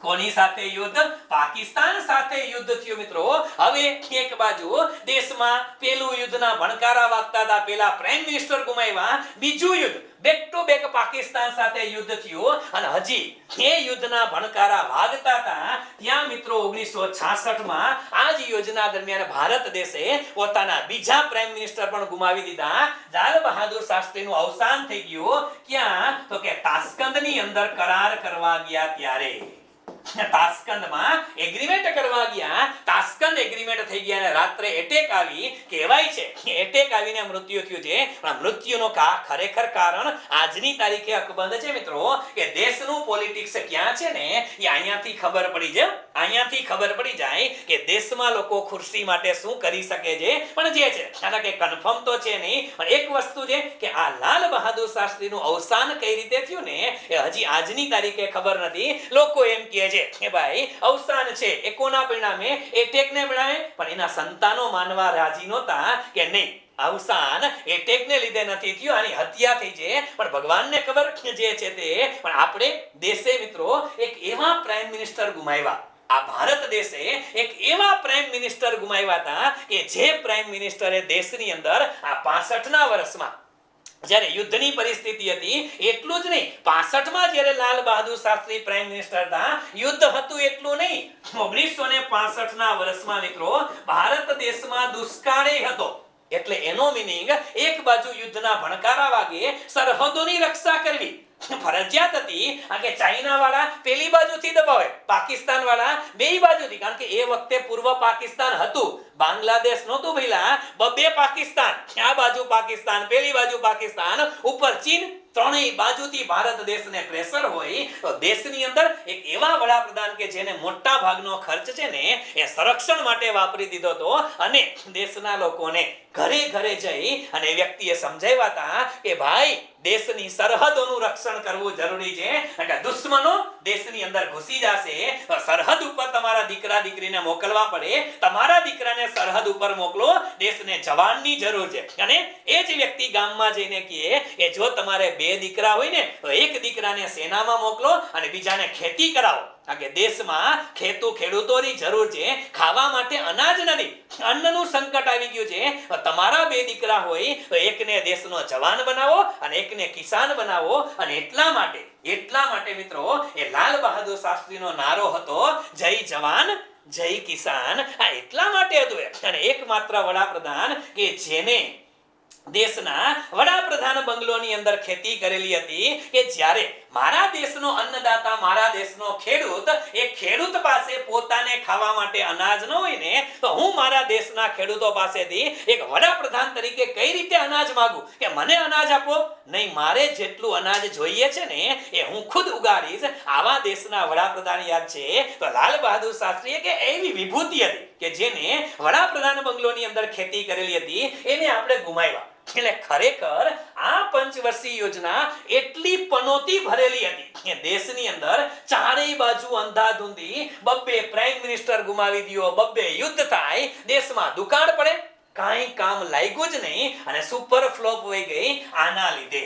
કોની સાથે યુદ્ધ? પાકિસ્તાન સાથે યુદ્ધ થયું મિત્રો. હવે એક બાજુ દેશમાં પેલું યુદ્ધના ભણકારા વાગતા હતા, પેલા પ્રાઇમ મિનિસ્ટર ગુમાવ્યા. બીજું યુદ્ધ બેક ટુ બેક પાકિસ્તાન સાથે યુદ્ધ થયું અને હજી એ યુદ્ધના ભણકારા વાગતા હતા ત્યાં મિત્રો 1966માં આ જ યોજના દરમિયાન ભારત દેશે પોતાના બીજા પ્રાઇમ મિનિસ્ટર પણ ગુમાવી દીધા. લાલ બહાદુર શાસ્ત્રીનું અવસાન થઈ ગયું. ક્યાં? તો કે તાસ્કંદની અંદર કરાર કરવા ગયા ત્યારે. તાસ્કંદમાં એગ્રીમેન્ટ કરવા ગયા. તાસ્કંદ એગ્રીમેન્ટ થઈ ગયા અને રાત્રે એટેક આવી. કહેવાય છે કે એટેક આવીને મૃત્યુ થયું છે. પણ મૃત્યુનો ખરેખર કારણ આજની તારીખે અકબંધ છે મિત્રો કે દેશનું પોલિટિક્સ ક્યાં છે ને એ અહીંયાથી ખબર પડી જાય. અહીંયાથી ખબર પડી જાય કે દેશમાં લોકો ખુરશી માટે શું કરી શકે છે. પણ જે છે કારણ કે કન્ફર્મ તો છે નહીં, પણ એક વસ્તુ છે કે આ લાલ બહાદુર શાસ્ત્રીનું અવસાન કઈ રીતે થયું ને એ હજી આજની તારીખે ખબર નથી. લોકો એમ કહે છે કે ભાઈ અવસાન છે એ કોના પરિણામે? એટેકને પરિણામે. પણ એના સંતાનો માનવા રાજી નહોતા કે નહીં, અવસાન એટેકને લીધે નથી થયું, આની હત્યા થઈ છે. પણ ભગવાનને ખબર જે છે તે. પણ આપણે દેશે મિત્રો એક એવા પ્રાઇમ મિનિસ્ટર ગુમાવ્યા. આ ભારત દેશે એક એવા પ્રાઇમ મિનિસ્ટર ગુમાવ્યા હતા કે જે પ્રાઇમ મિનિસ્ટરે દેશની અંદર આ 65ના વર્ષમાં જ્યારે યુદ્ધની પરિસ્થિતિ હતી, એટલું જ નહીં 65માં જ્યારે લાલ બહાદુર શાસ્ત્રી પ્રાઇમ મિનિસ્ટર હતા યુદ્ધ હતું એટલું નહીં, 1965ના વર્ષમાં મિત્રો ભારત દેશમાં દુષ્કાળ હતો. એટલે એનો મીનિંગ એક બાજુ યુદ્ધના ભણકારા વાગે સરહદોની રક્ષા કરવી ફરજિયાત હતી. કારણ કે ચાઇના વાળા પેલી બાજુથી દબાવે, પાકિસ્તાન વાળા બેય બાજુથી. કારણ કે એ વખતે પૂર્વ પાકિસ્તાન હતું, બાંગ્લાદેશ નહોતું ભઈલા. બે પાકિસ્તાન, આ બાજુ પાકિસ્તાન, પેલી બાજુ પાકિસ્તાન, ઉપર ચીન, ત્રણેય બાજુથી ભારત દેશને પ્રેશર હોય તો દેશની અંદર એક એવા વડાપ્રધાન કે જેને મોટા ભાગનો ખર્ચ છે ને એ સંરક્ષણ માટે વાપરી દીધો હતો અને દેશના લોકોને ઘરે ઘરે જઈ અને વ્યક્તિએ સમજાવ્યા હતા કે ભાઈ દેશની સરહદોનું રક્ષણ કરવું જરૂરી છે. કે દુશ્મનો દેશની અંદર ઘૂસી જશે, સરહદ ઉપર તમારા દીકરા દીકરીને મોકલવા પડે. તમારા દીકરાને સરહદ ઉપર મોકલો, દેશને જવાનની જરૂર છે. અને એ જ વ્યક્તિ ગામમાં જઈને કહે કે જો તમારે બે દીકરા હોય ને તો એક દીકરાને સેનામાં મોકલો અને બીજાને ખેતી કરાવો. કે દેશમાં ખેડૂતોની જરૂર છે, ખાવા માટે અનાજ નથી, અન્નનું સંકટ આવી ગયું છે. તમારા બે દીકરા હોય તો એકને દેશનો જવાન બનાવો અને એકને કિસાન બનાવો. અને એટલા માટે મિત્રો એ લાલ બહાદુર શાસ્ત્રીનો નારો હતો જય જવાન જય કિસાન. આ એટલા માટે હતું. અને એકમાત્ર વડાપ્રધાન કે જેને દેશના વડાપ્રધાન બંગલોની અંદર ખેતી કરેલી હતી કે જ્યારે મારા દેશનો અન્નદાતા, મારા દેશનો ખેડૂત, એ ખેડૂત પાસે પોતાને ખાવા માટે અનાજ ન હોય ને તો હું મારા દેશના ખેડૂતો પાસેથી એક વડાપ્રધાન તરીકે કઈ રીતે અનાજ માંગુ કે મને અનાજ આપો? નહીં, મારે જેટલું અનાજ જોઈએ છે ને એ હું ખુદ ઉગાડીશ. આવા દેશના વડાપ્રધાન યાદ છે તો લાલ બહાદુર શાસ્ત્રીએ કે એવી વિભૂતિ હતી કે જેને વડાપ્રધાન બંગલોની અંદર ખેતી કરેલી હતી એને આપણે ગુમાવ્યા. એટલે ખરેખર આ પંચવર્ષીય યોજના એટલી પનોતી ભરેલી હતી કે દેશની અંદર ચારેય બાજુ અંધાધૂંધી બબ્બે પ્રાઇમ મિનિસ્ટર ગુમાવી દયો, બબ્બે યુદ્ધ થાય, દેશમાં દુકાળ પડે, કાંઈ કામ લાગ્યું જ નહીં અને સુપર ફ્લોપ વહી ગઈ. આના લીધે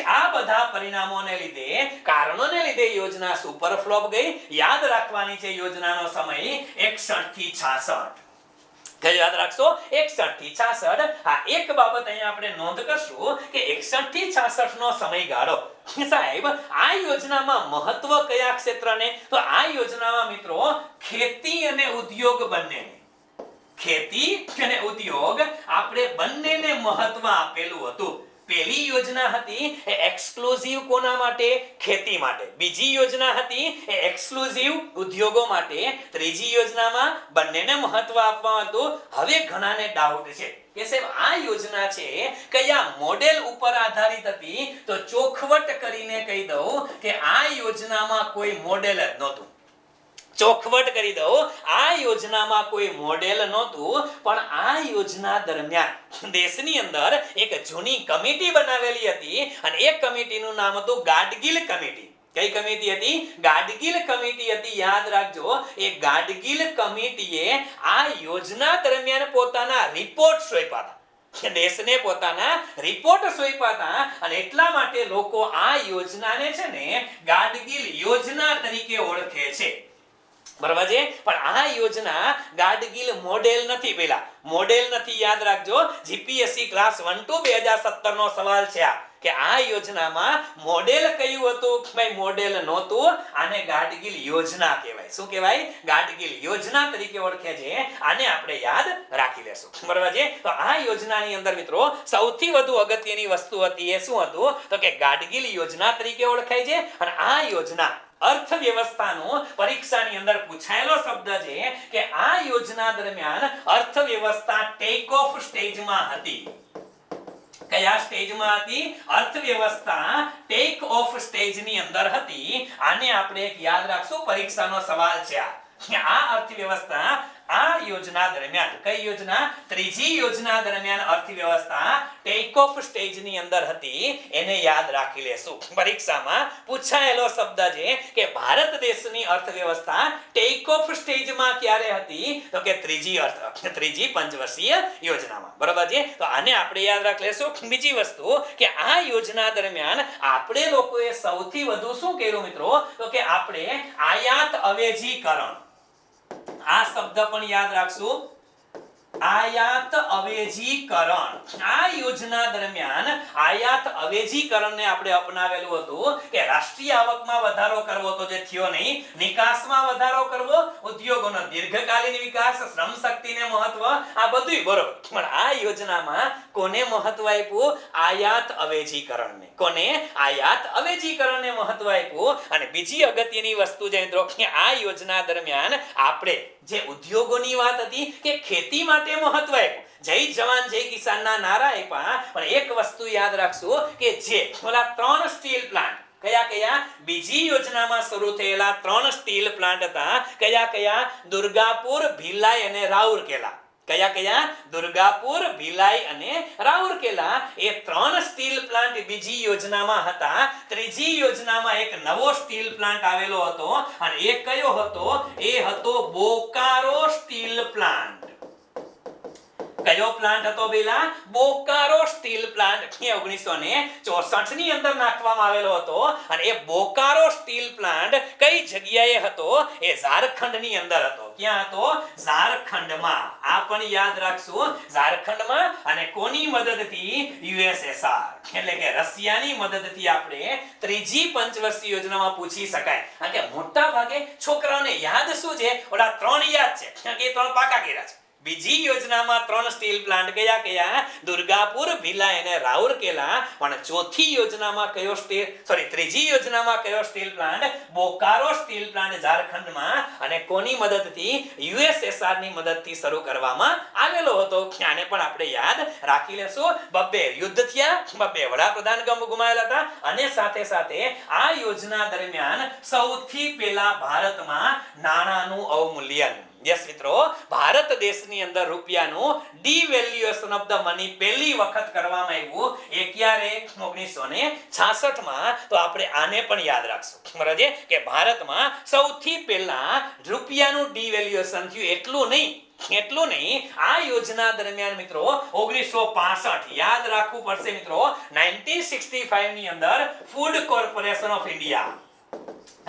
આ બધા પરિણામોને લીધે, કારણોને લીધે યોજના સુપર ફ્લોપ ગઈ. યાદ રાખવાની છે યોજનાનો સમય 61 થી 66. કઈ યાદ રાખશો? 61 થી 66. હા, એક બાબત અહીંયા આપણે નોંધ કરશું કે 61 થી 66 નો સમયગાળો. સાહેબ, આ યોજનામાં મહત્વ કયા ક્ષેત્રને? તો આ યોજનામાં મિત્રો ખેતી અને ઉદ્યોગ બંનેને, ખેતી અને ઉદ્યોગ આપણે બંનેને મહત્વ આપેલું હતું. પહેલી યોજના હતી એ એક્સક્લુઝિવ કોના માટે? ખેતી માટે. બીજી યોજના હતી એ એક્સક્લુઝિવ ઉદ્યોગો માટે. ત્રીજી યોજનામાં બંનેને મહત્વ આપવામાં હતું. હવે ઘણાને ડાઉટ છે કે સાહેબ આ યોજના છે કયા મોડેલ ઉપર આધારિત હતી? તો ચોખવટ કરીને કહી દઉં કે આ યોજનામાં કોઈ મોડેલ જ નહોતું. ચોખવટ કરી દઉં, આ યોજનામાં કોઈ મોડેલ નહોતું. પણ આ યોજના દરમિયાન દેશની અંદર એક જૂની કમિટી બનાવેલી હતી અને એ કમિટીનું નામ હતું ગાડગીલ કમિટી. કઈ કમિટી હતી? ગાડગીલ કમિટી હતી. યાદ રાખજો, એ ગાડગીલ કમિટીએ આ યોજના દરમિયાન પોતાના રિપોર્ટ સોંપ્યા હતા. દેશને પોતાના રિપોર્ટ સોંપ્યા હતા અને એટલા માટે લોકો આ યોજનાને છે ને ગાડગીલ યોજના તરીકે ઓળખે છે. બરાબર છે? પણ આ યોજના ગાડગીલ મોડેલ નથી. પેલા મોડેલ નથી, યાદ રાખજો. જીપીએસસી ક્લાસ 1 2 2017 નો સવાલ છે આ કે આ યોજનામાં મોડેલ કયું હતું? ભાઈ મોડેલ નહોતું. આને ગાડગીલ યોજના કહેવાય. શું કહેવાય? ગાડગીલ યોજના તરીકે ઓળખે છે. આને આપણે યાદ રાખી લેશું. બરાબર છે? તો આ યોજનાની અંદર મિત્રો સૌથી વધુ અગત્યની વસ્તુ હતી એ શું હતું? તો કે ગાડગીલ યોજના તરીકે ઓળખાય છે. અને આ યોજના અર્થવ્યવસ્થાનો પરીક્ષાની અંદર પૂછાયેલો શબ્દ છે કે આ યોજના દરમિયાન અર્થવ્યવસ્થા ટેક ઓફ સ્ટેજમાં હતી. કયા સ્ટેજમાં હતી? અર્થવ્યવસ્થા ટેક ઓફ સ્ટેજની અંદર હતી. આને આપણે એક યાદ રાખશું, પરીક્ષાનો સવાલ છે આ અર્થવ્યવસ્થા આ યોજના દરમિયાન. કઈ યોજના? ત્રીજી યોજના દરમિયાન અર્થવ્યવસ્થા ટેક ઓફ સ્ટેજની અંદર હતી. એને યાદ રાખી લેશું. પરીક્ષામાં પૂછાયેલો શબ્દ છે કે ભારત દેશની અર્થવ્યવસ્થા ટેક ઓફ સ્ટેજમાં ક્યારે હતી? તો કે ત્રીજી પંચવર્ષીય યોજનામાં. બરાબર છે? તો આને આપણે યાદ રાખી લેશું. બીજી વસ્તુ કે આ યોજના દરમિયાન આપણે લોકોએ સૌથી વધુ શું કર્યું મિત્રો? તો કે આપણે આયાત અવેજીકરણ, આ શબ્દ પણ યાદ રાખશું. આયાત અવેજીકરણ. આ યોજના દરમિયાન આયાત અવેજીકરણને આપણે અપનાવેલું હતું કે રાષ્ટ્રીય આવકમાં વધારો કરવો તો જે થયો નહીં, નિકાસમાં વધારો કરવો, ઉદ્યોગોનો દીર્ઘકાલીન વિકાસ, શ્રમ શક્તિને મહત્વ, આ બધુંય બરોબર. પણ આ યોજનામાં કોને મહત્વ આપ્યું? આયાત અવેજીકરણને. કોને? આયાત અવેજીકરણને મહત્વ આપ્યું. અને બીજી અગત્યની વસ્તુ છે મિત્રો કે આ યોજના દરમિયાન આપણે જે ઉદ્યોગોની વાત હતી કે ખેતી માટે મહત્વ આપ્યું. જય જવાન જય કિસાનના નારા આપ્યા. પણ એક વસ્તુ યાદ રાખશું કે જે ઓલા 3 સ્ટીલ પ્લાન્ટ, કયા? બીજી યોજનામાં શરૂ થયેલા 3 સ્ટીલ પ્લાન્ટ હતા. કયા? દુર્ગાપુર, ભિલાઈ અને રાઉરકેલા. કયા? દુર્ગાપુર, ભિલાઈ અને રાઉરકેલા. એ 3 સ્ટીલ પ્લાન્ટ બીજી યોજનામાં હતા. ત્રીજી યોજનામાં એક નવો સ્ટીલ પ્લાન્ટ આવેલો હતો અને એ કયો હતો? એ હતો બોકારો સ્ટીલ પ્લાન્ટ. કયો પ્લાન્ટ હતો બેલા? Bokaro steel plant. 1964 ની અંદર નાખવામાં આવેલો હતો અને એ બોકારો સ્ટીલ પ્લાન્ટ કઈ જગ્યાએ હતો? એ ઝારખંડની અંદર હતો. ક્યાં હતો? ઝારખંડમાં. આ પણ યાદ રાખશું, ઝારખંડમાં. અને કોની મદદથી? યુએસએસઆર એટલે કે રશિયાની મદદથી આપણે ત્રીજી પંચવર્ષીય યોજનામાં પૂછી શકાય. કારણ કે મોટા ભાગે છોકરાઓને યાદ શું છે? ઓલા 3 યાદ છે, એ 3 પાકા કર્યા છે. બીજી યોજનામાં 3 સ્ટીલ પ્લાન્ટ કયા? દુર્ગાપુર, ભિલાઈ અને રાઉરકેલા. પણ ચોથી યોજનામાં કયો ત્રીજી યોજનામાં કયો steel plant? Bokaro steel plant ઝારખંડમાં. અને કોની મદદથી? યુએસએસઆર ની મદદથી શરૂ કરવામાં આવેલો હતો. આને પણ આપણે યાદ રાખી લેશું. 2 યુદ્ધ થયા, 2 વડાપ્રધાન ગુમાયેલા હતા અને સાથે સાથે આ યોજના દરમિયાન સૌથી પહેલા ભારતમાં નાણાંનું અવમૂલ્યન. યસ મિત્રો, ભારત દેશની અંદર રૂપિયાનું ડિવેલ્યુએશન ઓફ ધ મની પહેલી વખત કરવામાં આવ્યું. એ ક્યારે? 1966 માં. તો આપણે આને પણ યાદ રાખશું. બરાબર છે કે ભારતમાં સૌથી પહેલા રૂપિયાનું ડિવેલ્યુએશન થયું. એટલું નહીં, એટલું નહીં, આ યોજના દરમિયાન મિત્રો 1965 યાદ રાખવું પડશે મિત્રો, 1965 ની અંદર ફૂડ કોર્પોરેશન ઓફ ઇન્ડિયા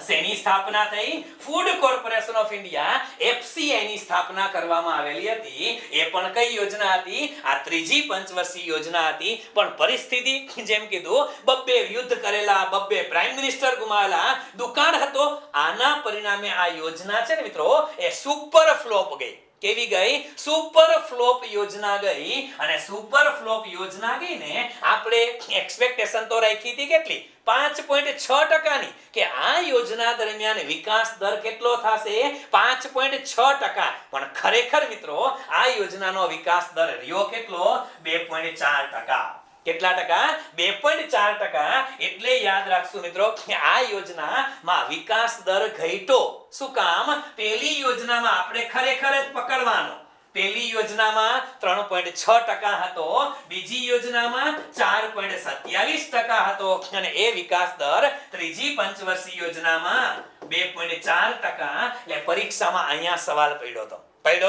શેની સ્થાપના થઈ? Food corporation of India FCI ની સ્થાપના કરવામાં આવેલી હતી. એ પણ કઈ યોજના હતી? આ ત્રીજી પંચવર્ષીય યોજના હતી. પણ પરિસ્થિતિ જેમ કીધું, બબ્બે યુદ્ધ કરેલા, બબ્બે પ્રાઇમ મિનિસ્ટર ગુમાવેલા, દુકાળ હતો. આના પરિણામે આ યોજના છે ને મિત્રો એ સુપર ફ્લોપ ગઈ. કેવી ગઈ? સુપર ફ્લોપ યોજના ગઈ. અને સુપર ફ્લોપ યોજના ગઈ ને આપણે એક્સપેક્ટેશન તો રાખી હતી કેટલી? 5.6% ની, કે આ યોજના દરમિયાન વિકાસ દર કેટલો થશે? 5.6%. પણ ખરેખર મિત્રો આ યોજનાનો વિકાસ દર રહ્યો કેટલો? 2.4%. કેટલા ટકા? 2.4%. એટલે યાદ રાખશું મિત્રો કે આ યોજનામાં વિકાસ દર ઘટ્યો. શું કામ? પહેલી યોજનામાં આપણે ખરેખર જ પકડવાનો. પહેલી યોજનામાં 3.6% હતો, બીજી યોજનામાં 4.27% હતો, અને એ વિકાસ દર ત્રીજી પંચવર્ષીય યોજનામાં 2.4%. એટલે પરીક્ષામાં અહીંયા સવાલ પડ્યો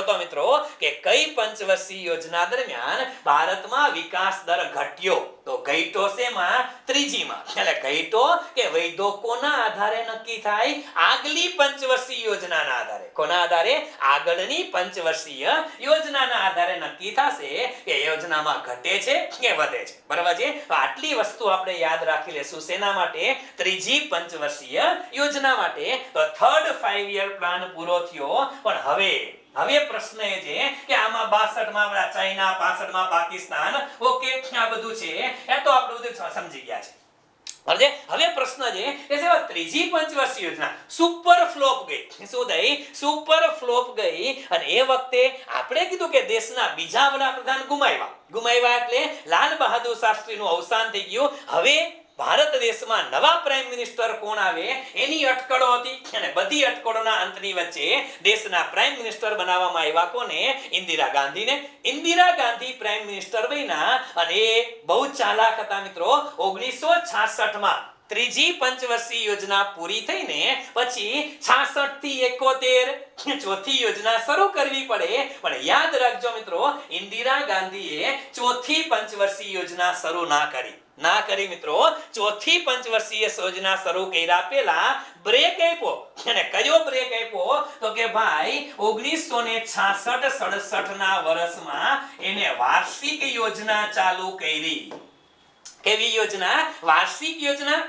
તો મિત્રો કે કઈ પંચવર્ષીય યોજના દરમિયાન ભારતમાં વિકાસ દર ઘટ્યો? તો ઘટ્યો શેમાં? ત્રીજીમાં. એટલે ઘટ્યો કે વધ્યો કોના આધારે નક્કી થાય? આગલી પંચવર્ષીય યોજનાના આધારે. કોના આધારે? આગળની પંચવર્ષીય યોજનાના આધારે નક્કી થશે કે યોજનામાં ઘટે છે કે વધે છે. બરાબર છે? તો આટલી વસ્તુ આપણે યાદ રાખી લેશું. શેના માટે? ત્રીજી પંચવર્ષીય યોજના માટે. તો થર્ડ 5 યર પ્લાન પૂરો થયો. પણ હવે પ્રશ્ન એ છે કે આમાં 62 માં આપણા ચાઇના, 65 માં પાકિસ્તાન, ઓકે આ બધું છે એ તો આપણે બધું સમજી ગયા છે. હવે પ્રશ્ન છે કે સાહેબ ત્રીજી પંચવર્ષીય યોજના સુપર ફ્લોપ ગઈ. શું થઈ? સુપર ફ્લોપ ગઈ. અને એ વખતે આપણે કીધું કે દેશના બીજા વડાપ્રધાન ગુમાવ્યા એટલે લાલ બહાદુર શાસ્ત્રીનું અવસાન થઈ ગયું. હવે ભારત દેશમાં નવા પ્રાઇમ મિનિસ્ટર કોણ આવે એની અટકળો હતી. અને બધી અટકળોના અંતની વચ્ચે દેશના પ્રાઇમ મિનિસ્ટર બનાવવામાં આવ્યા કોને? ઇન્દિરા ગાંધીને. ઇન્દિરા ગાંધી પ્રાઇમ મિનિસ્ટર બન્યા અને એ બહુ ચાલાક હતા મિત્રો. 1966 માં ત્રીજી પંચવર્ષીય યોજના પૂરી થઈને પછી 66 થી 71 ચોથી યોજના શરૂ કરવી પડે. પણ યાદ રાખજો મિત્રો, ઇન્દિરા ગાંધીએ ચોથી પંચવર્ષીય યોજના શરૂ ના કરી મિત્રો. ચોથી પંચવર્ષીય યોજના શરૂ કર્યા પહેલા બ્રેક આપ્યો. અને કયો બ્રેક આપ્યો? તો કે ભાઈ 1966-67 ના વર્ષમાં એને વાર્ષિક યોજના ચાલુ કરી. કેવી યોજના? વાર્ષિક યોજના.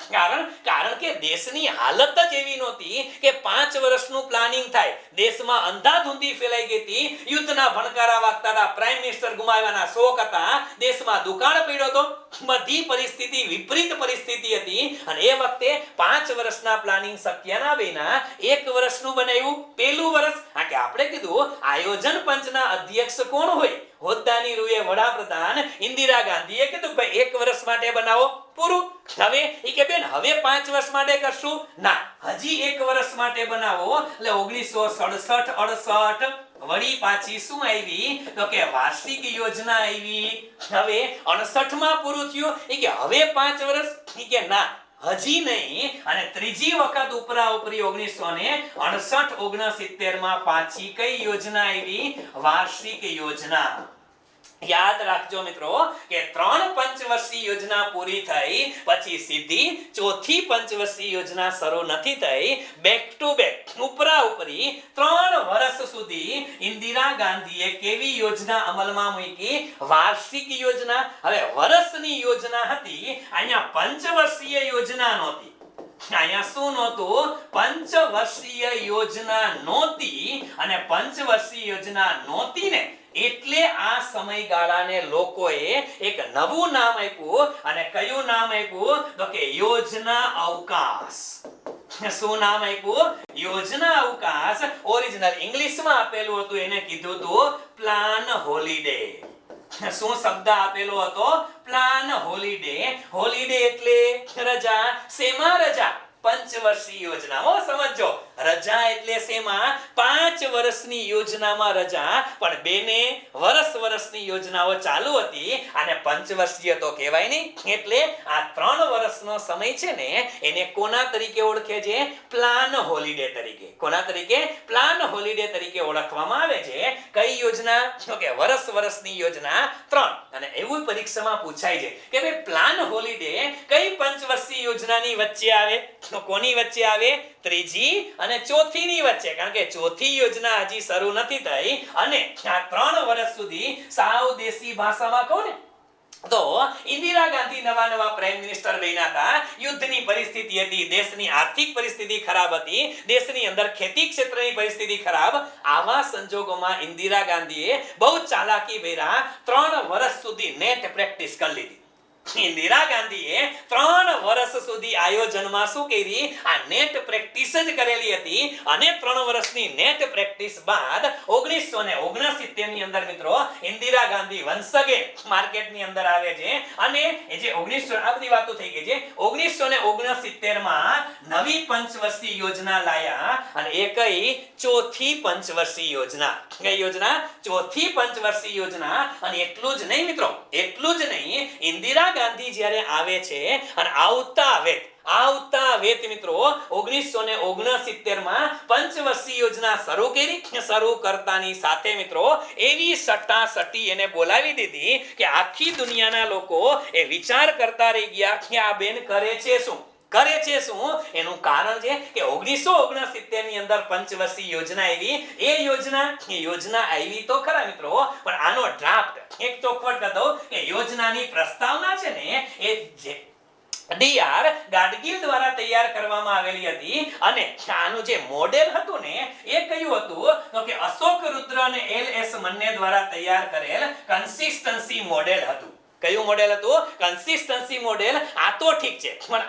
કારણ કે દેશની હાલત જ એવી નહોતી કે 5 વર્ષનું પ્લાનિંગ થાય. દેશમાં અંધાધૂંધી ફેલાઈ ગઈ હતી. યુદ્ધના ભણકારા વાગતા હતા, પ્રાઇમ મિનિસ્ટર ગુમાવવાના શોક હતા, દેશમાં દુકાળ પડ્યો હતો, બધી પરિસ્થિતિ વિપરીત પરિસ્થિતિ હતી. અને એ વખતે 5 વર્ષના પ્લાનિંગ શક્ય ના બન્યા. 1 વર્ષનું બનાવ્યું. પહેલું વર્ષ કે આપણે કીધું આયોજન પંચના અધ્યક્ષ કોણ હોય? હોદ્દાની રૂએ વડાપ્રધાન ઇન્દિરા ગાંધીએ કીધું ભાઈ 1 વર્ષ માટે બનાવો, પૂરું. હવે ઈ કે બેન હવે 5 વર્ષ માટે કરશું ના, હજી 1 વર્ષ માટે બનાવો. એટલે 1967-68 વળી પાછી શું આવી? તો કે વાર્ષિક યોજના આવી. હવે 68 માં પૂરું થયું. ઈ કે હવે 5 વર્ષ? ઈ કે ના હજી નહીં. અને ત્રીજી વખત ઉપરી 1968-69 માં પાછી કઈ યોજના આવી? વાર્ષિક યોજના. યાદ રાખજો મિત્રો કે 3 પંચવર્ષીય યોજના પૂરી થઈ પછી સીધી ચોથી પંચવર્ષીય યોજના શરૂ નથી થઈ. બેક ટુ બેક ઉપરી 3 વર્ષ સુધી ઇન્દિરા ગાંધીએ કેવી યોજના અમલમાં મૂકી? વાર્ષિક યોજના. હવે વર્ષની યોજના હતી, અહીંયા પંચવર્ષીય યોજના નહોતી. અહીંયા શું નહોતું? પંચવર્ષીય યોજના નહોતી. અને પંચવર્ષીય યોજના નહોતી ને એટલે આ સમયગાળાને લોકોએ એક નવું નામ આપ્યું. અને કયું નામ આપ્યું? તો કે યોજના અવકાશ. શું નામ આપ્યું? યોજના અવકાશ. ઓરિજિનલ ઇંગ્લિશમાં આપેલું હતું એને કીધું હતું પ્લાન હોલિડે. શું શબ્દ આપેલો હતો? Plan holiday. હોલિડે એટલે રજા. શેમાં રજા? પંચવર્ષીય યોજના. સમજો, રજા એટલે શેમાં? 5 વર્ષની યોજનામાં રજા. પણ બેને વર્ષની યોજનાઓ ચાલુ હતી અને પંચવર્ષીય તો કહેવાય નહીં. એટલે આ 3 વર્ષ વર્ષનો સમય છે ને એને કોના તરીકે ઓળખે છે? પ્લાન હોલિડે તરીકે. કોના તરીકે? પ્લાન હોલિડે તરીકે ઓળખવામાં આવે છે. કઈ યોજના? તો કે વર્ષની યોજના 3. અને એવું પરીક્ષામાં પૂછાય છે કે ભાઈ પ્લાન હોલિડે કઈ પંચવર્ષીય યોજનાની વચ્ચે આવે? તો કોની વચ્ચે આવે? ત્રીજી અને ચોથી ની વચ્ચે. કારણ કે ચોથી યોજના હજી શરૂ નથી થઈ અને આ 3 વર્ષ સુધી સાવ દેશી ભાષામાં કહું ને તો ઇન્દિરા ગાંધી નવા પ્રાઇમ મિનિસ્ટર બન્યા હતા. યુદ્ધની પરિસ્થિતિ હતી, દેશની આર્થિક પરિસ્થિતિ ખરાબ હતી, દેશની અંદર ખેતી ક્ષેત્રની પરિસ્થિતિ ખરાબ. આવા સંજોગોમાં ઇન્દિરા ગાંધીએ બહુ ચાલાકી ભર્યા 3 વર્ષ સુધી નેટ પ્રેક્ટિસ કરી લીધી. ઇન્દિરા ગાંધીએ 3 વર્ષ સુધી આયોજનમાં શું કરી? આ નેટ પ્રેક્ટિસ જ કરેલી હતી અને 3 વર્ષની નેટ પ્રેક્ટિસ બાદ 1969 ની અંદર મિત્રો ઇન્દિરા ગાંધી વન્સ અગેન માર્કેટની અંદર આવે છે અને એ જે 1900 આ બધી વાતો થઈ ગઈ છે. 1969 માં નવી પંચવર્ષીય યોજના લાયા અને એ કઈ? ચોથી પંચવર્ષીય યોજના. કઈ યોજના? ચોથી પંચવર્ષીય યોજના. અને એટલું જ નહીં મિત્રો, એટલું જ નહીં, ઇન્દિરા ગાંધી જ્યારે આવે છે અને આવતા વેત મિત્રો 1969 માં પંચવર્ષીય યોજના શરૂ કરી. શરૂ કરતાની સાથે મિત્રો એવી સટ્ટાસટી એને બોલાવી દીધી કે આખી દુનિયાના લોકો એ વિચાર કરતા રહી ગયા કે આ બેન કરે છે શું? એનું કારણ છે કે 1969 ની અંદર પંચવર્ષીય યોજના આવી. એ યોજના આવી તો ખરા મિત્રો, પણ આનો ડ્રાફ્ટ એક ચોખવટ કરી દઉં કે યોજનાની પ્રસ્તાવના છે ને એ ડીઆર ગાડગીલ દ્વારા તૈયાર કરવામાં આવેલી હતી અને આનું જે મોડેલ હતું ને એ કયું હતું? તો કે અશોક રુદ્ર અને એલએસ મન્ને દ્વારા તૈયાર કરેલ કન્સિસ્ટન્સી મોડેલ હતું. કયું મોડેલ હતું? Consistency model. આ તો ઠીક છે, પણ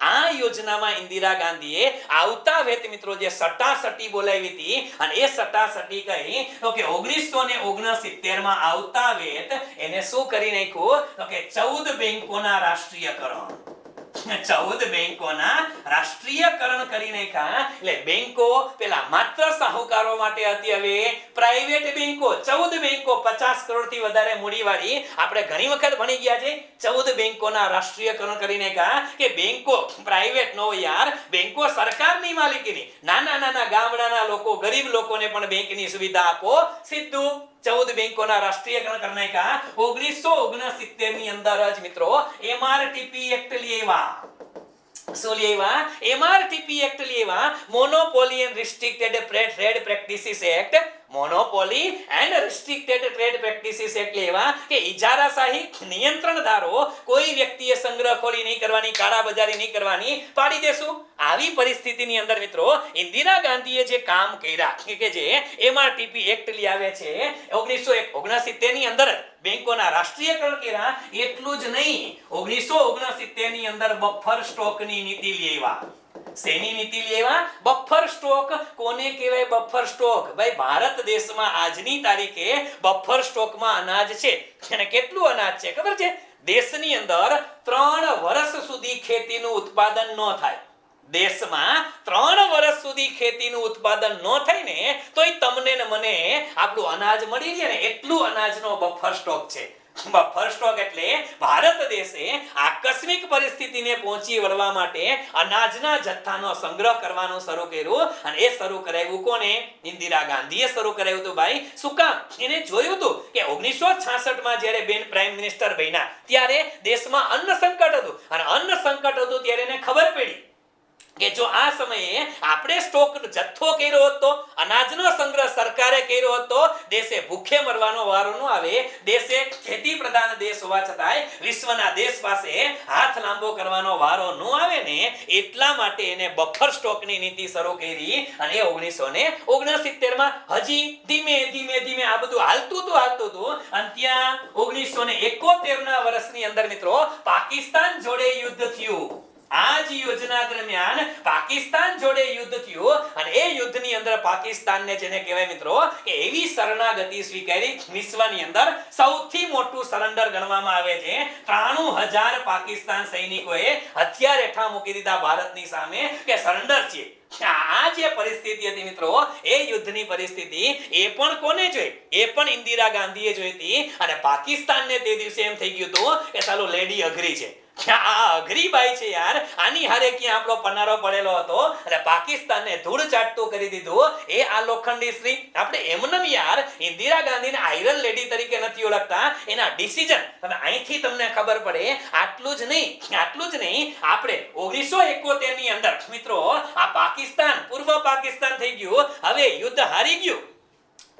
આ યોજનામાં ઇન્દિરા ગાંધીએ આવતા વેત મિત્રો જે સટ્ટાસટી બોલાવી હતી અને એ સટ્ટાસટી કહી તો કે 1969 માં આવતા વેત એને શું કરી નાખ્યું? તો કે 14 બેંકોના રાષ્ટ્રીયકરણ. 14 બેંકોના રાષ્ટ્રીયકરણ કરી નાખ્યા. એટલે બેંકો પેલા માત્ર સાહુકારો માટે હતી, હવે પ્રાઇવેટ બેંકો 14 બેંકો 50 કરોડથી વધારે મૂડીવાળી. આપણે ઘણી વખત ભણી ગયા છે 14 બેંકોના રાષ્ટ્રીયકરણ કરી નાખ્યા કે બેંકો પ્રાઇવેટ નો યાર, બેંકો સરકારની માલિકીની. નાના ગામડાના લોકો, ગરીબ લોકોને પણ બેંકની સુવિધા આપો. સીધું 14 બેંકોના રાષ્ટ્રીયકરણ કરી નાખ્યા. 1969 ની અંદર જ મિત્રો એમઆરટીપી એક્ટ લેવા. શું લેવા? એમઆરટીપી એક્ટ લેવા. Monopoly and restricted trade practices act. Monopoly and restricted trade practices act લેવા કે ઇજારાશાહી નિયંત્રણધારો કોઈ વ્યક્તિએ સંગ્રહખોરી નહીં કરવાની, કાળાબજારી નહીં કરવાની પાડી દેશું. આવી પરિસ્થિતિની અંદર મિત્રો ઇન્દિરા ગાંધીએ જે કામ કર્યા કે જે એમઆરટીપી એક્ટ લઈ આવે છે 1969 ની અંદર બેંકોના રાષ્ટ્રીયકરણ કર્યા. એટલું જ નહીં, 1969 ની અંદર બફર સ્ટોકની નીતિ લેવા. શેની નીતિ લેવા? Buffer stock. કોને કહેવાય બફર સ્ટોક? ભાઈ ભારત દેશમાં આજની તારીખે બફર સ્ટોકમાં અનાજ છે અને કેટલું અનાજ છે ખબર છે? દેશની અંદર 3 વર્ષ સુધી ખેતીનું ઉત્પાદન ન થાય. દેશમાં 3 વર્ષ સુધી ખેતીનું ઉત્પાદન ન થાય ને તોય તમને ને મને આપણું અનાજ મળી રહે ને એટલું અનાજનો બફર સ્ટોક છે. બફર સ્ટોક એટલે ભારત દેશે આકસ્મિક પરિસ્થિતિને પહોંચી વળવા માટે અનાજના જથ્થાનો સંગ્રહ કરવાનું શરૂ કર્યું અને એ શરૂ કરાવ્યું કોને? ઇન્દિરા ગાંધીએ શરૂ કરાવ્યું હતું. ભાઈ શું કામ? એને જોયું હતું કે 1966 માં જ્યારે બેન પ્રાઇમ મિનિસ્ટર બન્યા ત્યારે દેશમાં અન્ન સંકટ હતું અને અન્ન સંકટ હતું ત્યારે એને ખબર પડી કે જો આ સમયે આપણે સ્ટોક જથ્થો કર્યો હતો, અનાજનો સંગ્રહ સરકારે કર્યો હતો, દેશે ભૂખે મરવાનો વારો ન આવે. દેશે ખેતી પ્રધાન દેશ હોવા છતાંય વિશ્વના દેશ પાસે હાથ લાંબો કરવાનો વારો ન આવે ને એટલા માટે એને બફર સ્ટોકની નીતિ શરૂ કરી અને 1969 માં હજી ધીમે આ બધું હાલતું હતું અને ત્યાં 1971 ના વર્ષની અંદર મિત્રો પાકિસ્તાન જોડે યુદ્ધ થયું. આ જ યોજના દરમિયાન પાકિસ્તાન જોડે યુદ્ધ થયું અને એ યુદ્ધની અંદર પાકિસ્તાનને જેને કહેવાય મિત્રો કે એવી શરણાગતિ સ્વીકારી વિશ્વની અંદર સૌથી મોટું સરેન્ડર ગણવામાં આવે છે. 93,000 પાકિસ્તાન સૈનિકોએ હથિયાર હેઠા મૂકી દીધા ભારતની સામે કે સરેન્ડર છે. આ જે પરિસ્થિતિ હતી મિત્રો એ યુદ્ધની પરિસ્થિતિ એ પણ કોને જોઈ? એ પણ ઇન્દિરા ગાંધીએ જોઈ હતી અને પાકિસ્તાનને તે દિવસે એમ થઈ ગયું હતું કે ચાલો લેડી અઘરી છે. આ અઘરી બાઈ છે યાર, આની હારે ક્યાં આપણો પનારો પડેલો હતો અને પાકિસ્તાનને ધૂળ ચાટતું કરી દીધું. એ આ લોખંડી શ્રી આપણે એમનેમ યાર ઇન્દિરા ગાંધીને આયરન લેડી તરીકે નથી ઓળખતા. એના ડિસિઝન તમે અહીંથી તમને ખબર પડે. આટલું જ નહીં આપણે 1971 ની અંદર મિત્રો આ પાકિસ્તાન પૂર્વ પાકિસ્તાન થઈ ગયું, હવે યુદ્ધ હારી ગયું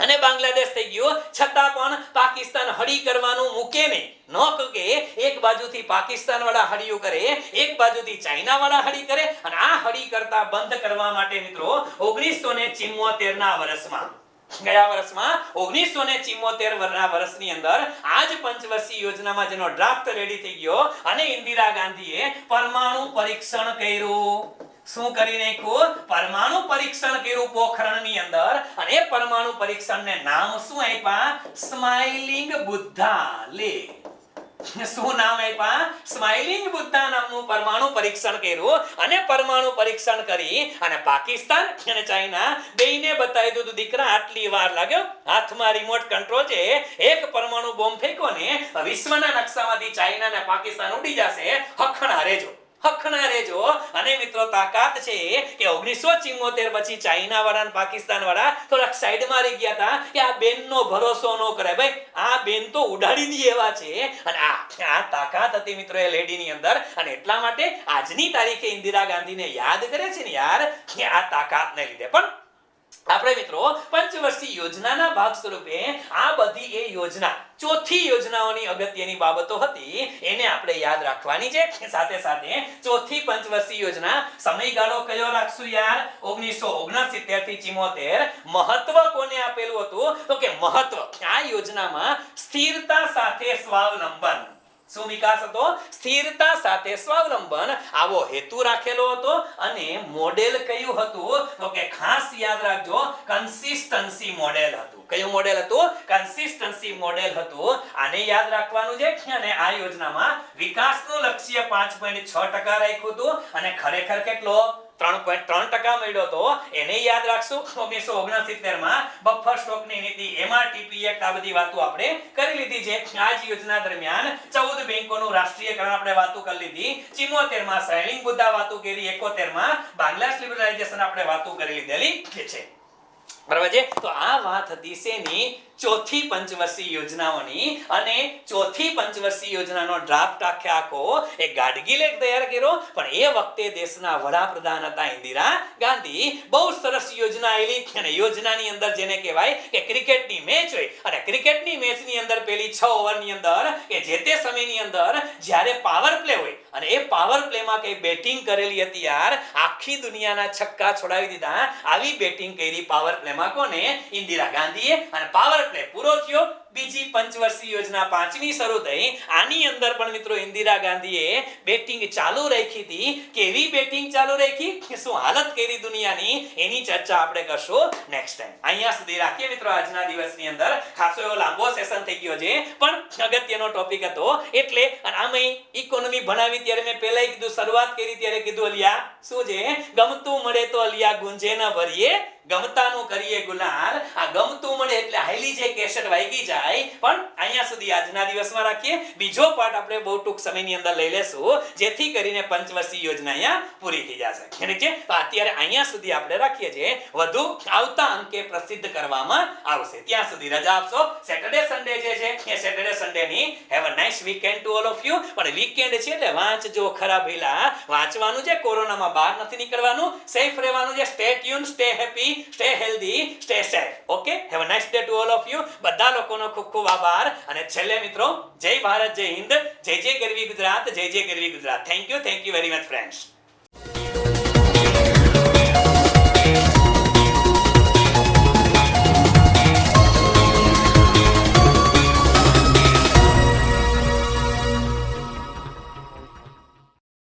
અને બાંગ્લાદેશ થઈ ગયું, છતાં પણ પાકિસ્તાન હળી કરવાનું મૂકે નહીં. નો કે એક બાજુથી પાકિસ્તાન વાળા હળિયું કરે, એક બાજુથી ચાઇના વાળા હળી કરે, અને આ હળી કરતા બંધ કરવા માટે મિત્રો 1974 ના વર્ષમાં ગયા વર્ષમાં 1974 ના વર્ષની અંદર આજ પંચવર્ષીય યોજનામાં જેનો ડ્રાફ્ટ રેડી થઈ ગયો અને ઇન્દિરા ગાંધીએ પરમાણુ પરીક્ષણ કર્યું. શું કરી નાખ્યું? પરમાણુ પરીક્ષણ કર્યું પોખરણની અંદર. અને એ પરમાણુ પરીક્ષણને નામ શું આપ્યા? સ્માઇલિંગ બુદ્ધા. લે શું નામ આપ્યા? સ્માઇલિંગ બુદ્ધા નામનું પરમાણુ પરીક્ષણ કર્યું. અને પરમાણુ પરીક્ષણ કરી અને પાકિસ્તાન અને ચાઇના બેયને બતાવી દીધું દીકરા આટલી વાર લાગ્યો, હાથમાં રિમોટ કંટ્રોલ છે, એક પરમાણુ બોમ્બ ફેંકો ને વિશ્વના નકશામાંથી ચાઇના અને પાકિસ્તાન ઉડી જશે, હખણા રહેજો. અને મિત્રો તાકાત છે કે 1974 પછી ચાઇના વાળા અને પાકિસ્તાન વાળા થોડાક સાઈડમાં રહી ગયા હતા કે આ બેનનો ભરોસો ન કરે ભાઈ, આ બેન તો ઉડાડી દે એવા છે. અને આ તાકાત હતી મિત્રો એ લેડીની અંદર. અને એટલા માટે આજની તારીખે ઇન્દિરા ગાંધીને યાદ કરે છે ને યાર કે આ તાકાતને લીધે. પણ આપણે મિત્રો પંચવર્ષીય યોજનાના ભાગ સ્વરૂપે આ બધી એ યોજના ચોથી યોજનાઓની અગત્યની બાબતો હતી એને આપણે યાદ રાખવાની છે. સાથે સાથે ચોથી પંચવર્ષીય યોજના સમયગાળો કયો રાખશું યાર? 1969 થી 74. મહત્વ કોને આપેલું હતું? તો કે મહત્વ આ યોજનામાં સ્થિરતા સાથે સ્વાવલંબન. શું વિકાસ હતો? સ્થિરતા સાથે સ્વાવલંબન, આવો હેતુ રાખેલો હતો. અને મોડેલ કયું હતું? તો કે ખાસ યાદ રાખજો, કન્સિસ્ટન્સી મોડેલ હતું. કયું મોડેલ હતું? કન્સિસ્ટન્સી મોડેલ હતું. આને યાદ રાખવાનું છે. અને આ યોજનામાં વિકાસનું લક્ષ્ય 5.6% રાખ્યું હતું અને ખરેખર કેટલો? 3.3% મળ્યો તો. એને યાદ રાખશું. 1969 માં બફર સ્ટોકની નીતિ, એમઆરટીપી એક્ટ, આ બધી વાતો આપણે કરી લીધી છે. આ જ યોજના દરમિયાન 14 બેંકોનું રાષ્ટ્રીયકરણ આપણે વાતો કરી લીધી. 74 માં સ્માઇલિંગ બુદ્ધા વાતો કરી, 71 માં બાંગ્લાદેશ લિબરલાઇઝેશન આપણે વાતો કરી લીધેલી છે. બરાબર છે? તો આ વાત હતી શેની? ચોથી પંચવર્ષીય યોજનાઓની. અને ચોથી પંચવર્ષીય યોજનાનો ડ્રાફ્ટ આખો એ ગાડગીલે તૈયાર કર્યો. પણ એ વખતે દેશના વડાપ્રધાન હતા ઇન્દિરા ગાંધી. બહુ સરસ યોજના આવેલી. અને યોજનાની અંદર જેને કહેવાય કે ક્રિકેટની મેચ હોય, અને ક્રિકેટની મેચની અંદર પેલી 6 ઓવરની અંદર કે જે તે સમયની અંદર જ્યારે પાવર પ્લે હોય અને એ પાવર પ્લેમાં કઈ બેટિંગ કરેલી હતી યાર, આખી દુનિયાના છક્કા છોડાવી દીધા. આવી બેટિંગ કરી પાવર પ્લેમાં કોને? ઇન્દિરા ગાંધીએ. અને પાવર પ્લે પૂરો થયો. બીજી પંચવર્ષીય યોજના પાંચમી શરૂ થઈ. આની અંદર પણ મિત્રો ઇન્દિરા ગાંધીએ બેટિંગ ચાલુ રાખી હતી. કેવી બેટિંગ ચાલુ રાખી, શું હાલત કરી દુનિયાની, એની ચર્ચા આપણે કરશું નેક્સ્ટ ટાઈમ. અહીંયા સુધી રાખીએ મિત્રો આજના દિવસની અંદર. ખાસો એવો લાંબો સેશન થઈ ગયો છે, પણ અગત્યનો ટોપિક હતો એટલે. અને આમાં ઇકોનોમી ભણાવી ત્યારે મેં પહેલા કીધું, શરૂઆત કરી ત્યારે કીધું અલિયા શું છે? ગમતું મળે તો અલિયા ગુંજે ન ભરીએ, ગમતાનું કરીએ ગુલાલ. આ ગમતું મળે એટલે હાઈલી જે કેસેટ વાગી જાય. પણ અહીંયા સુધી આજના દિવસમાં રાખીએ. બીજો પાર્ટ આપણે બહુ ટૂંક સમયની અંદર લઈ લેશું, જેથી કરીને પંચવર્ષીય યોજના અહીંયા પૂરી થઈ જશે. ઠીક છે? તો અત્યારે અહીંયા સુધી આપણે રાખીએ છીએ. વધુ આવતા અંકે પ્રસિદ્ધ કરવામાં આવશે. ત્યાં સુધી રજા આપશો. સેટરડે સન્ડે જે છે એ સેટરડે સન્ડે ની have a nice weekend to all of you. પણ વીકેન્ડ છે એટલે વાંચજો ખરા ભઈલા. વાંચવાનું છે, કોરોનામાં બહાર નથી નીકળવાનું, સેફ રહેવાનું છે. Stay tune, stay happy, stay healthy, stay safe. Okay, have a nice day to all of you. બધા લોકોનો ખૂબ ખૂબ આભાર. અને છેલ્લે મિત્રો, જય ભારત, જય હિન્દ, જય જય ગરવી ગુજરાત, જય જય ગરવી Gujarat. Thank you very much friends.